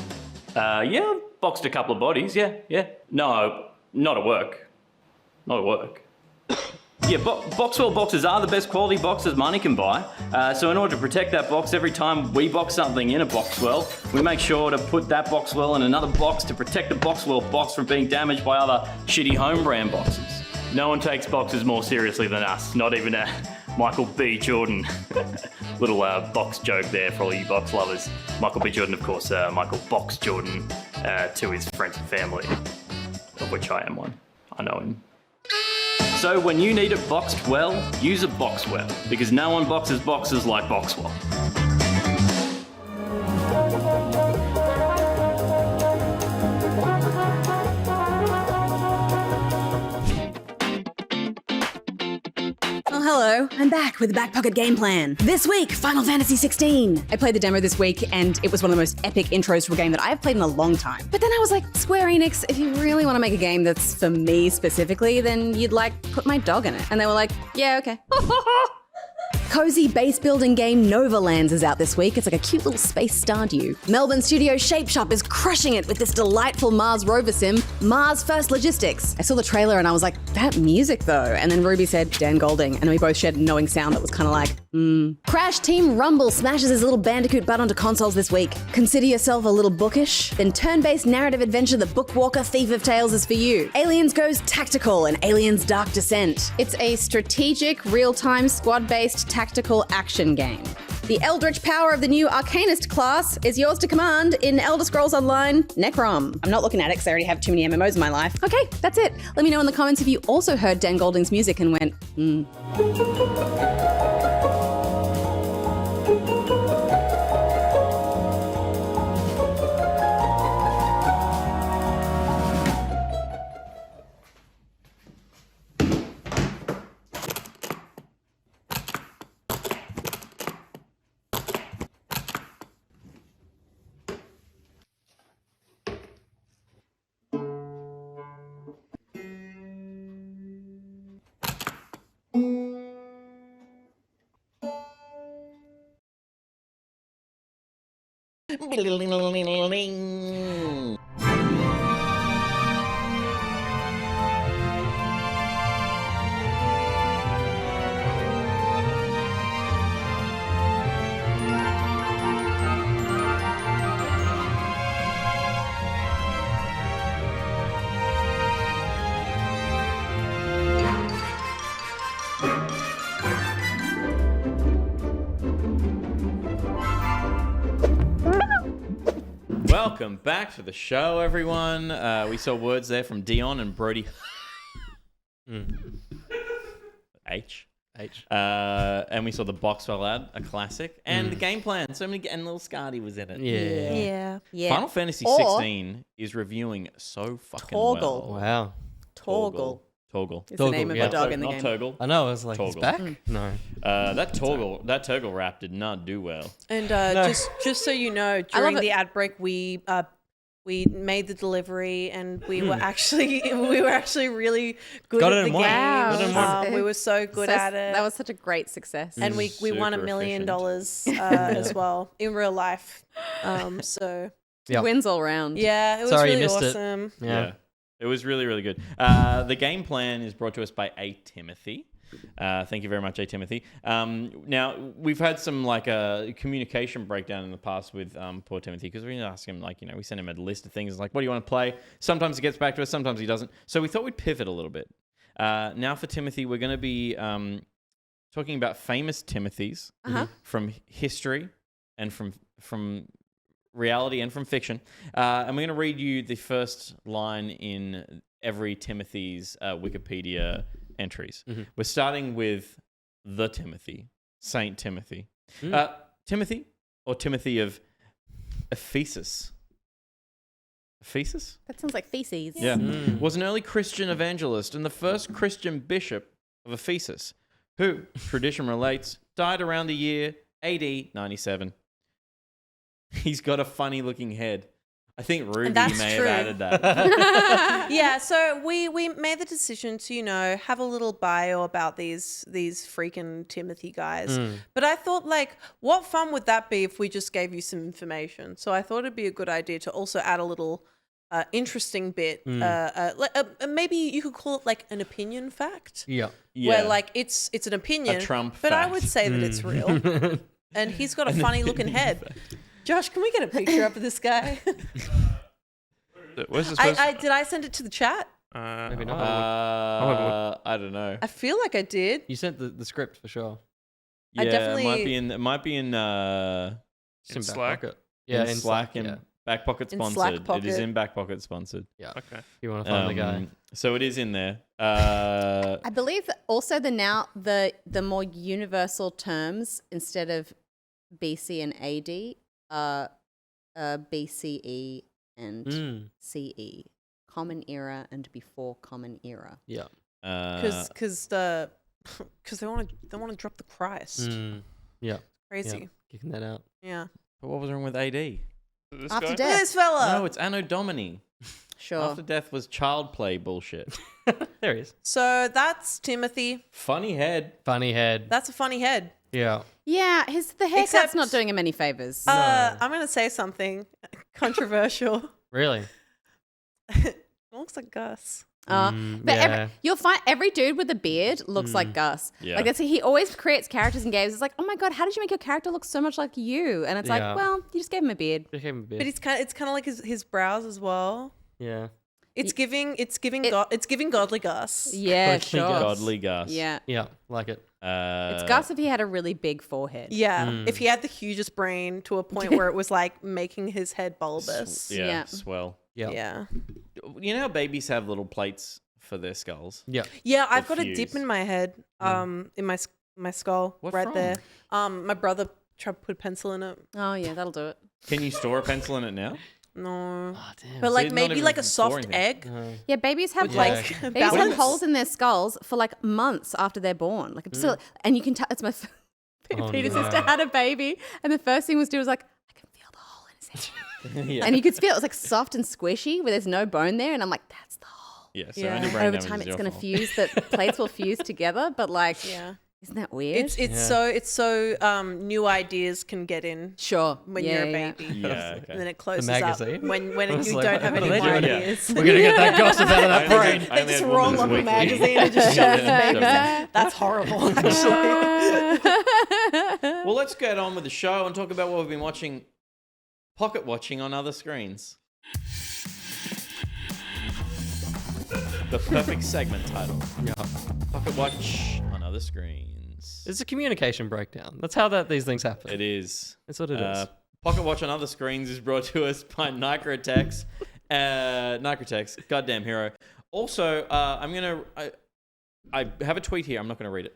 Yeah, boxed a couple of bodies, yeah. No, not at work. Not at work. Yeah, Boxxwell boxes are the best quality boxes money can buy. So in order to protect that box, every time we box something in a Boxxwell, we make sure to put that Boxxwell in another box to protect the Boxxwell box from being damaged by other shitty home brand boxes. No one takes boxes more seriously than us, not even Michael B. Jordan. Little box joke there for all you box lovers. Michael B. Jordan, of course, Michael Box Jordan to his friends and family, of which I am one. I know him. So when you need it boxed well, use a Boxxwell, because no one boxes boxes like Boxxwell. Oh, hello. I'm back with the Back Pocket Game Plan. This week, Final Fantasy 16. I played the demo this week, and it was one of the most epic intros to a game that I've played in a long time. But then I was like, Square Enix, if you really want to make a game that's for me specifically, then you'd put my dog in it. And they were like, yeah, okay. Cozy base building game Novalands is out this week. It's like a cute little space Stardew. Melbourne studio Shape Shop is crushing it with this delightful Mars rover sim, Mars First Logistics. I saw the trailer and I was like, that music though. And then Ruby said, Dan Golding. And we both shared a knowing sound that was kind of like, Crash Team Rumble smashes his little Bandicoot butt onto consoles this week. Consider yourself a little bookish? Then turn-based narrative adventure The Bookwalker Thief of Tales is for you. Aliens goes tactical in Aliens Dark Descent. It's a strategic, real-time, squad-based tactical action game. The eldritch power of the new Arcanist class is yours to command in Elder Scrolls Online Necrom. I'm not looking at it because I already have too many MMOs in my life. Okay, that's it. Let me know in the comments if you also heard Dan Golding's music and went, Welcome back to the show, everyone. We saw words there from Dion and Brody. H. And we saw the Boxxwell ad, a classic, and the game plan. So many, and little Scardy was in it. Yeah. Final Fantasy 16 is reviewing so fucking Torgal. well. Wow. Toggle. It's the name of the dog in the not game. Toggle. I know, I was like, he's Toggle. back? No. That Toggle rap did not do well. And just so you know, during the ad break, we made the delivery, and we were actually really good Got at it the in one. game. Got it in one. We were so good at it. That was such a great success. And we won $1 million as well in real life. So Yep. Wins all round. yeah, it was Sorry you really missed it. awesome. Yeah. It was really, really good. The game plan is brought to us by A. Timothy. Thank you very much, A. Timothy. Now, we've had some communication breakdown in the past with poor Timothy, because we ask him, we send him a list of things, like, what do you want to play? Sometimes he gets back to us, sometimes he doesn't. So we thought we'd pivot a little bit. Now for Timothy, we're going to be talking about famous Timothys from history and from reality and from fiction. And we're going to read you the first line in every Timothy's Wikipedia entries. Mm-hmm. We're starting with the Timothy, Saint Timothy. Timothy or Timothy of Ephesus. Ephesus? That sounds like feces. Yeah. Was an early Christian evangelist and the first Christian bishop of Ephesus, who, tradition relates, died around the year AD 97. He's got a funny looking head. I think Ruby That's may true. have added that. Yeah, so we made the decision to, have a little bio about these freaking Timothy guys. But I thought, what fun would that be if we just gave you some information? So I thought it'd be a good idea to also add a little interesting bit. Maybe you could call it like an opinion fact. Yeah. Where it's an opinion, A Trump but I fact. would say that it's real. And he's got a funny looking head. Josh, can we get a picture up of this guy? Where's this person? Did I send it to the chat? Maybe not. I don't know. I feel like I did. You sent the script for sure. Yeah, I definitely- it might be in It's In Back Slack? Pocket. in Yeah, Slack and yeah. Back Pocket In sponsored. Slack It is Pocket. in Back Pocket sponsored. Yeah. Okay. You want to find the guy. So it is in there. I believe that also the more universal terms instead of BC and AD are BCE and CE, Common Era and before Common Era. Yeah. Because they want to drop the Christ. Yeah. Crazy. Yeah. Kicking that out. Yeah. But what was wrong with AD? This After guy? death. This fella. No, it's Anno Domini. Sure. After death was child play bullshit. There he is. So that's Timothy. Funny head. Funny head. That's a funny head. Yeah. Yeah, the haircut's Except- not doing him any favors. I'm gonna say something controversial. Really? It looks like Gus. But yeah. you'll find every dude with a beard looks like Gus. Yeah. Like he always creates characters in games. It's like, oh my god, how did you make your character look so much like you? And it's Yeah. like, well, you just gave him a beard. Just gave him a bit. But it's kind of like his brows as well. Yeah. It's giving godly Gus. Yeah, Godly sure. Gus. Godly Gus. Yeah. Yeah. Like it. It's Gus if he had a really big forehead. Yeah, if he had the hugest brain to a point where it was like making his head bulbous. Yeah. Swell. Yeah. Yeah. You know how babies have little plates for their skulls? Yeah. Yeah, I've got a fuse. dip in my head, in my skull, What right from? there. My brother tried to put a pencil in it. Oh yeah, that'll do it. Can you store a pencil in it now? No, Oh, damn. but So like not maybe even like a for soft anything. egg. Yeah, babies have With, like like, babies have balance. holes in their skulls for like months after they're born. Like it's still, and you can tell. It's my Oh, Peter's no. sister had a baby, and the first thing was do was like, I can feel the hole in his head, Yeah. and you could feel it was like soft and squishy where there's no bone there, and I'm like, that's the hole. Yeah, so Yeah. only brain Over damage time, is it's your gonna fault. fuse. The plates will fuse together, but like, Yeah, isn't that weird? it's so new ideas can get in sure when Yeah, you're a yeah. baby. Yeah, And then okay. it closes magazine? up when I was you like, don't have what any are more they doing? ideas. We're gonna get that gossip out of that brain. They just roll up a magazine and just shove the babies in. That's horrible, actually. Well, let's get on with the show and talk about what we've been pocket watching on other screens. The perfect segment title. Yeah. Pocket watch on other screens. It's a communication breakdown. That's how these things happen. It is. That's what it is. Pocket watch on other screens is brought to us by Nicrotex. Nicrotex, goddamn hero. Also, I have a tweet here. I'm not gonna read it.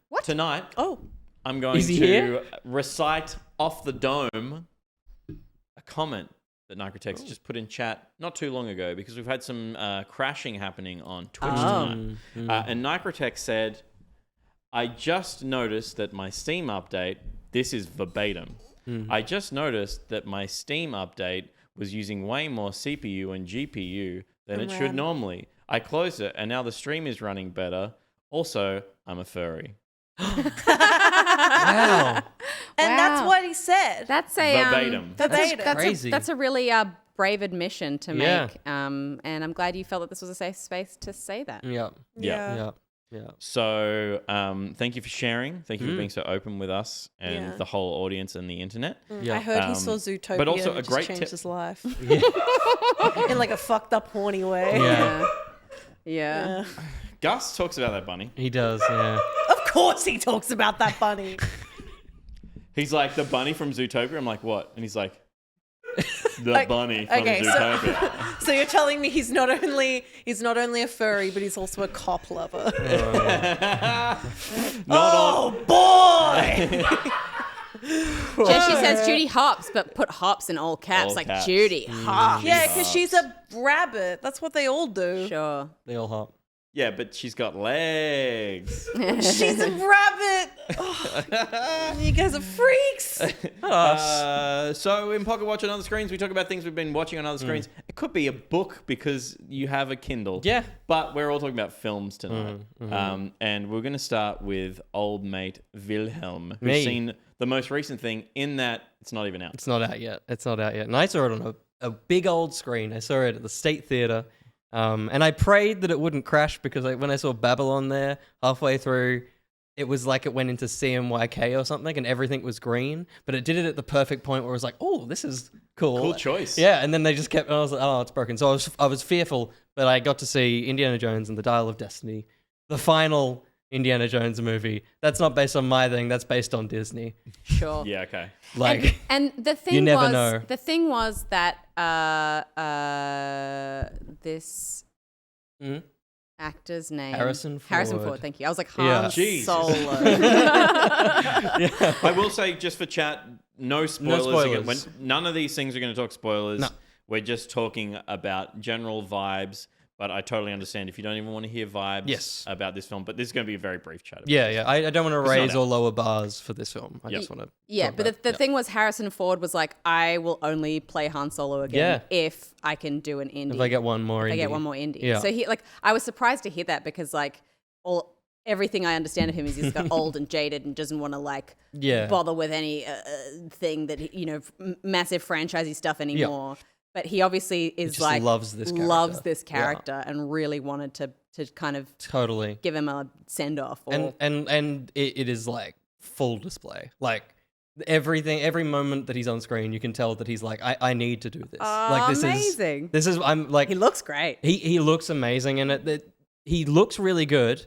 What? Tonight? Oh, I'm going Is he to here? recite off the dome a comment that Nicrotex just put in chat not too long ago because we've had some crashing happening on Twitch tonight. And Nicrotex said, I just noticed that my Steam update, this is verbatim, I just noticed that my Steam update was using way more CPU and GPU than it should RAM. normally. I closed it and now the stream is running better. Also, I'm a furry. Wow. and that's Wow. what he said. That's a Verbatim. Verbatim. Crazy. That's a really brave admission to Yeah. make. And I'm glad you felt that this was a safe space to say that. Yeah. Yeah. Yeah. Yeah. So, thank you for sharing. Thank you for being so open with us and Yeah. the whole audience and the internet. Yeah. I heard he Um, saw Zootopia, but also and a it just great changed tip- his life Yeah. in like a fucked up, horny way. Yeah. Yeah. Gus talks about that bunny. He does. Yeah. Of course, he talks about that bunny. He's like, the bunny from Zootopia. I'm like, what? And he's like, The bunny from Zootopia. So you're telling me he's not only a furry, but he's also a cop lover. Boy! She says Judy hops, but put hops in all caps, All like caps. Judy hops. Yeah, because she's a rabbit. That's what they all do. Sure. They all hop. Yeah, but she's got legs. She's a rabbit. Oh, you guys are freaks. So in Pocket Watch on other screens, we talk about things we've been watching on other screens. It could be a book because you have a Kindle. Yeah. But we're all talking about films tonight. And we're going to start with old mate Wilhelm, who's Me. seen the most recent thing in that it's not even out. It's not out yet. And I saw it on a big old screen. I saw it at the State Theatre. And I prayed that it wouldn't crash because when I saw Babylon there halfway through, it was like it went into CMYK or something and everything was green. But it did it at the perfect point where it was like, oh, this is cool. Cool choice. Yeah, and then they just kept, and I was like, oh, it's broken. So I was fearful, but I got to see Indiana Jones and the Dial of Destiny, the final Indiana Jones movie. That's not based on my thing. That's based on Disney. Sure. Yeah, okay. Like, and the thing you never was, know. The thing was that this actor's name, Harrison Harrison Ford. Ford. Thank you. I was like Yeah. Han Jesus. Solo. I will say, just for chat, no spoilers. spoilers. Again. None of these things are going to talk spoilers. No. We're just talking about general vibes. But I totally understand if you don't even want to hear vibes about this film. But this is going to be a very brief chat. Yeah. I don't want to It's not raise out. or lower bars for this film. I just want to. Yeah, but the thing was, Harrison Ford was like, I will only play Han Solo again if I can do an indie. If I get one more indie. I get one more indie. Yeah. So I was surprised to hear that because everything I understand of him is he's got old and jaded and doesn't want to bother with any thing that massive franchisey stuff anymore. But he obviously is just loves this character. And really wanted to kind of totally give him a send off. And it is like full display. Like every moment that he's on screen, you can tell that he's like, I need to do this. Like this amazing. I'm like, he looks great. He looks amazing, and he looks really good.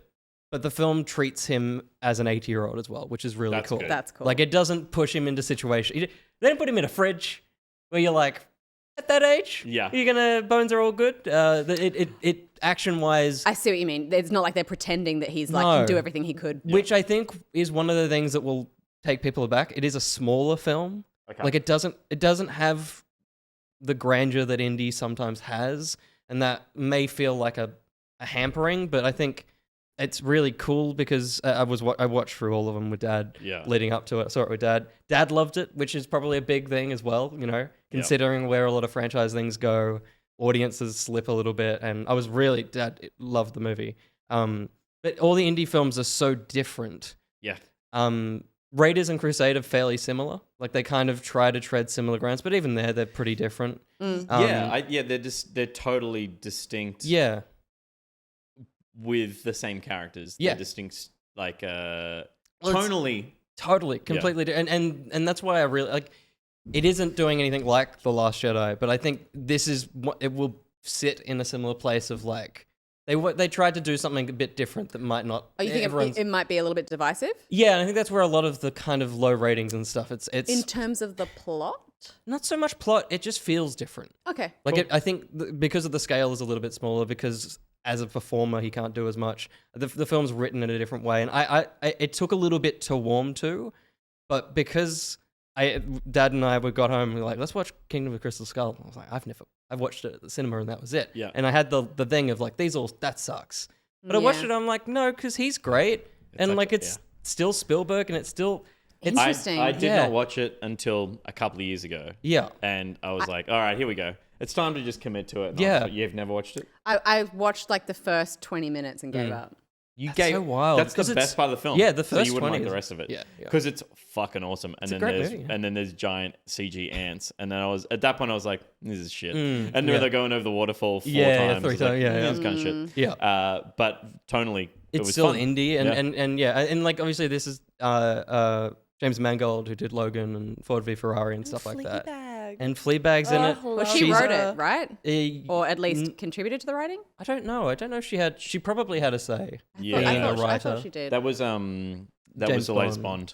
But the film treats him as an 80-year-old as well, which is really cool. Good. That's cool. Like it doesn't push him into situations. They don't put him in a fridge where you're like, at that age, bones are all good. It action wise, I see what you mean. It's not like they're pretending that he's like can do everything he could. which I think is one of the things that will take people aback. It is a smaller film. Okay. Like it doesn't have the grandeur that indie sometimes has, and that may feel like a hampering. But I think it's really cool because I watched through all of them with Dad leading up to it. I saw it with Dad. Dad loved it, which is probably a big thing as well, considering where a lot of franchise things go. Audiences slip a little bit, and Dad loved the movie. But all the indie films are so different. Yeah. Raiders and Crusade are fairly similar. Like they kind of try to tread similar grounds, but even there, they're pretty different. They're totally distinct. Yeah. With the same characters. Yeah. They're distinct, like, tonally. Totally, completely different. And that's why I really, like, it isn't doing anything like The Last Jedi, but I think this is what it will sit in a similar place of, like, they tried to do something a bit different that might not. Oh, you think it might be a little bit divisive? Yeah, and I think that's where a lot of the kind of low ratings and stuff, it's in terms of the plot? Not so much plot, it just feels different. Okay. Like, I think because of the scale is a little bit smaller, because as a performer, he can't do as much. The film's written in a different way, and it took a little bit to warm to, but because Dad and I got home and we were like, let's watch Kingdom of the Crystal Skull. I was like, I've watched it at the cinema and that was it. Yeah. And I had the thing of like, that sucks. But I watched it, I'm like, no, because he's great, it's still Spielberg, and it's still. Interesting. I did not watch it until a couple of years ago. Yeah. And I was like, all right, here we go. It's time to just commit to it. Yeah. You've never watched it? I watched like the first 20 minutes and gave up. So wild. That's the best part of the film. Yeah, the first so you wouldn't 20 like the rest of it. Yeah. Because it's fucking awesome. And It's a great movie. And then there's giant CG ants. And then at that point I was like, this is shit. And then they're going over the waterfall 4 times. 3 times. This kind of shit. Yeah. But tonally, it It's was still fun. indie, and like obviously this is James Mangold who did Logan and Ford v Ferrari and stuff like that. And Fleabag's in it. Well, she wrote it, right? Or at least contributed to the writing? I don't know if she probably had a say. Yeah. being a I writer. thought she did. That was the James latest Bond. Bond.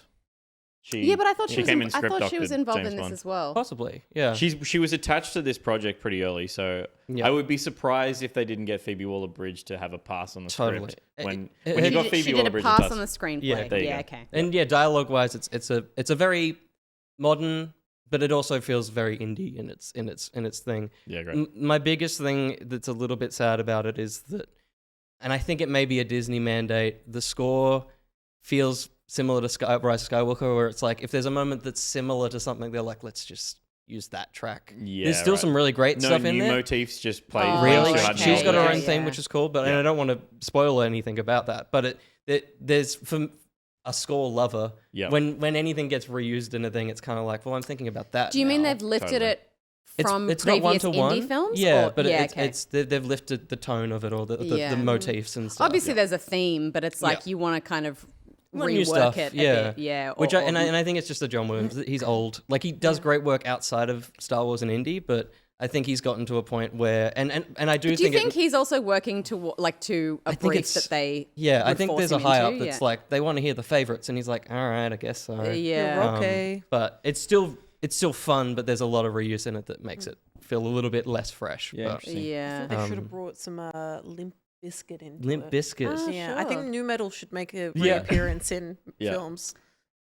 Yeah, but I thought she came was. and I script thought she was doctored involved James in this Bond. as well. Possibly, yeah. She was attached to this project pretty early, so I would be surprised if they didn't get Phoebe Waller-Bridge to have a pass on the Totally. script. When It- you got She Phoebe did a Waller-Bridge, pass on the screenplay. Yeah, there you go. Okay. And yeah, dialogue-wise, it's a very modern, but it also feels very indie in its thing. Yeah, great. My biggest thing that's a little bit sad about it is that, and I think it may be a Disney mandate, the score feels similar to Rise of Skywalker, where it's like, if there's a moment that's similar to something, they're like, let's just use that track. Yeah, There's still some really great stuff in new there. motifs, just play. Oh, Really? okay. She's got her Yeah, own theme, yeah. which is cool, but and I don't want to spoil anything about that. But there's, for a score lover, Yeah. when anything gets reused in a thing, it's kind of like, well, I'm thinking about that. Do you mean now. they've lifted Totally. it from It's not previous one-to-one. indie films? Yeah, or- but okay. they've lifted the tone of it, or the Yeah. motifs and stuff. Obviously, there's a theme, but it's like you want to kind of Want new rework stuff, it yeah. a bit. Yeah. Which I think it's just a John Williams. He's old. Like, he does great work outside of Star Wars and indie, but I think he's gotten to a point where and I do Do you think think he's also working to a think brief it's- that they? yeah, I would think force there's a him high into? up that's Yeah. like they want to hear the favorites, and he's like, all right, I guess so. Yeah. Okay. But it's still fun, but there's a lot of reuse in it that makes it feel a little bit less fresh. Yeah, but interesting. Yeah. They should have brought some Limp Bizkit into Limp it. Bizkit. Yeah, I think new metal should make a Yeah. reappearance in Yeah. films.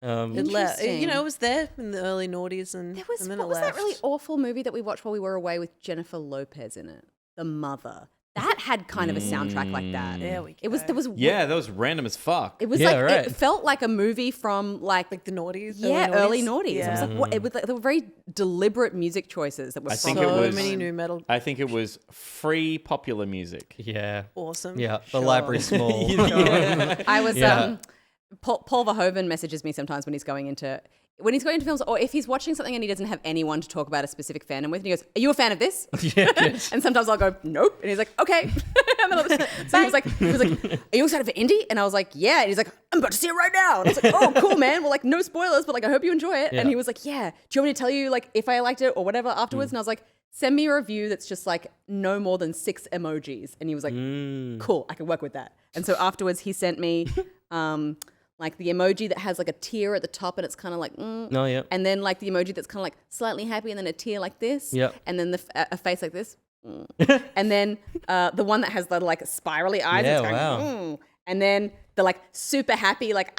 Interesting. It was there in the early noughties, and There was and then what it was left. that really awful movie that we watched while we were away with Jennifer Lopez in it? The Mother. That had kind of a soundtrack like that. There we go. It was there was Yeah, that was random as fuck. It was Yeah, like right. it felt like a movie from like the noughties. early noughties. It was Yeah. like what, it was like there were very deliberate music choices that were I think from it so was- many new metal. I think it was free popular music. Yeah. Awesome. Yeah. The Sure. library's small. I was Yeah. Paul Verhoeven messages me sometimes when he's going into films, or if he's watching something and he doesn't have anyone to talk about a specific fandom with, and he goes, "Are you a fan of this?" Yes. And sometimes I'll go, "Nope," and he's like, "Okay." And then so he was like, "Are you excited for indie?" And I was like, "Yeah." And he's like, "I'm about to see it right now." And I was like, "Oh, cool, man. Well, like no spoilers, but like I hope you enjoy it." Yeah. And he was like, "Yeah. Do you want me to tell you like if I liked it or whatever afterwards?" And I was like, "Send me a review that's just like no more than 6 emojis." And he was like, "Cool, I can work with that." And so afterwards, he sent me like the emoji that has like a tear at the top and it's kind of like, No, yeah. and then like the emoji that's kind of like slightly happy and then a tear like this, Yep. and then a face like this, and then the one that has the like spirally eyes, Yeah, it's going, wow. and then the like super happy like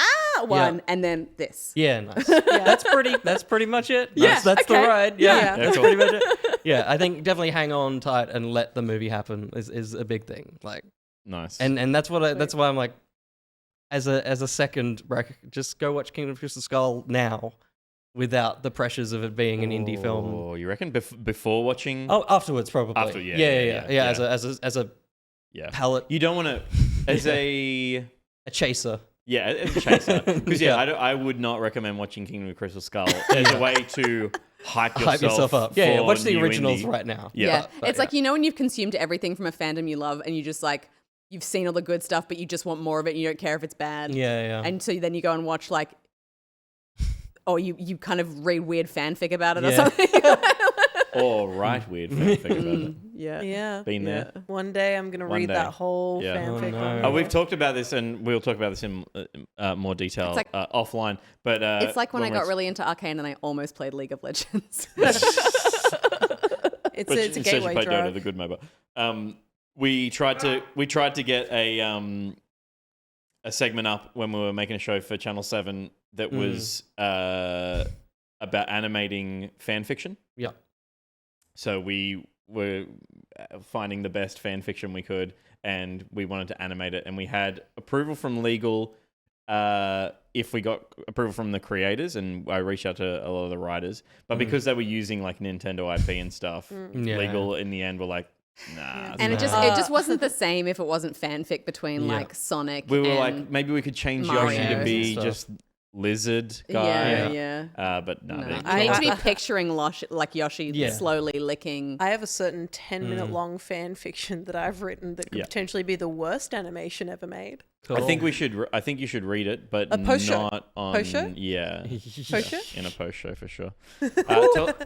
one, Yeah. and then this. Yeah, nice. That's pretty much it. Yeah, That's the okay. ride. Yeah, Yeah. that's pretty much it. Yeah, I think definitely hang on tight and let the movie happen is a big thing. Like, Nice. and that's that's why I'm like, as a second just go watch Kingdom of Crystal Skull now, without the pressures of it being an indie film. Oh, you reckon before watching? Oh, afterwards probably. After, yeah, yeah. yeah. As a Yeah. palette, You don't want to as a chaser. yeah, as a chaser. Because Yeah. I would not recommend watching Kingdom of Crystal Skull as a way to hype yourself up. Yeah, for watch the new originals indie. right now. Yeah. But It's like, you know, when you've consumed everything from a fandom you love and you just like, you've seen all the good stuff, but you just want more of it and you don't care if it's bad. Yeah. And so then you go and watch like, or you kind of read weird fanfic about it or Yeah. something. Or write weird fanfic about it. Yeah. Yeah. Been there. One day I'm gonna One read day. that whole Yeah. fanfic. Oh, no. We've talked about this, and we'll talk about this in more detail It's like- offline. But It's like when I got we're- really into Arcane and I almost played League of Legends. It's but a, it's a instead you gateway played Dota, drug. the good MOBA. We tried to get a segment up when we were making a show for Channel 7 that was about animating fan fiction. Yeah. So we were finding the best fan fiction we could, and we wanted to animate it. And we had approval from legal if we got approval from the creators, and I reached out to a lot of the writers. But because they were using like Nintendo IP and stuff, Yeah. legal in the end were like, nah. And it just wasn't the same if it wasn't fanfic between Yeah. like Sonic We were and like, maybe we could change Mario Yoshi to and be stuff. just lizard guy. Yeah. But no, No. they- I need to be picturing Yoshi Yeah. slowly licking. I have a certain 10-minute long fan fiction that I've written that could Yeah. potentially be the worst animation ever made. I think we should. I think you should read it, but A post show? not on. Post show? Yeah, Post show? in a post show for sure.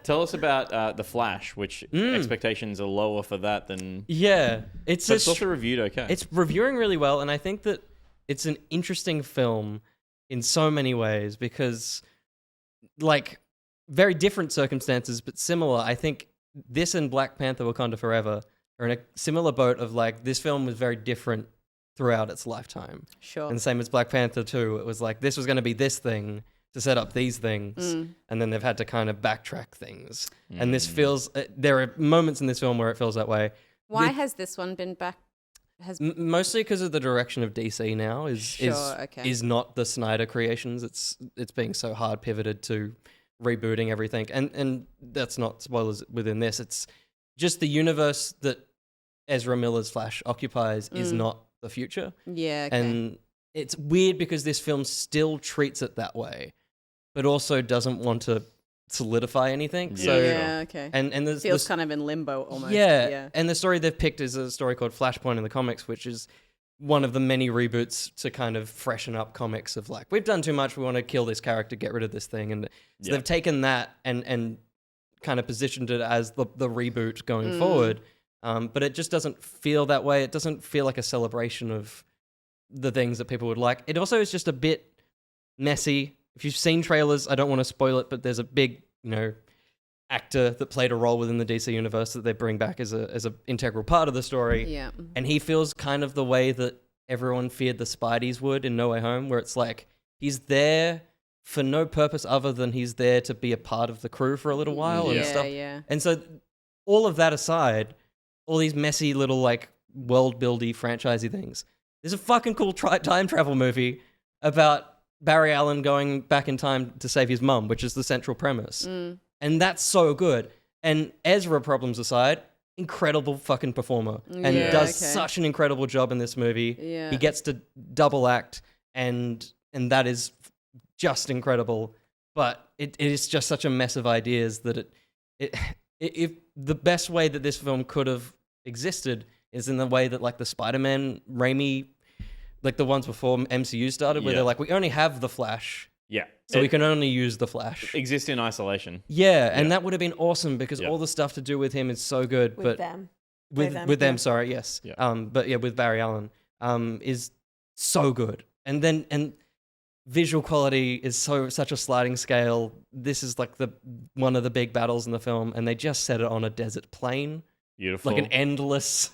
Tell us about the Flash, which expectations are lower for that than. Yeah. It's But it's also reviewed okay. It's reviewing really well, and I think that it's an interesting film in so many ways because like very different circumstances, but similar. I think this and Black Panther: Wakanda Forever are in a similar boat of like this film was very different throughout its lifetime. Sure. And the same as Black Panther 2, it was like this was going to be this thing to set up these things, and then they've had to kind of backtrack things. And this feels there are moments in this film where it feels that way. Why has this one been back? Mostly because of the direction of DC now is not the Snyder creations. It's being so hard pivoted to rebooting everything, and that's not spoilers within this. It's just the universe that Ezra Miller's Flash occupies is not the future. Yeah, okay. And it's weird because this film still treats it that way, but also doesn't want to solidify anything. Okay. And the feels kind of in limbo almost. Yeah. And the story they've picked is a story called Flashpoint in the comics, which is one of the many reboots to kind of freshen up comics of like, we've done too much, we want to kill this character, get rid of this thing. And so they've taken that and kind of positioned it as the reboot going forward. But it just doesn't feel that way. It doesn't feel like a celebration of the things that people would like. It also is just a bit messy. If you've seen trailers, I don't want to spoil it, but there's a big, actor that played a role within the DC universe that they bring back as a integral part of the story. Yeah. And he feels kind of the way that everyone feared the Spideys would in No Way Home, where it's like he's there for no purpose other than he's there to be a part of the crew for a little while and stuff. Yeah. And so all of that aside, all these messy little like world-buildy, franchisey things. There's a fucking cool time travel movie about Barry Allen going back in time to save his mum, which is the central premise. And that's so good. And Ezra, problems aside, incredible fucking performer. And does such an incredible job in this movie. Yeah. He gets to double act and that is just incredible. But it is just such a mess of ideas that if the best way that this film could have existed is in the way that like the Spider-Man Raimi, like the ones before MCU started, where they're like, we only have the Flash. Yeah. So we can only use the Flash. Exist in isolation. Yeah, and that would have been awesome because all the stuff to do with him is so good. With them. With them, sorry, yes. Yeah. But yeah, with Barry Allen, is so good. And visual quality is such a sliding scale. This is like one of the big battles in the film, and they just set it on a desert plain. Beautiful. Like an endless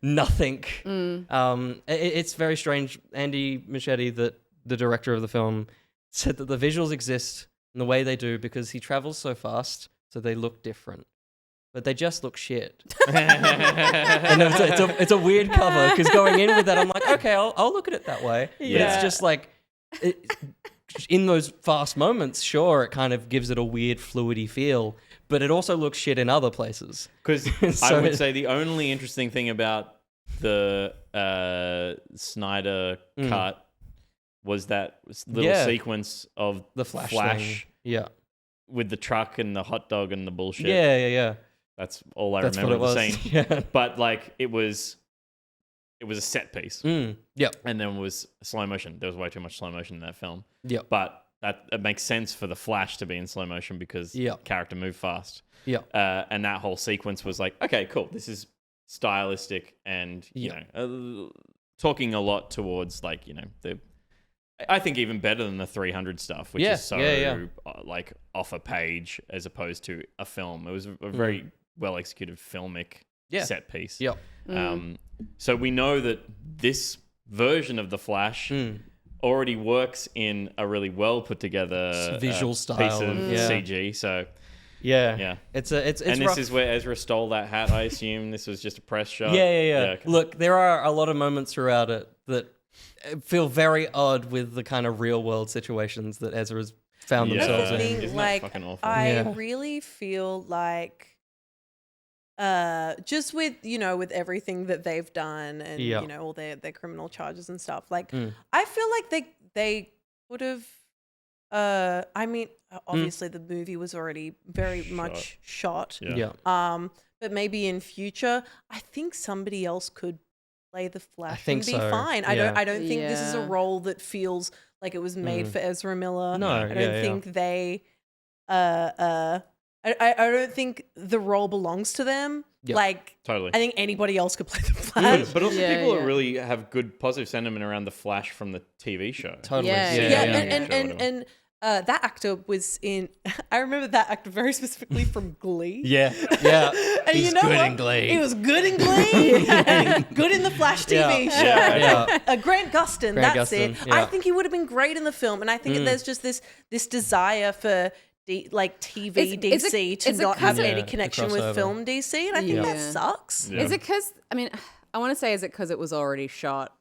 nothing. It's very strange. Andy Muschietti, the director of the film, said that the visuals exist in the way they do because he travels so fast, so they look different. But they just look shit. And it's a weird cover because going in with that, I'm like, okay, I'll look at it that way. But it's just like, in those fast moments, sure, it kind of gives it a weird fluidy feel, but it also looks shit in other places. Because So I would say the only interesting thing about the Snyder cut was that little sequence of the Flash thing. with the truck and the hot dog and the bullshit. Yeah. That's all I That's remember what of it the was. scene. Yeah. But like it was a set piece. Yep. And then it was slow motion. There was way too much slow motion in that film. Yep. But it makes sense for the Flash to be in slow motion because character moved fast. Yep. And that whole sequence was like, okay, cool. This is stylistic and talking a lot towards like I think even better than the 300 stuff, which is so like off a page as opposed to a film. It was a very well executed filmic set piece. Yep. So we know that this version of the Flash already works in a really well put together visual piece style of CG. So yeah, it's and rough. this is where Ezra stole that hat. I assume this was just a press shot. Yeah. Okay. Look, there are a lot of moments throughout it that feel very odd with the kind of real world situations that Ezra's found themselves in. Isn't that fucking awful? I really feel like just with with everything that they've done and all their criminal charges and stuff, like I feel like they would have I mean obviously the movie was already very much shot. But maybe in future I think somebody else could play the Flash and be fine. I don't think this is a role that feels like it was made for Ezra Miller. No, I don't think they I don't think the role belongs to them. Yep. Like Totally. I think anybody else could play the Flash. But also people really have good positive sentiment around the Flash from the TV show. Totally. And that actor was in. I remember that actor very specifically from Glee. Yeah. And He's you know good what? in Glee. He was good in Glee and good in the Flash TV show. Yeah. Grant Gustin, Grant that's Gustin, it. yeah. I think he would have been great in the film, and I think there's just this desire for TV DC to not have any connection with crossover. film DC, and I think that Yeah. sucks. Yeah. Is it because, I mean, I want to say, is it because it was already shot?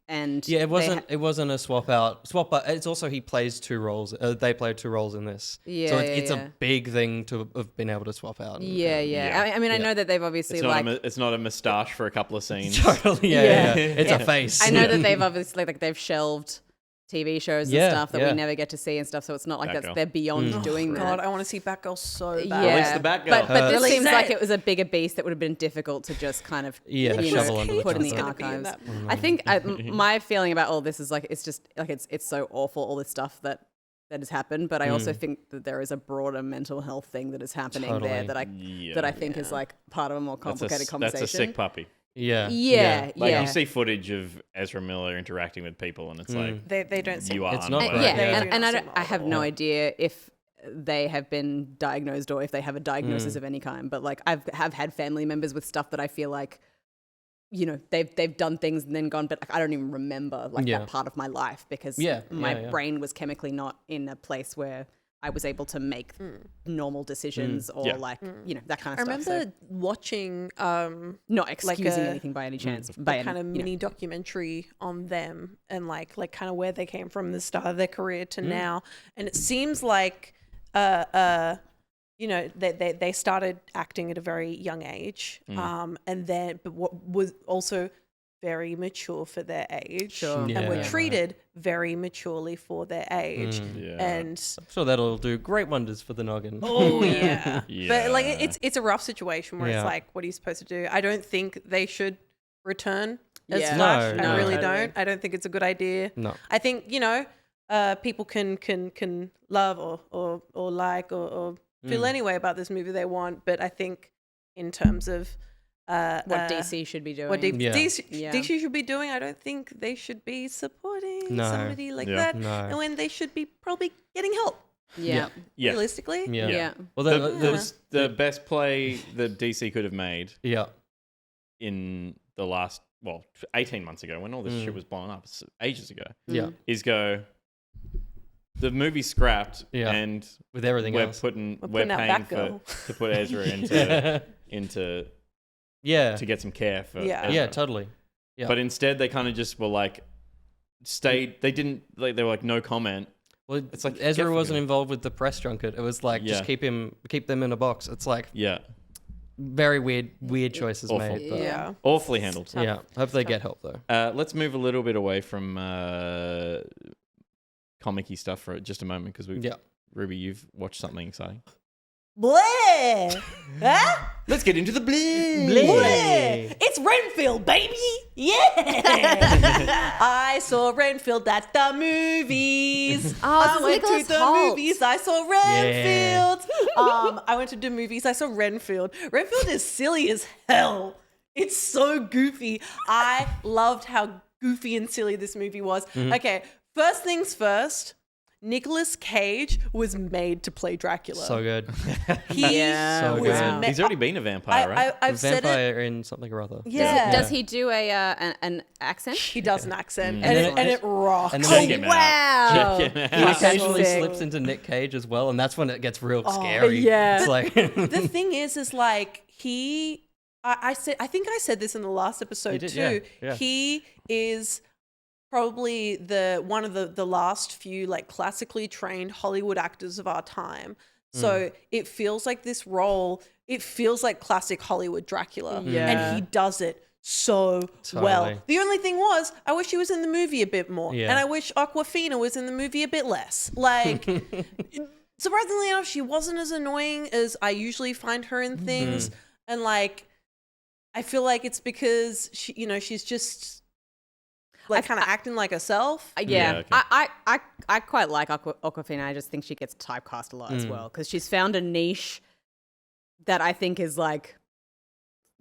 And Yeah, it they wasn't. It wasn't a swap out. It's also he plays two roles. They played two roles in this. Yeah, so yeah, it's yeah. a big thing to have been able to swap out. Yeah. I mean, I know that they've obviously It's not a moustache for a couple of scenes. Totally. Yeah. It's a face. I know that they've obviously they've shelved TV shows and Yeah, stuff that yeah. we never get to see and stuff. So it's not like Batgirl. they're beyond doing God, that. I want to see Batgirl so bad. Yeah, Release the Batgirl. but this Release seems it. like it was a bigger beast that would have been difficult to just kind of shovel under the put in the carpet. archives. That I think my feeling about all this is like it's just like it's so awful, all this stuff that has happened. But I also think that there is a broader mental health thing that is happening there Totally. that I think is like part of a more complicated conversation. That's a sick puppy. Yeah. Yeah. Like you see footage of Ezra Miller interacting with people, and it's like They don't seem you are. It's not unwell. great. Yeah, Yeah. and They do not I seem have well. no idea if they have been diagnosed or if they have a diagnosis of any kind. But like have had family members with stuff that I feel like, you know, they've done things and then gone, but like, I don't even remember like that part of my life because my brain was chemically not in a place where I was able to make normal decisions or like, you know, that kind of I stuff. remember watching not excusing a- anything by any chance. a kind of mini documentary on them and like kind of where they came from the start of their career to now, and it seems like you know they started acting at a very young age, and then but what was also very mature for their age, Sure. and were Yeah. treated very maturely for their age, and I'm sure that'll do great wonders for the noggin. oh yeah. Yeah. But like it's a rough situation where Yeah. it's like, what are you supposed to do? I don't think they should return as Yeah. Flash. No, I really totally. don't. I don't think it's a good idea. No. I think, you know, people can love or like or feel any way about this movie they want, but I think in terms of what DC should be doing. what DC Yeah. DC should be doing, I don't think they should be supporting No. somebody like Yeah. that, No. and when they should be probably getting help. Yeah. Yeah. Realistically, Yeah. Yeah. Well, The best play that DC could have made yeah. in the last 18 months ago when all this shit was blowing up ages ago Yeah. is go the movie's scrapped and With everything we're else. we're putting out paying Batgirl. to put Ezra into Yeah. to get some care for Yeah. Ezra. Yeah, totally. Yeah. But instead they kind of just were like stayed they didn't like they were like no comment. Well, It's like, Ezra get wasn't fucking- involved with the press junket. It was like just Yeah. keep them in a box. It's like Yeah. very weird choices Awful. made. But Yeah. Awfully handled. yeah. Hope they get help though. Let's move a little bit away from comic-y stuff for just a moment because Yeah. Ruby, you've watched something exciting. Bleh! Huh? Let's get into the bleh. Bleh! It's Renfield, baby! Yeah! I saw Renfield at the movies. I this is went to Nicholas the Hoult. movies. I saw Renfield. I went to the movies. I saw Renfield. Renfield is silly as hell. It's so goofy. I loved how goofy and silly this movie was. Okay, first things first. Nicolas Cage was made to play Dracula. So good. He So was good. ma- He's already been a vampire, right? I've said it. Vampire in something or other. Yeah. Does he do an accent? He does an accent, And and then it rocks. and then Check they- him out. Wow. Check him out. He That's occasionally sick. slips into Nick Cage as well, and that's when it gets real scary. yeah. It's like The thing is like I think I said this in the last episode did, too. yeah. He is probably one of the last few like classically trained Hollywood actors of our time. So it feels like this role, it feels like classic Hollywood Dracula. Yeah. And he does it so well. Totally. The only thing was, I wish he was in the movie a bit more. Yeah. And I wish Awkwafina was in the movie a bit less. Like, surprisingly enough, she wasn't as annoying as I usually find her in things. And like, I feel like it's because she, you know, she's just like kind of acting like herself. Yeah, okay. I quite like Awkwafina. I just think she gets typecast a lot as well because she's found a niche that I think is like,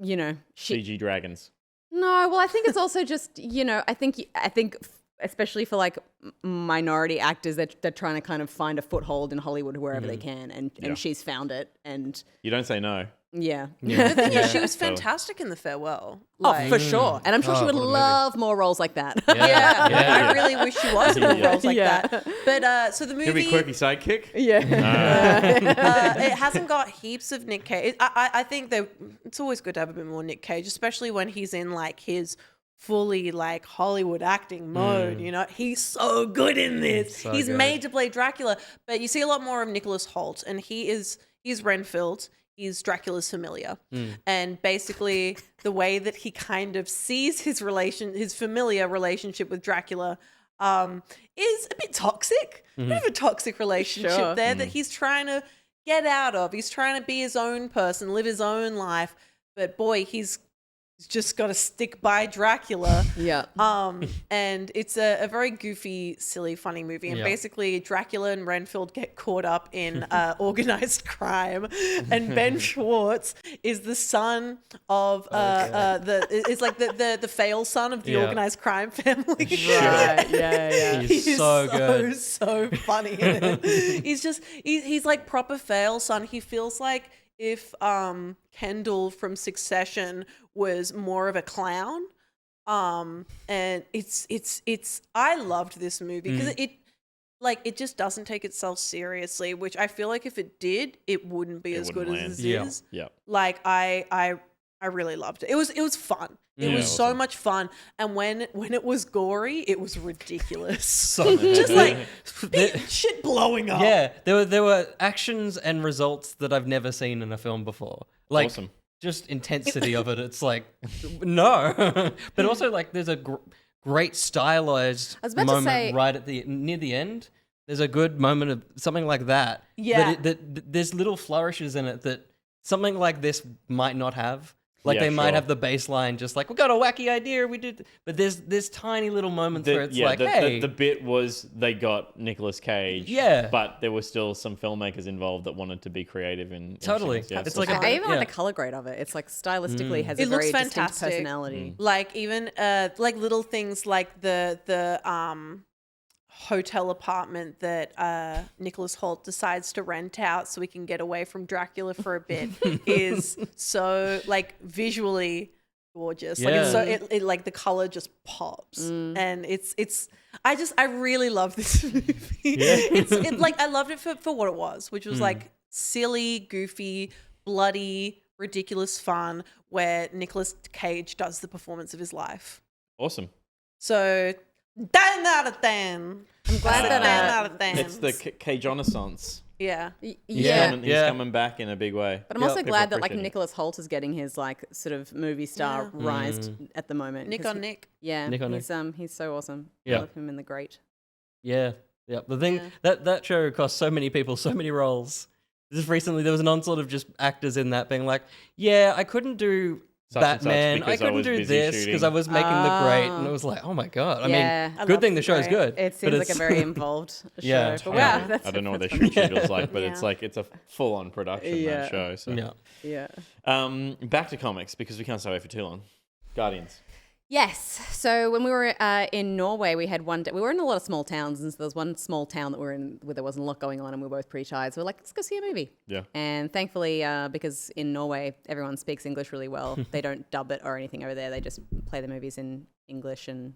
you know, CG dragons. No, well, I think it's also just, you know, I think especially for like minority actors that they're trying to kind of find a foothold in Hollywood wherever they can, and she's found it, and You don't say no. yeah. The thing is, she was fantastic in The Farewell. Oh, for sure. And I'm sure she would love more roles like that. Yeah. Yeah. I really wish she was in more roles like that. But so the He'll movie, be quirky sidekick. it hasn't got heaps of Nick Cage. I think that it's always good to have a bit more Nick Cage, especially when he's in like his fully like Hollywood acting mode. You know, he's so good in this. He's made to play Dracula. But you see a lot more of Nicholas Hoult, and he's Renfield. He's Dracula's familiar. And basically the way that he kind of sees his familiar relationship with Dracula is a bit toxic. A bit of a toxic relationship there that he's trying to get out of. He's trying to be his own person, live his own life. But boy, he's just got to stick by Dracula. And it's a very goofy, silly, funny movie. And basically Dracula and Renfield get caught up in organized crime. And Ben Schwartz is the son of it's like the fail son of the organized crime family. He's so good. So funny in it. He's like proper fail son. He feels like if Kendall from Succession was more of a clown. And it's I loved this movie because it just doesn't take itself seriously, which I feel like if it did, it wouldn't be as good as it is. Like I really loved it. It was fun. It was so much fun. And when it was gory, it was ridiculous. Just like shit blowing up. Yeah, there were actions and results that I've never seen in a film before. Like Awesome. Just intensity of it. It's like no, but also like there's a great stylized moment right at near the end. There's a good moment of something like that. Yeah, that there's little flourishes in it that something like this might not have. Like they might have the baseline, just like we got a wacky idea, we did, but there's tiny little moments where it's like, hey, the bit was they got Nicolas Cage, but there were still some filmmakers involved that wanted to be creative in totally. It's like I even like the color grade of it. It's like stylistically has a very distinct personality. Like even like little things like the hotel apartment that Nicholas Hoult decides to rent out so we can get away from Dracula for a bit is so like visually gorgeous. Like it's so it like the color just pops and it's I really love this movie. It's like I loved it for what it was, which was like silly, goofy, bloody, ridiculous fun where Nicolas Cage does the performance of his life. Awesome. So 10 out of 10. I'm glad that 10 out of 10. It's the Cage-Renaissance. Yeah. He's coming back in a big way. But I'm also glad that like Nicholas Hoult is getting his like sort of movie star rise at the moment. Nick on Nick. Yeah. Nick on he's so awesome. Yeah. I love him in The Great. Yeah. The thing that show cost so many people so many roles. Just recently there was an onslaught of just actors in that being like, yeah, I couldn't do Batman. I couldn't do this because I was making The Great, and it was like, oh my god. I mean, good thing the show's good. It seems like a very involved show. Yeah. But wow, I don't know what their shoot schedule's like, but it's like it's a full-on production that show. So back to comics because we can't stay away for too long. Guardians. Yes. So when we were in Norway, we had one day. We were in a lot of small towns, and so there was one small town that we were in where there wasn't a lot going on, and we were both pretty tired. So we're like, let's go see a movie. Yeah. And thankfully, because in Norway everyone speaks English really well, they don't dub it or anything over there. They just play the movies in English and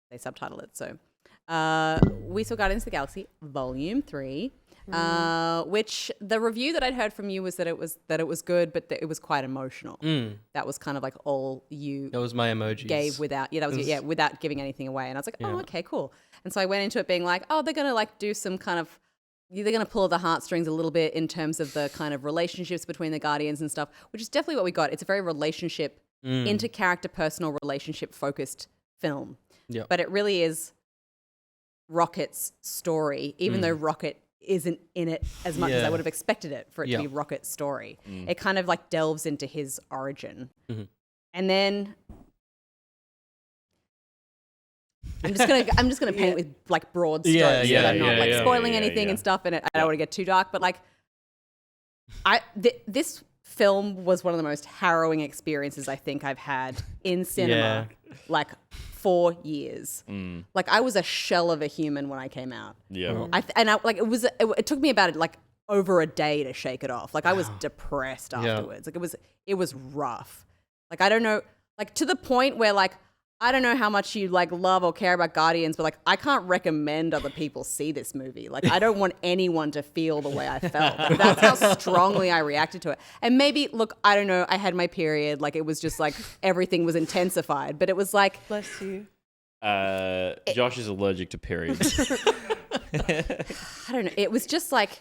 they subtitle it. So we saw Guardians of the Galaxy Volume 3. Which the review that I'd heard from you was that it was good, but that it was quite emotional. That was kind of like all you. That was my emojis. Gave without without giving anything away, and I was like, oh, okay, cool. And so I went into it being like, oh, they're gonna like do some kind of. They're going to pull the heartstrings a little bit in terms of the kind of relationships between the Guardians and stuff, which is definitely what we got. It's a very relationship, inter-character, personal relationship focused film. Yeah. But it really is Rocket's story, even though Rocket isn't in it as much as I would have expected it for it to be Rocket's story. It kind of like delves into his origin. And then I'm just gonna paint with like broad strokes. I'm not like spoiling anything and stuff, and I don't want to get too dark. But like, this film was one of the most harrowing experiences I think I've had in cinema, like 4 years. Like I was a shell of a human when I came out. Yeah. It took me about like over a day to shake it off. Like I was depressed afterwards. Like it was rough. Like I don't know, like to the point where like I don't know how much you like love or care about Guardians, but like I can't recommend other people see this movie. Like I don't want anyone to feel the way I felt. Like, that's how strongly I reacted to it. And maybe, look, I don't know, I had my period. Like it was just like everything was intensified, but it was like, Bless you. Josh is allergic to periods. I don't know. It was just like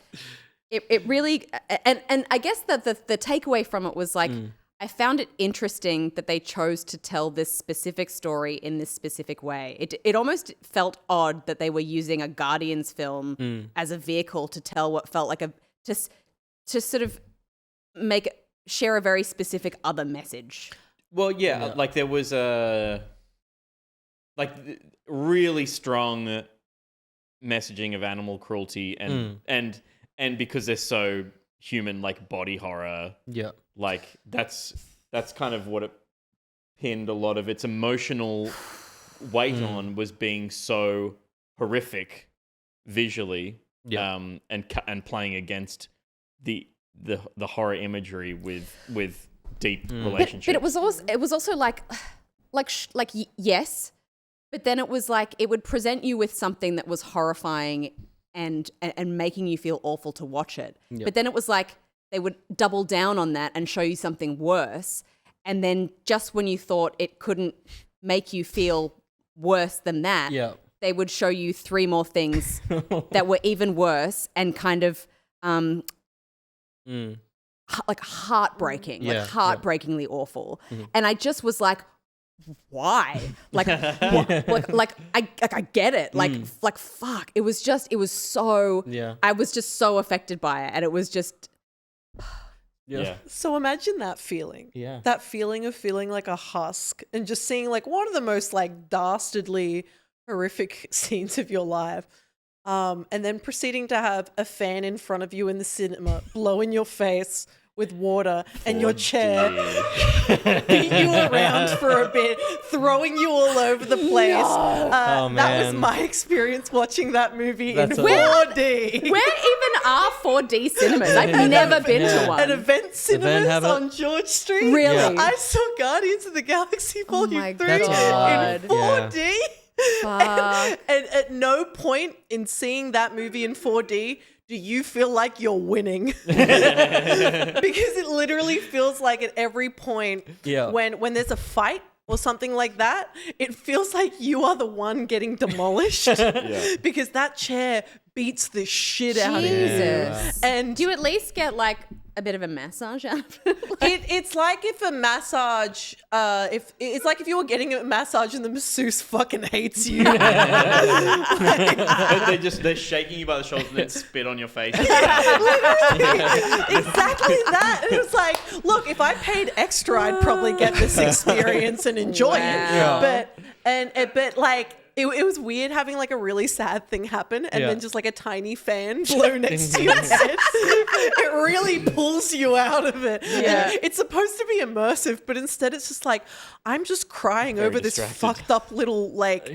it really, and I guess that the takeaway from it was like. I found it interesting that they chose to tell this specific story in this specific way. It almost felt odd that they were using a Guardians film as a vehicle to tell what felt like to sort of share a very specific other message. Well, yeah, like there was a really strong messaging of animal cruelty and because they're so human, like body horror. Yeah. Like that's kind of what it pinned a lot of its emotional weight on, was being so horrific visually, and playing against the horror imagery with deep relationships. But it was also like yes, but then it was like it would present you with something that was horrifying and making you feel awful to watch it. Yep. But then it was like they would double down on that and show you something worse. And then just when you thought it couldn't make you feel worse than that, they would show you 3 more things that were even worse and kind of like heartbreaking, like heartbreakingly awful. And I just was like, why? Like, I get it. Like, fuck. It was so, I was just so affected by it. And it was just, So imagine that feeling. Yeah. That feeling of feeling like a husk and just seeing like one of the most like dastardly horrific scenes of your life. And then proceeding to have a fan in front of you in the cinema blow in your face with water and your chair beat you around for a bit, throwing you all over the place. That was my experience watching that movie in 4D. Where even are 4D cinemas? I've never been to one. At Event Cinemas on George Street. Really? I saw Guardians of the Galaxy Volume 3 in 4D. And at no point in seeing that movie in 4D do you feel like you're winning. Because it literally feels like at every point when there's a fight or something like that, it feels like you are the one getting demolished because that chair beats the shit out of you. And do you at least get like a bit of a massage out of it? It's like if a massage, it's like if you were getting a massage and the masseuse fucking hates you. They're shaking you by the shoulders and then spit on your face. Literally, exactly that. And it was like, look, if I paid extra, I'd probably get this experience and enjoy it. But like, it was weird having like a really sad thing happen and then just like a tiny fan blow next to your head. It really pulls you out of it. Yeah. And it's supposed to be immersive, but instead it's just like, I'm just crying over this fucked up little like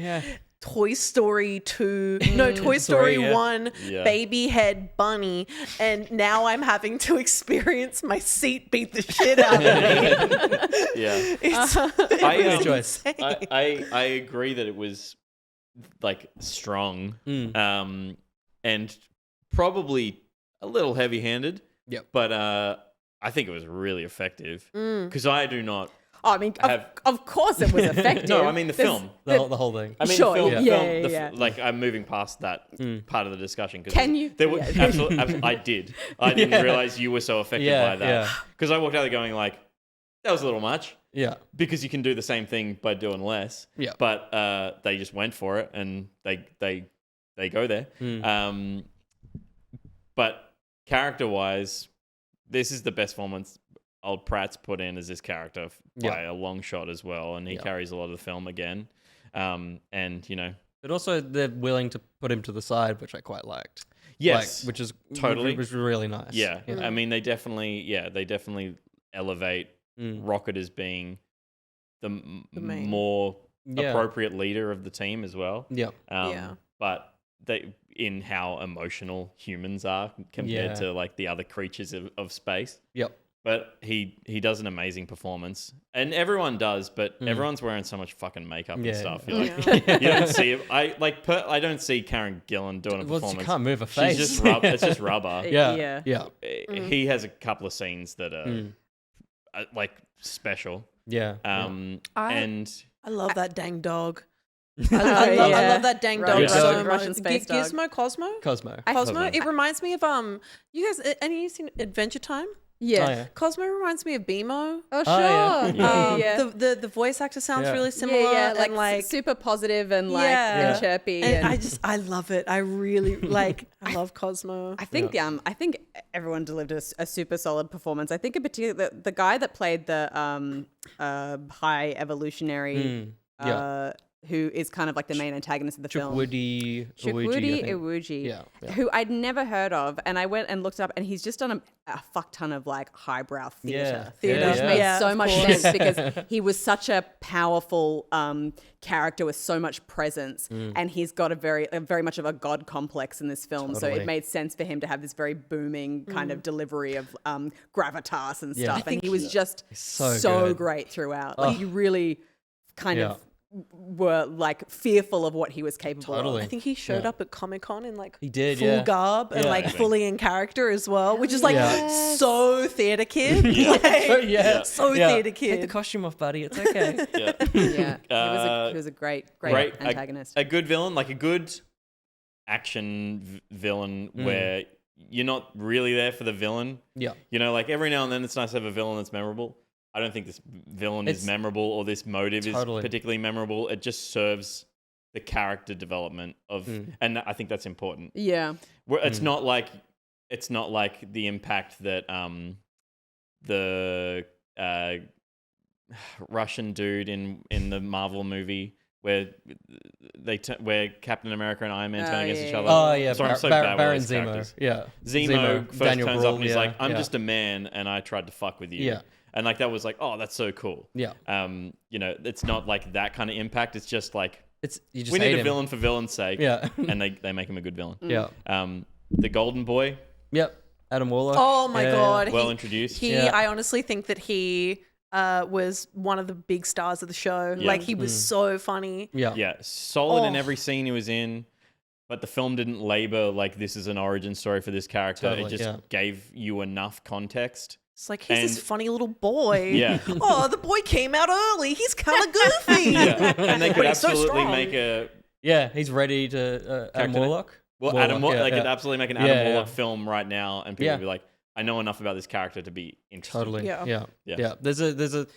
Toy Story 2, no, Toy Story 1 baby head bunny, and now I'm having to experience my seat beat the shit out of me. I agree that it was like strong and probably a little heavy-handed. Yep. But I think it was really effective because I do not. I mean, of course it was effective. No, I mean the film. The whole thing. I mean sure, the film. Like I'm moving past that part of the discussion. Can you? There were, absolutely, I did. I didn't realize you were so affected by that. Because I walked out there going like, that was a little much. Yeah. Because you can do the same thing by doing less. Yeah. But they just went for it and they go there. But character-wise, this is the best performance old Pratt's put in as this character by a long shot as well, and he carries a lot of the film again. And you know, but also they're willing to put him to the side, which I quite liked. Yes, which is totally, which was really nice. Yeah. I mean, they definitely elevate Rocket as being the main. more appropriate leader of the team as well. Yep. But in how emotional humans are compared to like the other creatures of space. Yep. But he does an amazing performance, and everyone does. But everyone's wearing so much fucking makeup and stuff. You're like, you don't see it. I don't see Karen Gillan doing a performance. She can't move a face. She's just it's just rubber. Yeah. He has a couple of scenes that are like special. Yeah. I love that dang dog. I love that dang dog so much. Russian space dog. Gizmo, Cosmo. Cosmo. It reminds me of you guys. Any of you seen Adventure Time? Yeah. Oh, yeah. Cosmo reminds me of BMO. Oh, sure. yeah. The voice actor sounds really similar. Yeah, and like super positive and like and chirpy. And I love it. I really I love Cosmo. I think I think everyone delivered a super solid performance. I think in particular the guy that played the high evolutionary who is kind of like the main antagonist of the film. Chukwudi Iwuji, who I'd never heard of, and I went and looked up, and he's just done a fuck ton of like highbrow theatre, which made so much sense because he was such a powerful character with so much presence, and he's got a very much of a god complex in this film. So it made sense for him to have this very booming kind of delivery of gravitas and stuff, and he was just so great throughout. Like you really kind of were like fearful of what he was capable of. I think he showed up at Comic-Con in like full garb and like fully in character as well, which is like so theater kid. So theater kid. Take the costume off, buddy. It's okay. He was a great antagonist. A good villain, like a good action villain where you're not really there for the villain. Yeah. You know, like every now and then it's nice to have a villain that's memorable. I don't think this villain is memorable or this motive is particularly memorable. It just serves the character development of, and I think that's important. Yeah, it's not like the impact that the Russian dude in the Marvel movie where where Captain America and Iron Man turn against each other. Oh yeah, sorry, I'm so bad Baron with Zemo. Zemo first Daniel turns Brühl, up and he's like, "I'm just a man, and I tried to fuck with you." Yeah. And like that was like, oh, that's so cool. Yeah. You know, it's not like that kind of impact. It's just like you just we need a him. villain for villain's sake. Yeah. And they make him a good villain. Yeah. The Golden Boy. Yep. Adam Warlock. Oh my god. Well introduced. I honestly think that he was one of the big stars of the show. Yeah. Like he was so funny. Yeah. Yeah. Solid in every scene he was in. But the film didn't labor like this is an origin story for this character. Totally, it just gave you enough context. It's like, he's this funny little boy. Yeah. Oh, the boy came out early. He's kind of goofy. And they could absolutely so make a... Yeah, he's ready to... Adam Warlock? Well, Warlock, they could absolutely make an Adam Warlock film right now and people would be like, I know enough about this character to be interested. Totally. Yeah. There's a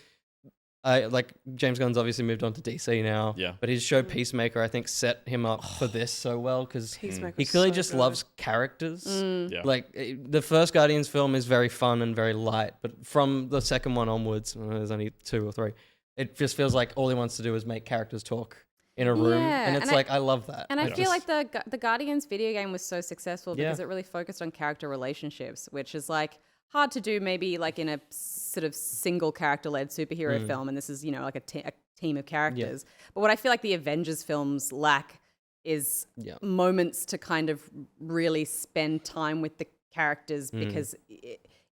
like James Gunn's obviously moved on to DC now. Yeah. But his show Peacemaker, I think, set him up for this so well because he clearly just loves characters. Yeah. Like the first Guardians film is very fun and very light, but from the second one onwards, there's only 2 or 3. It just feels like all he wants to do is make characters talk in a room, and it's I love that. And I feel like the Guardians video game was so successful because it really focused on character relationships, which is like hard to do maybe like in a sort of single character-led superhero film, and this is, you know, like a team of characters. But what I feel like the Avengers films lack is moments to kind of really spend time with the characters because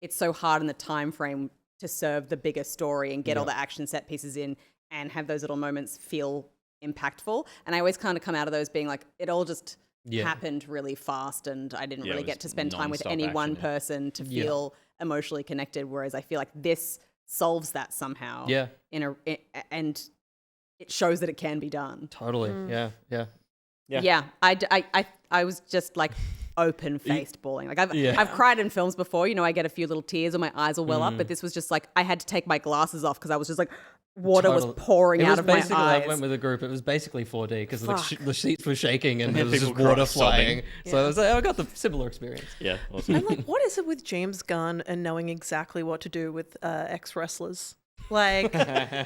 it's so hard in the time frame to serve the bigger story and get all the action set pieces in and have those little moments feel impactful. And I always kind of come out of those being like, it all just happened really fast and I didn't really get to spend time with any one person to feel emotionally connected, whereas I feel like this solves that somehow and it shows that it can be done. Totally. I was just like open-faced bawling. Like I've cried in films before, you know, I get a few little tears or my eyes will well up, but this was just like I had to take my glasses off because I was just like water was pouring out of my eyes. I went with a group. It was basically 4D because the seats were shaking and there was just water flying. So I was like, I got the similar experience. Yeah. Awesome. And like, what is it with James Gunn and knowing exactly what to do with ex-wrestlers? Like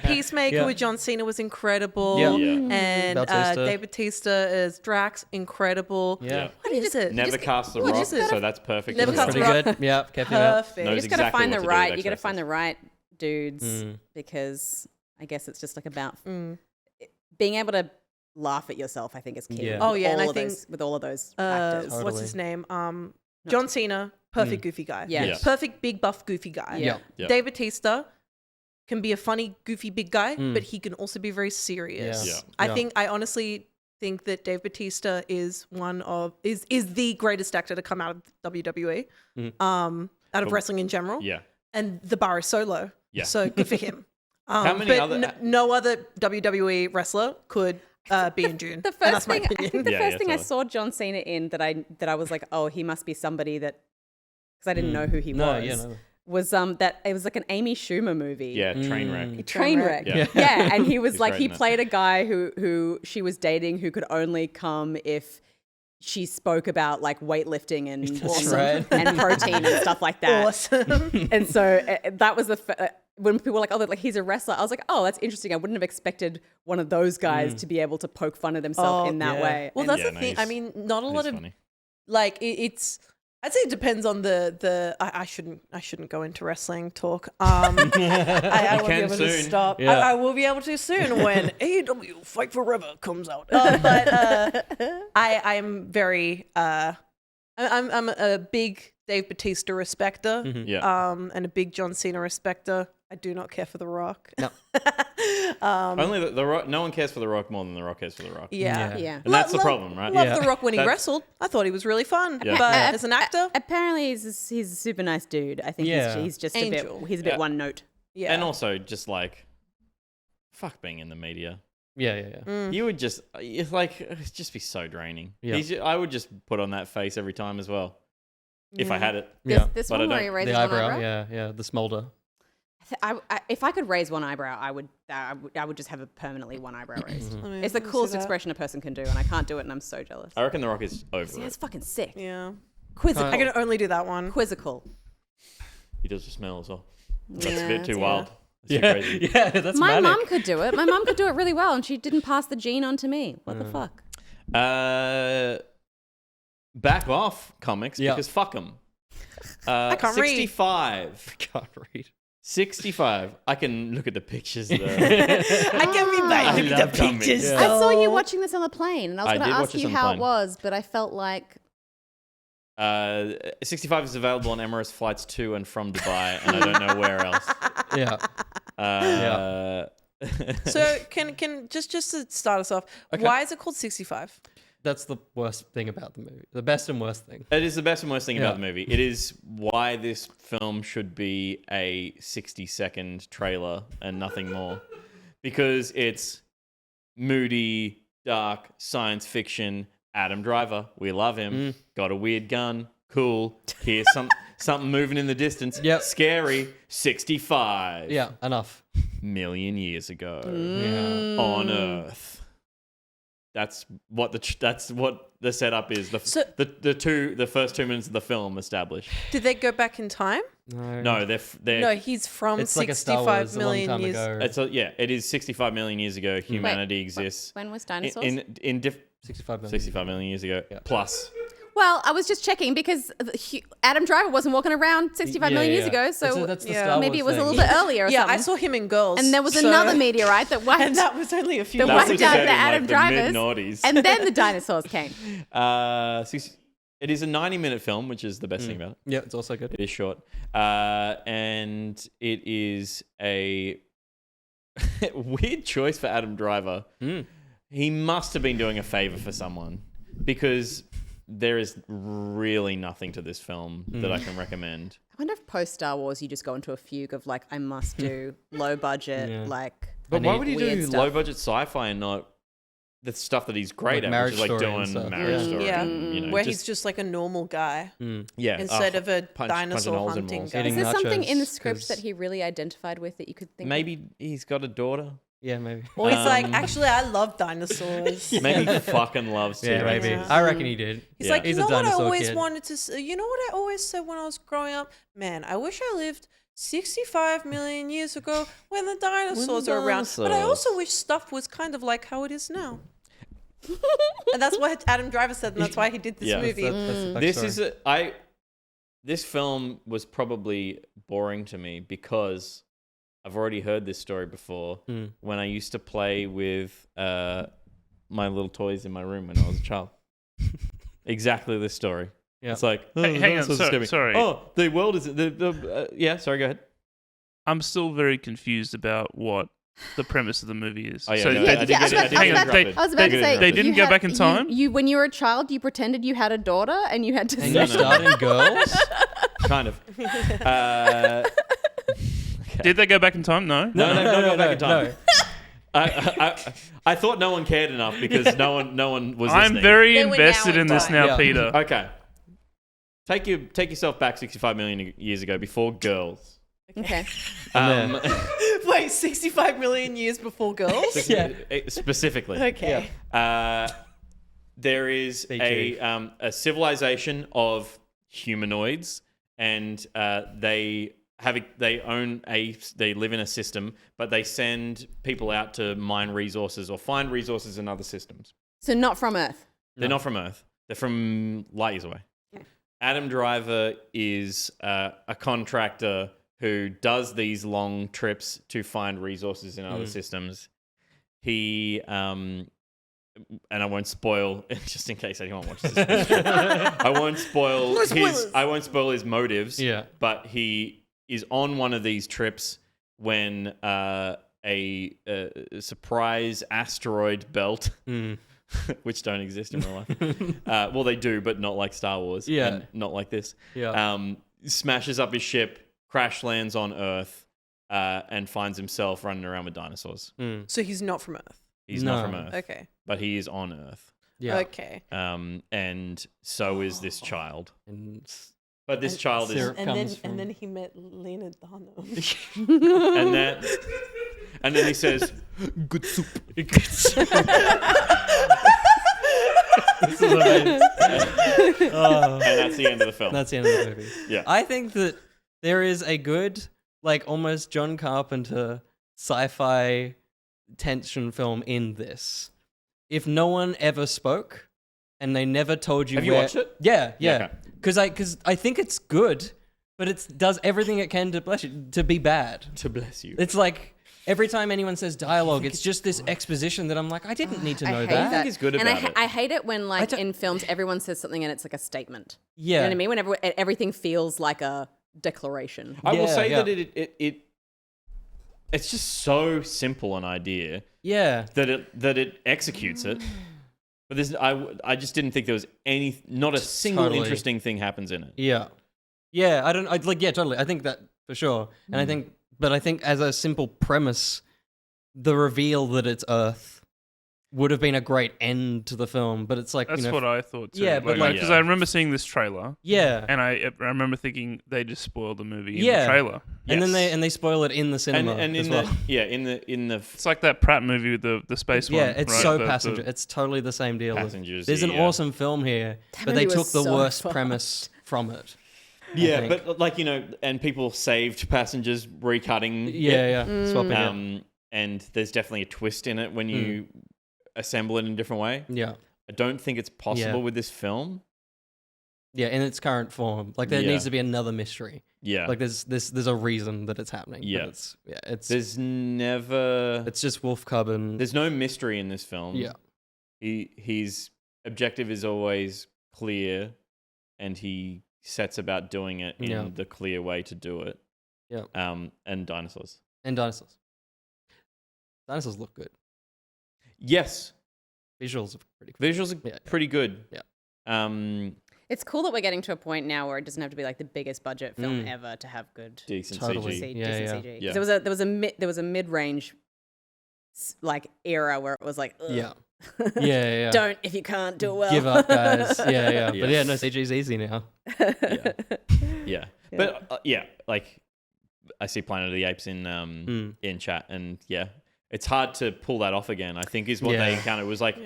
Peacemaker with John Cena was incredible, and Bautista. Dave Bautista as Drax, incredible. Yeah. What is it? Never cast the Rock, so that's perfect. Never cast Pretty the Rock. good. Yeah, kept him out. Perfect. You Knows just gotta exactly find what the to do right. with You gotta X-Factors. find the right dudes because I guess it's just like about being able to laugh at yourself. I think is key. Yeah. Oh, yeah, all and I of think, those, with all of those factors. Totally. What's his name? John Cena, perfect goofy guy. Yeah. Yeah. Perfect big buff goofy guy. Yeah. Yeah. Dave Bautista can be a funny goofy big guy, but he can also be very serious. Yeah. Yeah. I honestly think that Dave Bautista is is the greatest actor to come out of WWE, out of wrestling in general. Yeah. And the bar is so low. Yeah. So good for him. How many but other- no other WWE wrestler could be in June. The And first that's my thing, I opinion. think the Yeah, first yeah, thing I totally. saw John Cena in that I was like, oh, he must be somebody that, because I didn't know who he was. Was that it was like an Amy Schumer movie. Yeah, Trainwreck. Trainwreck. Yeah. Yeah, and he was He's like, great he in it. played a guy who she was dating who could only come if she spoke about like weightlifting and right. and protein and stuff like that. Awesome. And so that was when people were like, oh, like he's a wrestler. I was like, oh, that's interesting. I wouldn't have expected one of those guys to be able to poke fun at himself in that way. Well, And- that's Yeah, the no, thing. I he's- mean, not a lot He's of funny. like it's. I'd say it depends on the. I shouldn't go into wrestling talk. I won't be can able to soon. stop. Yeah. I will be able to soon when AEW Fight Forever comes out. But I am very. I'm a big Dave Bautista respecter. Yeah. And a big John Cena respecter. I do not care for The Rock. No. Only the Rock. No one cares for the Rock more than the Rock cares for the Rock. Yeah. yeah. And that's the problem, right? Love Yeah. The Rock when he That's- wrestled. I thought he was really fun. Yeah. But as an actor, Apparently, he's a super nice dude. I think Yeah. he's just Angel. a bit Yeah. one note. yeah. And also, just like, fuck being in the media. Yeah. You would just, it's like, it'd just be so draining. Yeah. I would just put on that face every time as well, if I had it. Yeah. This But one I where he don't- raises The one eyebrow. eyebrow. Yeah. The smolder. If I could raise one eyebrow, I would just have a permanently one eyebrow raised. I mean, It's the I see coolest that. expression a person can do, and I can't do it, and I'm so jealous. I reckon the Rock is over Yeah, it's it. fucking sick. Yeah. Quizzical. I can only do that one. Quizzical. He does the smell as well. That's a Yeah, bit too yeah. wild. It's too crazy. Yeah. That's My manic. mum could do it. My mum could do it really well, and she didn't pass the gene on to me. What the fuck? Back off, comics, Yeah. because fuck them. I can't read. 65. Can't read. 65. I can look at the pictures though. I can be I back. Look at love the comics. pictures. Yeah. I saw you watching this on the plane, and I was I going to did watch ask this you on the how plane. it was, but I felt like 65 is available on Emirates flights to and from Dubai, and I don't know where else. Yeah. So can just to start us off, why is it called 65? That's the worst thing about the movie. The best and worst thing. It is the best and worst thing Yeah. about the movie. It is why this film should be a 60-second trailer and nothing more. Because it's moody, dark, science fiction. Adam Driver, we love him. Got a weird gun. Cool. Here's something moving in the distance. Yep. Scary. 65 Yeah. Enough. million years ago Yeah. on Earth. That's what the setup is. The first 2 minutes of the film established. Did they go back in time? No, they're No, he's from It's like a Star 65 Wars a long million time years. ago. it is 65 million years ago. Humanity exists. when was dinosaurs? in 65 million. 65 million years ago plus. Well, I was just checking because Adam Driver wasn't walking around 65 million years ago, so That's the Yeah. Star maybe it Wars was a thing. little bit earlier or Yeah, something. I saw him in Girls. And there was so- another meteorite that wiped, And that was only a few that That years was wiped out set the in, Adam like, the Drivers. mid-noughties. And then the dinosaurs came. It is a 90-minute film, which is the best thing about it. Yeah, it's also good. It is short. And it is a weird choice for Adam Driver. He must have been doing a favor for someone because there is really nothing to this film that I can recommend. I wonder if post Star Wars you just go into a fugue of like, I must do low budget, Yeah. like. But why would he weird do stuff. low-budget sci-fi and not the stuff that he's great Like at, Marriage which is like Story and doing stuff. Marriage Yeah. Story? Yeah. And, you know, Where just- he's just like a normal guy yeah, instead of a punching dinosaur holes in hunting walls. guy. Eating Is there something in the nachos, script 'cause- that he really identified with that you could think of? Maybe he's got a daughter. Yeah, maybe. Or he's like, actually, I love dinosaurs. Maybe he fucking loves Yeah, T-Rexes. maybe. Yeah. I reckon he did. He's Yeah. like, He's you a know what I dinosaur always kid. wanted to. You know what I always said when I was growing up? Man, I wish I lived 65 million years ago when the dinosaurs were around. But I also wish stuff was kind of like how it is now. And that's what Adam Driver said, and that's why he did this Yeah. movie. This film was probably boring to me because I've already heard this story before when I used to play with my little toys in my room when I was a child. Exactly this story. Yeah. It's like, hang on, sorry. Oh, the world is yeah. Sorry, go ahead. I'm still very confused about what the premise of the movie is. Oh, yeah, So no, they- I did get it. I did get interrupted. I was about to say, They didn't go back in time? You when you were a child, you pretended you had a daughter, and you had to. And say- you start in girls? Kind of. Did they go back in time? No. No, go back in time. no. I thought no one cared enough because no one was listening. I'm very They were invested now in this in now, time. Peter. Okay. Take yourself back 65 million years ago before girls. Okay. Wait, 65 million years before girls? Yeah. Specifically. Okay. There is Chief. a civilization of humanoids, and they live in a system, but they send people out to mine resources or find resources in other systems. So not from Earth. They're not from Earth. They're from light years away. Adam Driver is a contractor who does these long trips to find resources in other systems. He and I won't spoil, just in case anyone watches this. I won't spoil his motives. Yeah. But he is on one of these trips when a surprise asteroid belt, which don't exist in real life. Well, they do, but not like Star Wars. Yeah. And not like this. Yeah. Smashes up his ship, crash lands on Earth, and finds himself running around with dinosaurs. So he's not from Earth. He's not No. from Earth, Okay. but he is on Earth. Yeah. Okay. And so is this child. And But this child is, Syrup comes from- And then he met Lena Dunham. and then he says, "Good soup." This is amazing. Oh. And that's the end of the film. That's the end of the movie. Yeah. I think that there is a good, like almost John Carpenter sci-fi tension film in this. If no one ever spoke and they never told you Have you where... watched it? Yeah. Okay. Because I think it's good, but it does everything it can to bless you, to be bad. To bless you. It's like every time anyone says dialogue, it's just this exposition that I'm like, I didn't need to know I hate that. that. he's good and about it. I hate it when, like, don't- in films, everyone says something and it's like a statement. Yeah. You know what I mean? When everything feels like a declaration. I will Yeah, say yeah. that it's just so simple an idea Yeah. that it executes it. But I just didn't think there was not a single Totally. interesting thing happens in it. Yeah. Yeah, totally. I think that for sure. And I think as a simple premise, the reveal that it's Earth would have been a great end to the film, but it's like, That's you know, what I thought too. Yeah, but like- because I remember seeing this trailer, yeah. and I remember thinking they just spoiled the movie in Yeah. the trailer. And then Yes. they spoil it in the cinema And as in well. in the It's like that Pratt movie with the space one. Yeah, it's right? so The- passenger. It's totally the same deal. Passengers, There's an yeah. awesome film here, That but they movie took was the so worst fun. premise from it. I yeah, think. but like and people saved passengers recutting. Yeah, it. swapping it. And there's definitely a twist in it when you assemble it in a different way. Yeah. I don't think it's possible Yeah. with this film. Yeah, in its current form. Like there Yeah. needs to be another mystery. Yeah, Like there's a reason that it's happening. but Yeah. it's there's never it's just Wolf Cub and there's no mystery in this film. yeah. His objective is always clear, and he sets about doing it in Yeah. the clear way to do it. Yeah. And dinosaurs. And dinosaurs. Dinosaurs look good. Yes, Visuals are pretty cool. visuals are Yeah. pretty good. Yeah. It's cool that we're getting to a point now where it doesn't have to be like the biggest budget film ever to have good Decent Totally. CG. Yeah, decent yeah. CG. Yeah. There was a mid-range like era where it was like, ugh, Yeah. Yeah. don't if you can't do it well. Give up, guys. Yeah. Yeah. But yeah, no, CG's easy now. Yeah. But like I see Planet of the Apes in chat, and yeah, it's hard to pull that off again. I think is what they encountered. It was like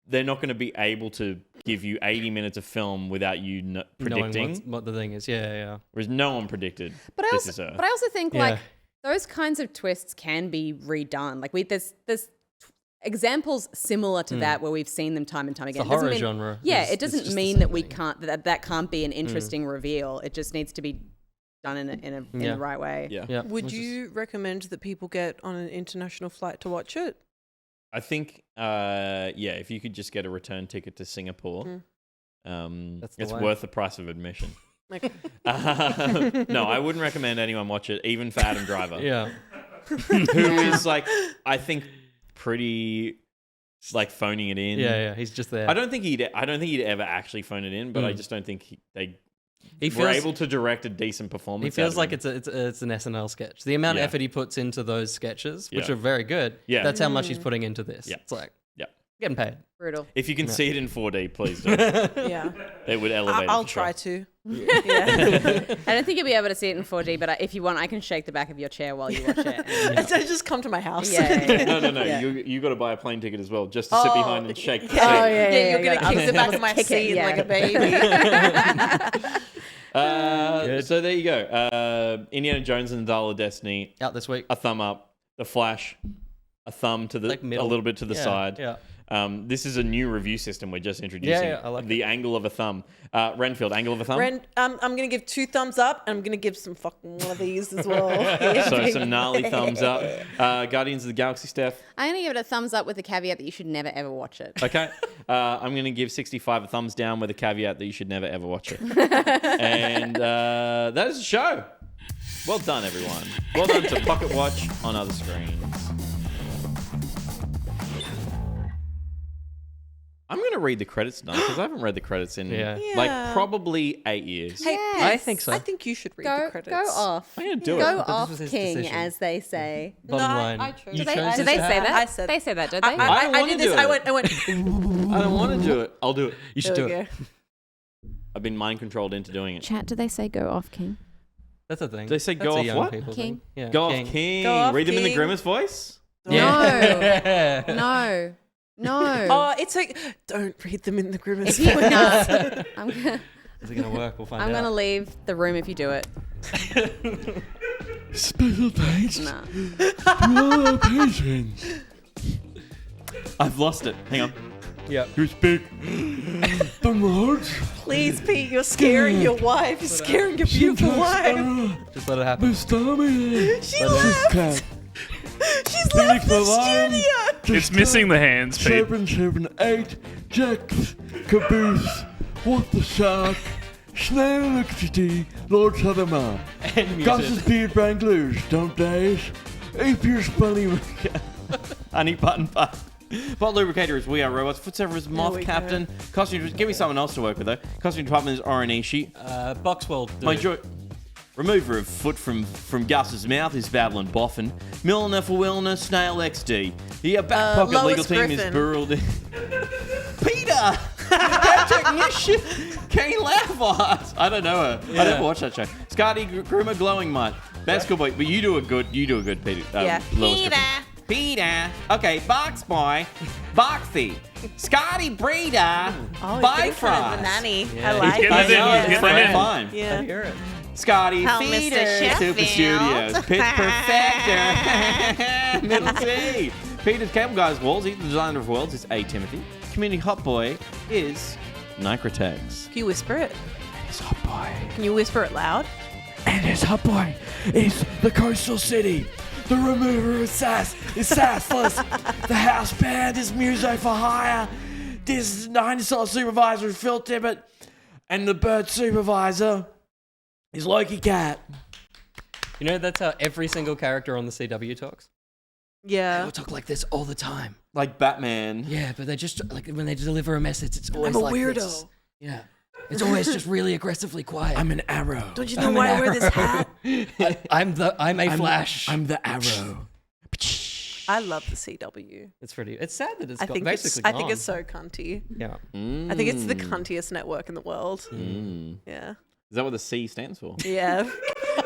they're not going to be able to give you 80 minutes of film without you predicting knowing what the thing is. Yeah. Whereas no one predicted But This Is Earth. I also think like those kinds of twists can be redone. Like there's examples similar to that where we've seen them time and time again. The horror genre. Yeah, it is doesn't just mean the that same we thing. can't that can't be an interesting reveal. It just needs to be done in the right way. Yeah. Would you recommend that people get on an international flight to watch it? I think, if you could just get a return ticket to Singapore, it's way. worth the price of admission. Okay. No, I wouldn't recommend anyone watch it, even for Adam Driver. Yeah. Who is like, I think, pretty like phoning it in. Yeah. He's just there. I don't think he'd ever actually phone it in, but I just don't think they He were feels- able to direct a decent performance. He feels out like of him. it's an SNL sketch. The amount of effort he puts into those sketches, which Yeah. are very good, Yeah. that's how much he's putting into this. Yeah. It's like Yeah. getting paid. Brutal. If you can see it in 4D, please do. Yeah. It would elevate it. I'll for sure. try to. Yeah. I don't think you'll be able to see it in 4D, but if you want, I can shake the back of your chair while you watch it. So just come to my house. Yeah. No. Yeah. You got to buy a plane ticket as well, just to sit behind and shake the seat. Yeah, you're yeah, gonna kick the back of my kick it, seat yeah. like a baby. So there you go. Indiana Jones and the Dial of Destiny. Out this week. A thumb up. The Flash. A thumb to the Like middle. a little bit to the side. Yeah. This is a new review system we're just introducing. Yeah, I like the angle of a thumb. Renfield, angle of a thumb. I'm gonna give 2 thumbs up, and I'm gonna give some fucking one of these as well. So some gnarly thumbs up. Guardians of the Galaxy, Steph. I'm going to give it a thumbs up with the caveat that you should never ever watch it. Okay. I'm going to give 65 a thumbs down with a caveat that you should never ever watch it. And that is the show. Well done, everyone. Well done to Pocket Watch on other screens. I'm going to read the credits now because I haven't read the credits in like probably 8 years. Hey, I think so. I think you should read Go the credits. go off. I'm going to do Go it. off, was his King, decision. as they say. Bottom No, line. I chose you it. chose Do they say that? I said- They say that, don't they? I don't I wanna did do this. it. I went. I don't want to do it. I'll do it. You should do it. I've been mind controlled into doing it. Chat, do they say go off, King? That's a thing. They say That's go a off young what? people King. thing. Yeah. Go off King. Go off Read them in the King. Grimace voice. Yeah. No. No. Oh, it's like don't read them in the grimace. If you no. I'm gonna Is it going to work? We'll find I'm out. gonna leave the room if you do it. Special thanks Nah. to all our patrons. I've lost it. Hang on. Yeah. You speak the words. Please, Pete, you're scaring your wife. You're scaring your beautiful wife. Just let it happen. Miss Tommy. She left. She's left the studio. It's missing the hands, Pete. 778, Jax, Caboose, What the Shark, Snail Electricity, Lord Southermar, And Gus's music. Beard Brand Glues, Don't Dash, Apier's Bunny, Honey button button. Bot lubricator is We Are Robots. Footserver is Moth we go. Captain. Costume. Give me someone else to work with though. Costume department is Oranishi. Boxxwell. My joy. Remover of foot from Gus's mouth is Babylon Boffin. Milliner for Willner, Snail XD. The back pocket Lois legal team is Griffin. Burrell. Peter! Technician! Kane Lafart! I don't know her. I never watched that show. Scotty Groomer Glowing Mutt. That's good, but you do a good Peter. Yeah. Lois Griffin. Peter. Okay, Boxboy. Boxy. Scotty Breeder. Oh, he's getting front of the Bifrost. nanny. Yeah. I like He's it. getting it in, I he's know, getting it it's in. fine. Yeah. Hear it. Scotty Hello, Feeder, Mr. Super Sheffield. Studios, Pitch Perfector, MiddleCee. Peter's Cable Guys Walls, he's the designer of worlds, is A. Timothy. Community Hot Boy is Nicrotex. Can you whisper it? His hot boy. Can you whisper it loud? And his hot boy is the Coastal City. The remover of sass is sassless. The house band is Muso for hire. This dinosaur supervisor is Phil Tippett. And the bird supervisor is Loki Cat. You know, that's how every single character on the CW talks. Yeah. They'll talk like this all the time. Like Batman. Yeah, but they just, like, when they deliver a message, it's always I'm a like weirdo. this. Yeah. It's always just really aggressively quiet. I'm an arrow. Don't you know why I wear this hat? I'm a Flash. I'm the arrow. I love the CW. It's pretty. It's sad that it's I got think basically I think gone. it's so cunty. Yeah. I think it's the cuntiest network in the world. Mm. Yeah. Is that what the C stands for? Yeah.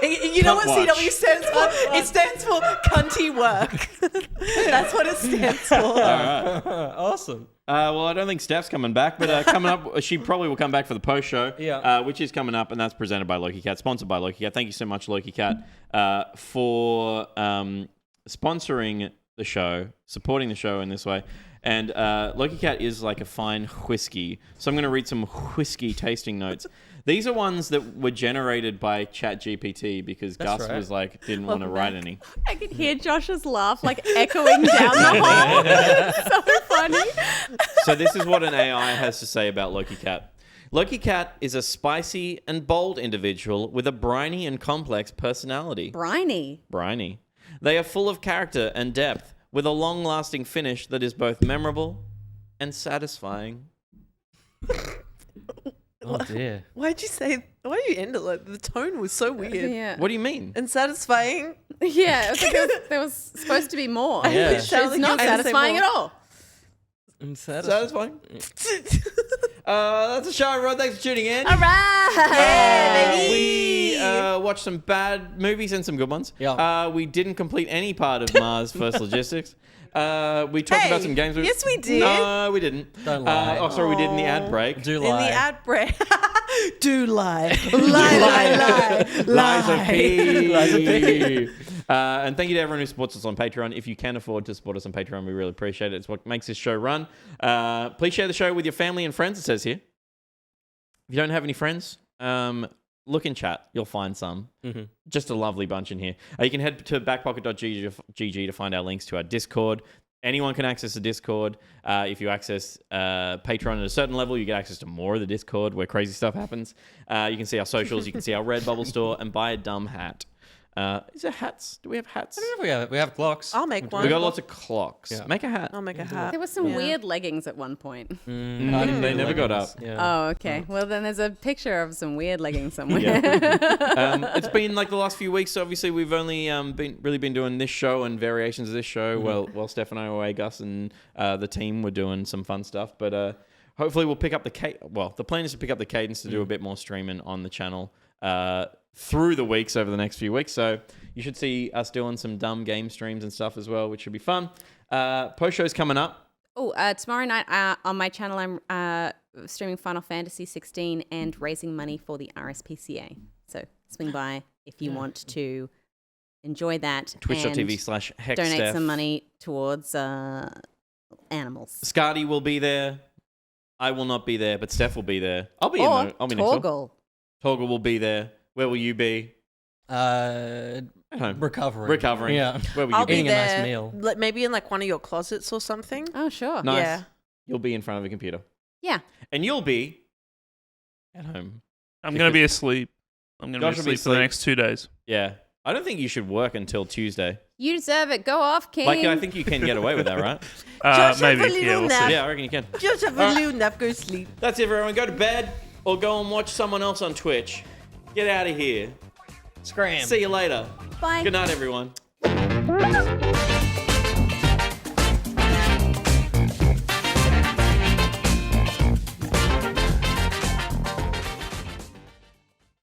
You know what Cunt watch. CW stands for? It stands for cunty work. That's what it stands for. All right. Awesome. Well, I don't think Steph's coming back, but coming up, she probably will come back for the post show, which is coming up, and that's presented by Loki Cat, sponsored by Loki Cat. Thank you so much, Loki Cat, for sponsoring the show, supporting the show in this way. And Loki Cat is like a fine whiskey, so I'm going to read some whiskey tasting notes. These are ones that were generated by ChatGPT because Gus was like, didn't want to write any. I could hear Josh's laugh like echoing down the hall. So funny. So this is what an AI has to say about Loki Cat. Loki Cat is a spicy and bold individual with a briny and complex personality. Briny. They are full of character and depth, with a long-lasting finish that is both memorable and satisfying. Oh dear. Why did you end it like the tone was so weird? Yeah. What do you mean? And satisfying. Yeah, it was like there was supposed to be more. Yeah. It's not satisfying at all. I'm satisfying. That's a show, everyone. Thanks for tuning in. All right. We watched some bad movies and some good ones. Yeah. We didn't complete any part of Mars First Logistics. We talked about some games. Yes, we did. No, we didn't. Don't lie. Sorry, we did in the ad break. Do In lie. the ad break. Do lie. Lie. Lies of P. And thank you to everyone who supports us on Patreon. If you can afford to support us on Patreon, we really appreciate it. It's what makes this show run. Please share the show with your family and friends, it says here. If you don't have any friends, look in chat. You'll find some. Mm-hmm. Just a lovely bunch in here. You can head to backpocket.gg to find our links to our Discord. Anyone can access the Discord. If you access Patreon at a certain level, you get access to more of the Discord where crazy stuff happens. You can see our socials. You can see our Redbubble store and buy a dumb hat. Is there hats? Do we have hats? I don't know if we have clocks. I'll make one. We got lots of clocks. Yeah. Make a hat. I'll make a hat. There were some weird leggings at one point. They never got up. Yeah. Oh, okay. Well, then there's a picture of some weird leggings somewhere. It's been like the last few weeks. Obviously, we've only been doing this show and variations of this show. While Steph and I were away, Gus and the team were doing some fun stuff. But hopefully, we'll pick up the plan is to pick up the cadence to do a bit more streaming on the channel through the weeks over the next few weeks. So you should see us doing some dumb game streams and stuff as well, which should be fun. Post show's coming up. Oh, tomorrow night on my channel, I'm streaming Final Fantasy 16 and raising money for the RSPCA. So swing by if you want to enjoy that. Twitch.tv/HexSteph. Donate some money towards animals. Scardy will be there. I will not be there, but Steph will be there. I'll be I'll be next door. Torgal. Torgal will be there. Where will you be? At home. Recovering. Yeah. Where will you I'll be? be Eating a nice there, meal. like maybe in like one of your closets or something. Oh, sure. Nice. Yeah. You'll be in front of a computer. Yeah. And you'll be at home. I'm going to be asleep. I'm going to be asleep for the next 2 days. Yeah. I don't think you should work until Tuesday. You deserve it. Go off, King. Like, I think you can get away with that, right? Maybe. Yeah, we'll see. Yeah, I reckon you can. Just have a little nap, go sleep. That's it, everyone. Go to bed or go and watch someone else on Twitch. Get out of here. Scram. See you later. Bye. Good night, everyone.